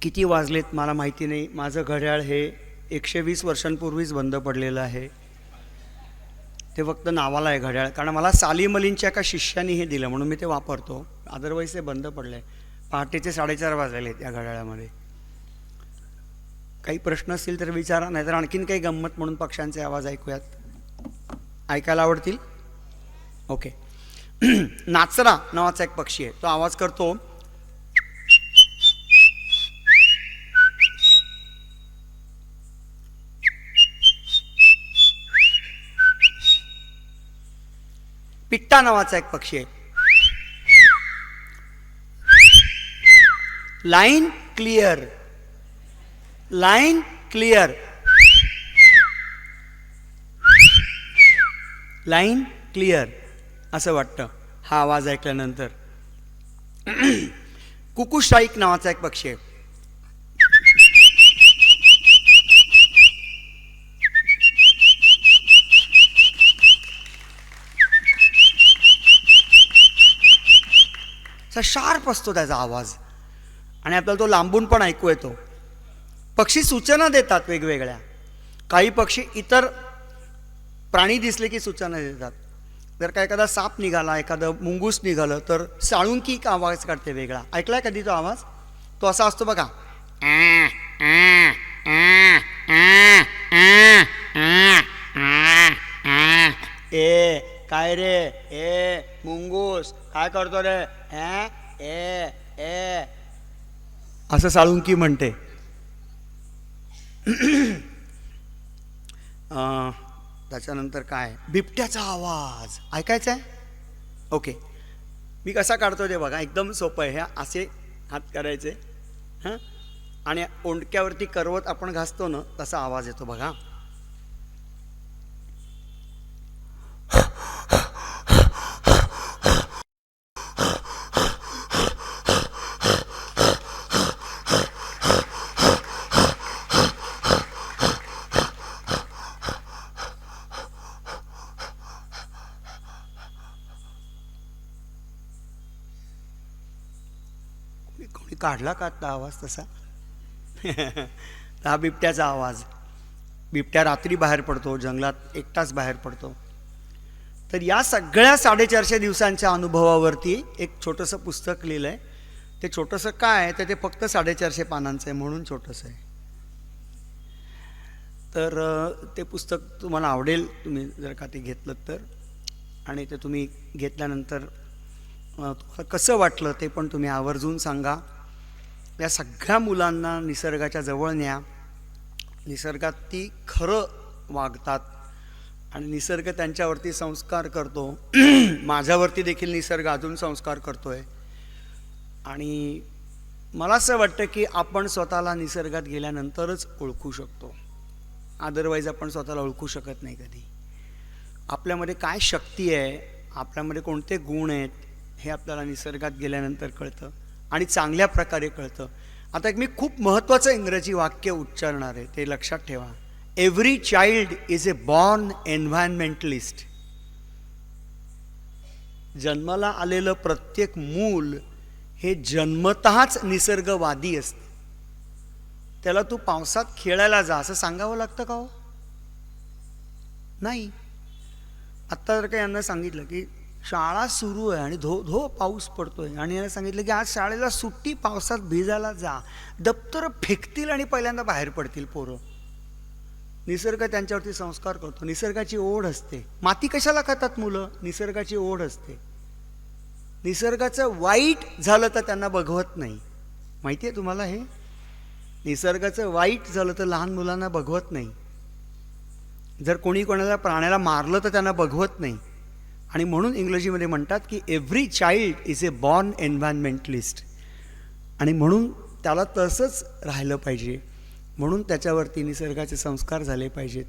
Speaker 1: किती वाजलेत मला माहिती नाही. माझं घड्याळ हे 120 वर्षांपूर्वीच बंद पडलेलं आहे. ते फक्त नावाला आहे घड्याळ, कारण मला सालीम अलींच्या एका शिष्याने हे दिलं म्हणून मी ते वापरतो. अदरवाईज ते बंद पडलं आहे. पहाटेचे 4:30 वाजलेले आहेत या घड्याळामध्ये. काही प्रश्न असतील तर विचारा, नाहीतर आणखीन काही गंमत म्हणून पक्ष्यांचे आवाज ऐकूयात. ऐकायला आवडतील? ओके. नाचरा नावाचा एक पक्षी आहे, तो आवाज करतो. पिट्टा नावाचा एक पक्षी आहे. Line clear. Line clear. Line clear असं वाटतं हा आवाज ऐकल्यानंतर. कुकुशाईक नावाचा एक पक्षी आहे. असा शार्प असतो त्याचा आवाज आणि आपल्याला तो लांबून पण ऐकू येतो. पक्षी सूचना देतात वेगवेगळ्या. काही पक्षी इतर प्राणी दिसले की सूचना देतात. जर का एखादा साप निघाला, एखादं मुंगूस निघालं तर साळुंकी एक आवाज काढते वेगळा. ऐकलाय कधी तो आवाज? तो असा असतो बघा. ए काय रे, ए मुंगूस काय करतो रे, ए ए असं साळुंकी म्हणते. त्याच्यानंतर काय, बिबट्याचा आवाज ऐकायचा आहे. ओके, मी कसा काढतो ते बघा, एकदम सोपं आहे. ह्या असे हात करायचे हां, आणि ओंडक्यावरती करवत आपण घासतो ना तसा आवाज येतो बघा. कोणी काढला का आता आवाज तसा? हा बिबट्याचा आवाज. बिबट्या रात्री बाहेर पडतो, जंगलात एकटाच बाहेर पडतो. तर या सगळ्या 450 दिवसांच्या अनुभवावरती एक छोटंसं पुस्तक लिहिलं आहे. ते छोटंसं काय आहे तर ते फक्त 450 पानांचं आहे, म्हणून छोटंसं आहे. तर ते पुस्तक तुम्हाला आवडेल तुम्ही जर का ते घेतलं तर. आणि ते तुम्ही घेतल्यानंतर तुम्हाला कसं वाटलं ते पण तुम्ही आवर्जून सांगा. या सगळ्या मुलांना निसर्गाच्या जवळ न्या. निसर्गात ती खरं वागतात आणि निसर्ग त्यांच्यावरती संस्कार करतो. माझ्यावरती देखील निसर्ग अजून संस्कार करतो आहे. आणि मला असं वाटतं की आपण स्वतःला निसर्गात गेल्यानंतरच ओळखू शकतो. अदरवाईज आपण स्वतःला ओळखू शकत नाही कधी. आपल्यामध्ये काय शक्ती आहे, आपल्यामध्ये कोणते गुण आहेत, हे आपल्याला निसर्गात गेल्यानंतर कळतं आणि चांगल्या प्रकारे कळतं. आता एक मी खूप महत्त्वाचं इंग्रजी वाक्य उच्चारणार आहे, ते लक्षात ठेवा. Every child is a born environmentalist. जन्माला आलेलं प्रत्येक मूल हे जन्मतःच निसर्गवादी असते. त्याला तू पावसात खेळायला जा असं सांगावं लागतं का हो? नाही. आत्ता जर का यांना सांगितलं की शाळा सुरू आहे आणि धो धो पाऊस पडतोय आणि यांना सांगितलं की आज शाळेला सुट्टी, पावसात भिजायला जा, दप्तरं फेकतील आणि पहिल्यांदा बाहेर पडतील पोरं. निसर्ग त्यांच्यावरती संस्कार करतो. निसर्गाची ओढ असते. माती कशाला खातात मुलं? निसर्गाची ओढ असते. निसर्गाचं वाईट झालं तर त्यांना बघवत नाही. माहिती आहे तुम्हाला हे? निसर्गाचं वाईट झालं तर लहान मुलांना बघवत नाही. जर कोणी कोणाला प्राण्याला मारलं तर त्यांना बघवत नाही. आणि म्हणून इंग्रजीमध्ये म्हणतात की every child is a born environmentalist. आणि म्हणून त्याला तसंच राहिलं पाहिजे. म्हणून त्याच्यावरती निसर्गाचे संस्कार झाले पाहिजेत.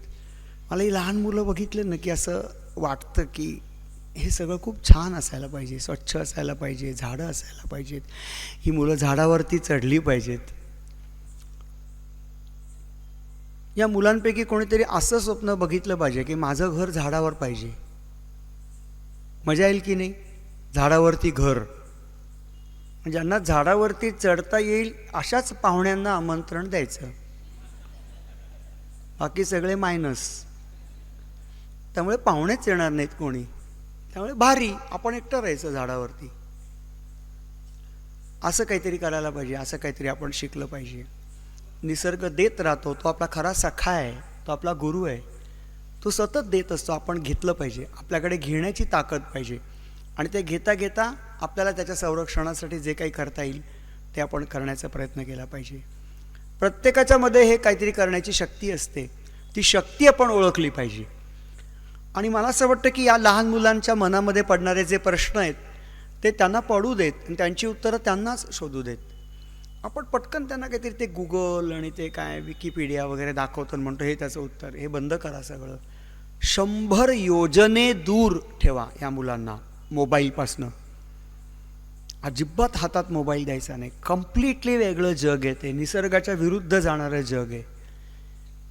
Speaker 1: मला ही लहान मुलं बघितलं ना की असं वाटतं की हे सगळं खूप छान असायला पाहिजे, स्वच्छ असायला पाहिजे, झाडं असायला पाहिजेत. ही मुलं झाडावरती चढली पाहिजेत. या मुलांपैकी कोणीतरी असं स्वप्न बघितलं पाहिजे की माझं घर झाडावर पाहिजे. मजा येईल की नाही? झाडावरती घर. ज्यांना झाडावरती चढता येईल अशाच पाहुण्यांना आमंत्रण द्यायचं, बाकी सगळे मायनस. त्यामुळे पाहुणेच येणार नाहीत कोणी. त्यामुळे भारी आपण एकटं राहायचं झाडावरती. असं काहीतरी करायला पाहिजे. असं काहीतरी आपण शिकलं पाहिजे. निसर्ग देत राहतो, तो आपला खरा सखा आहे, तो आपला गुरु आहे. तो सतत देत असतो. आपण घेतलं पाहिजे. आपल्याकडे घेण्याची ताकद पाहिजे. आणि ते घेता घेता आपल्याला त्याच्या संरक्षणासाठी जे काही करता येईल ते आपण करण्याचा प्रयत्न केला पाहिजे. प्रत्येकाच्या मध्ये हे काहीतरी करण्याची शक्ती असते. ती शक्ती आपण ओळखली पाहिजे. आणि मला असं वाटतं की या लहान मुलांच्या मनामध्ये पडणारे जे प्रश्न आहेत ते त्यांना पडू देत आणि त्यांची उत्तरं त्यांनाच शोधू देत. आपण पटकन त्यांना काहीतरी ते गुगल आणि ते काय विकिपीडिया वगैरे दाखवतो आणि म्हणतो हे त्याचं उत्तर. हे बंद करा सगळं. 100 योजने दूर ठेवा या मुलांना मोबाईलपासनं. अजिबात हातात मोबाईल द्यायचा नाही. कम्प्लिटली वेगळं जग आहे ते. निसर्गाच्या विरुद्ध जाणारं जग आहे.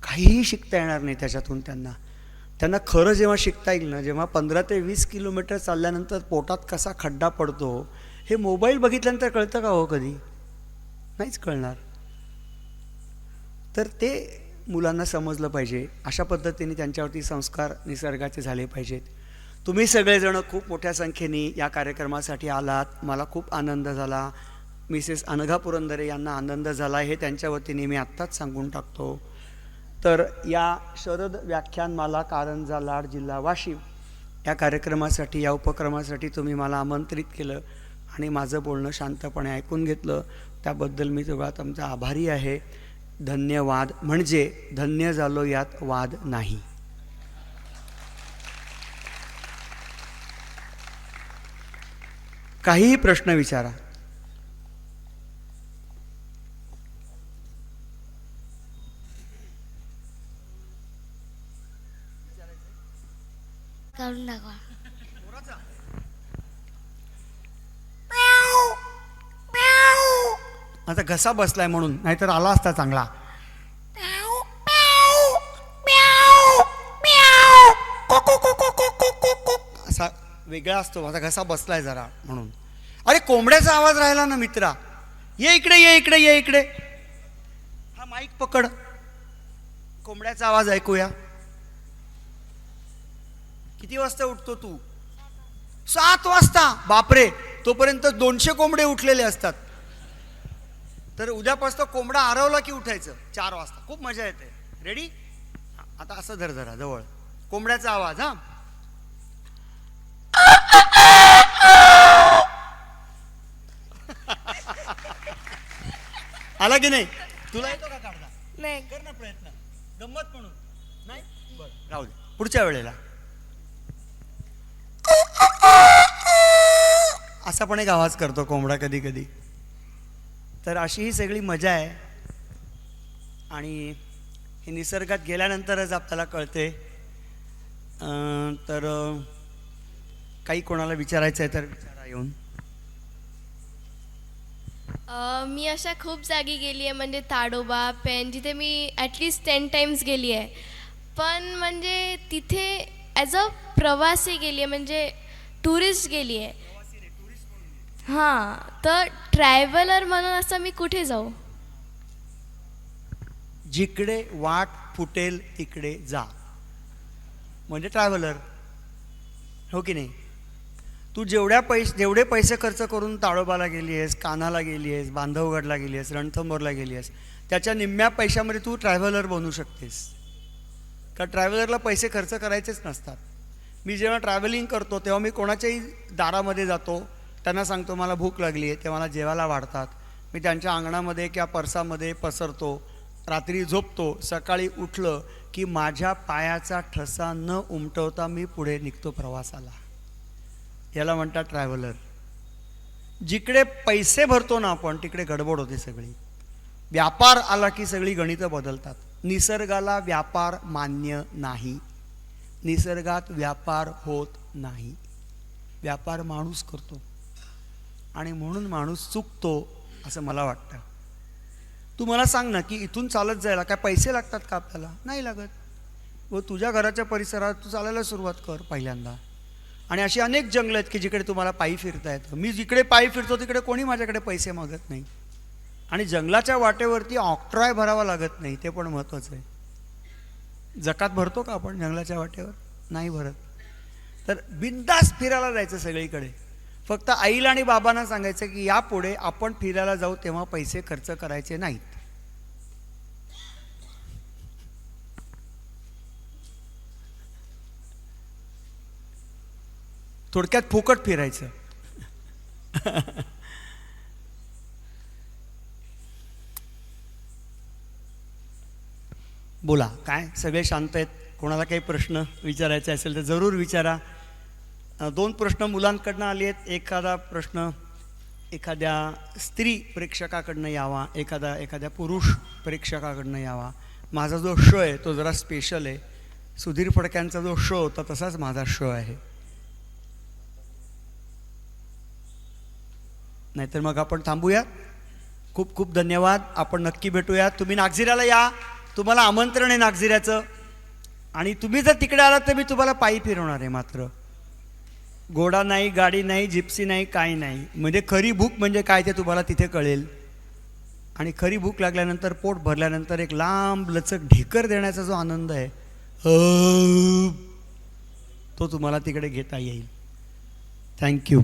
Speaker 1: काहीही शिकता येणार नाही त्याच्यातून त्यांना. त्यांना खरं जेव्हा शिकता येईल ना, जेव्हा 15 ते 20 किलोमीटर चालल्यानंतर पोटात कसा खड्डा पडतो हे मोबाईल बघितल्यानंतर कळतं का हो कधी? नाहीच कळणार. तर ते मुलांना समजलं पाहिजे. अशा पद्धतीने त्यांच्यावरती संस्कार निसर्गाचे झाले पाहिजेत. तुम्ही सगळेजण खूप मोठ्या संख्येने या कार्यक्रमासाठी आलात. मला खूप आनंद झाला. मिसेस अनघा पुरंदरे यांना आनंद झाला हे त्यांच्या वतीने मी आत्ताच सांगून टाकतो. तर या शरद व्याख्यानमाला कारंजा लाड जिल्हा वाशिम या कार्यक्रमासाठी, या उपक्रमासाठी तुम्ही मला आमंत्रित केलं आणि माझं बोलणं शांतपणे ऐकून घेतलं, त्याबद्दल मी सगळ्यात तुमचा आभारी आहे. धन्यवाद. म्हणजे धन्य झालो यात वाद नाही. काहीही प्रश्न विचारा.
Speaker 2: करून दाखवा.
Speaker 1: आता घसा बसलाय म्हणून, नाहीतर आला असता चांगला. असा वेगळा असतो, माझा घसा बसलाय जरा म्हणून. अरे कोंबड्याचा आवाज राहिला ना मित्रा. ये इकडे, ये इकडे, ये इकडे. हा माईक पकड, कोंबड्याचा आवाज ऐकूया. किती वाजता उठतो तू? 7 वाजता. बापरे, तोपर्यंत 200 कोंबडे उठलेले असतात. तर उद्यापासून कोंबडा हरवला की उठायचं 4 वाजता. खूप मजा येते. रेडी? आता असं धर जरा जवळ. कोंबड्याचा आवाज. हा, आला की नाही? तुला येतो का काढता?
Speaker 2: नाही.
Speaker 1: कर ना प्रयत्न, गंमत म्हणून. नाही बरं, राहू दे, पुढच्या वेळेला. असा पण एक आवाज करतो कोंबडा कधी कधी. तर अशी ही सगळी मजा आहे. आणि हे निसर्गात गेल्यानंतरच आपल्याला कळते. तर काही कोणाला विचारायचं आहे तर विचारा येऊन.
Speaker 3: मी अशा खूप जागी गेली आहे, म्हणजे ताडोबा, पेन, जिथे मी ॲटलिस्ट 10 टाइम्स गेली आहे. पण म्हणजे तिथे ॲज अ प्रवासी गेली आहे, म्हणजे टुरिस्ट गेली आहे. हां, तर ट्रॅव्हलर म्हणून असं मी कुठे जाऊ?
Speaker 1: जिकडे वाट फुटेल तिकडे जा, म्हणजे ट्रॅव्हलर. हो की नाही? तू जेवढे पैसे खर्च करून ताडोबाला गेली आहेस, कान्हाला गेली आहेस, बांधवगडला गेली आहेस, रणथंबोरला गेली आहेस, त्याच्या निम्म्या पैशामध्ये तू ट्रॅव्हलर बनू शकतेस. का ट्रॅव्हलरला पैसे खर्च करायचेच नसतात. मी जेव्हा ट्रॅव्हलिंग करतो तेव्हा मी कोणाच्याही दारामध्ये जातो, त्यांना सांगतो मला भूक लागली आहे, ते मला जेवायला वाढतात. मी त्यांच्या अंगणामध्ये किंवा परसामध्ये पसरतो, रात्री झोपतो, सकाळी उठलं की माझ्या पायाचा ठसा न उमटवता मी पुढे निघतो प्रवासाला. याला म्हणतात ट्रॅव्हलर. जिकडे पैसे भरतो ना आपण तिकडे गडबड होते सगळी. व्यापार आला की सगळी गणितं बदलतात. निसर्गाला व्यापार मान्य नाही. निसर्गात व्यापार होत नाही. व्यापार माणूस करतो आणि म्हणून माणूस चुकतो असं मला वाटतं. तू मला सांग ना की इथून चालत जायला काय पैसे लागतात का आपल्याला? नाही लागत. व तुझ्या घराच्या परिसरात तू चालायला सुरुवात कर पहिल्यांदा. आणि अशी अनेक जंगल आहेत की जिकडे तुम्हाला पायी फिरता येतं. मी जिकडे पायी फिरतो तिकडे कोणी माझ्याकडे पैसे मागत नाही. आणि जंगलाच्या वाटेवरती ऑक्ट्रॉय भरावा लागत नाही, ते पण महत्त्वाचं आहे. जकात भरतो का आपण जंगलाच्या वाटेवर? नाही भरत. तर बिनधास्त फिरायला जायचं सगळीकडे. फक्त आईला आणि बाबांना सांगायचं की यापुढे आपण फिरायला जाऊ तेव्हा पैसे खर्च करायचे नाहीत. थोडक्यात फुकट फिरायचं. बोला, काय सगळे शांत आहेत? कोणाला काही प्रश्न विचारायचे असेल तर जरूर विचारा. 2 प्रश्न मुलांकडनं आले आहेत. एखादा प्रश्न एखाद्या स्त्री प्रेक्षकाकडनं यावा, एखाद्या पुरुष प्रेक्षकाकडनं यावा. माझा जो शो आहे तो जरा स्पेशल आहे. सुधीर फडक्यांचा जो शो होता तसाच माझा शो आहे. नाहीतर मग आपण थांबूया. खूप खूप धन्यवाद. आपण नक्की भेटूया. तुम्ही नागझिऱ्याला या, तुम्हाला आमंत्रण आहे नागझिऱ्याचं. आणि तुम्ही जर तिकडे आलात तर मी तुम्हाला पायी फिरवणार आहे. मात्र घोडा नाही, गाडी नाही, जिप्सी नाही, काय नाही. म्हणजे खरी भूक म्हणजे काय ते तुम्हाला तिथे कळेल. आणि खरी भूक लागल्यानंतर, पोट भरल्यानंतर एक लांब लचक ढेकर देण्याचा जो आनंद आहे, तो तुम्हाला तिकडे घेता येईल. थँक्यू.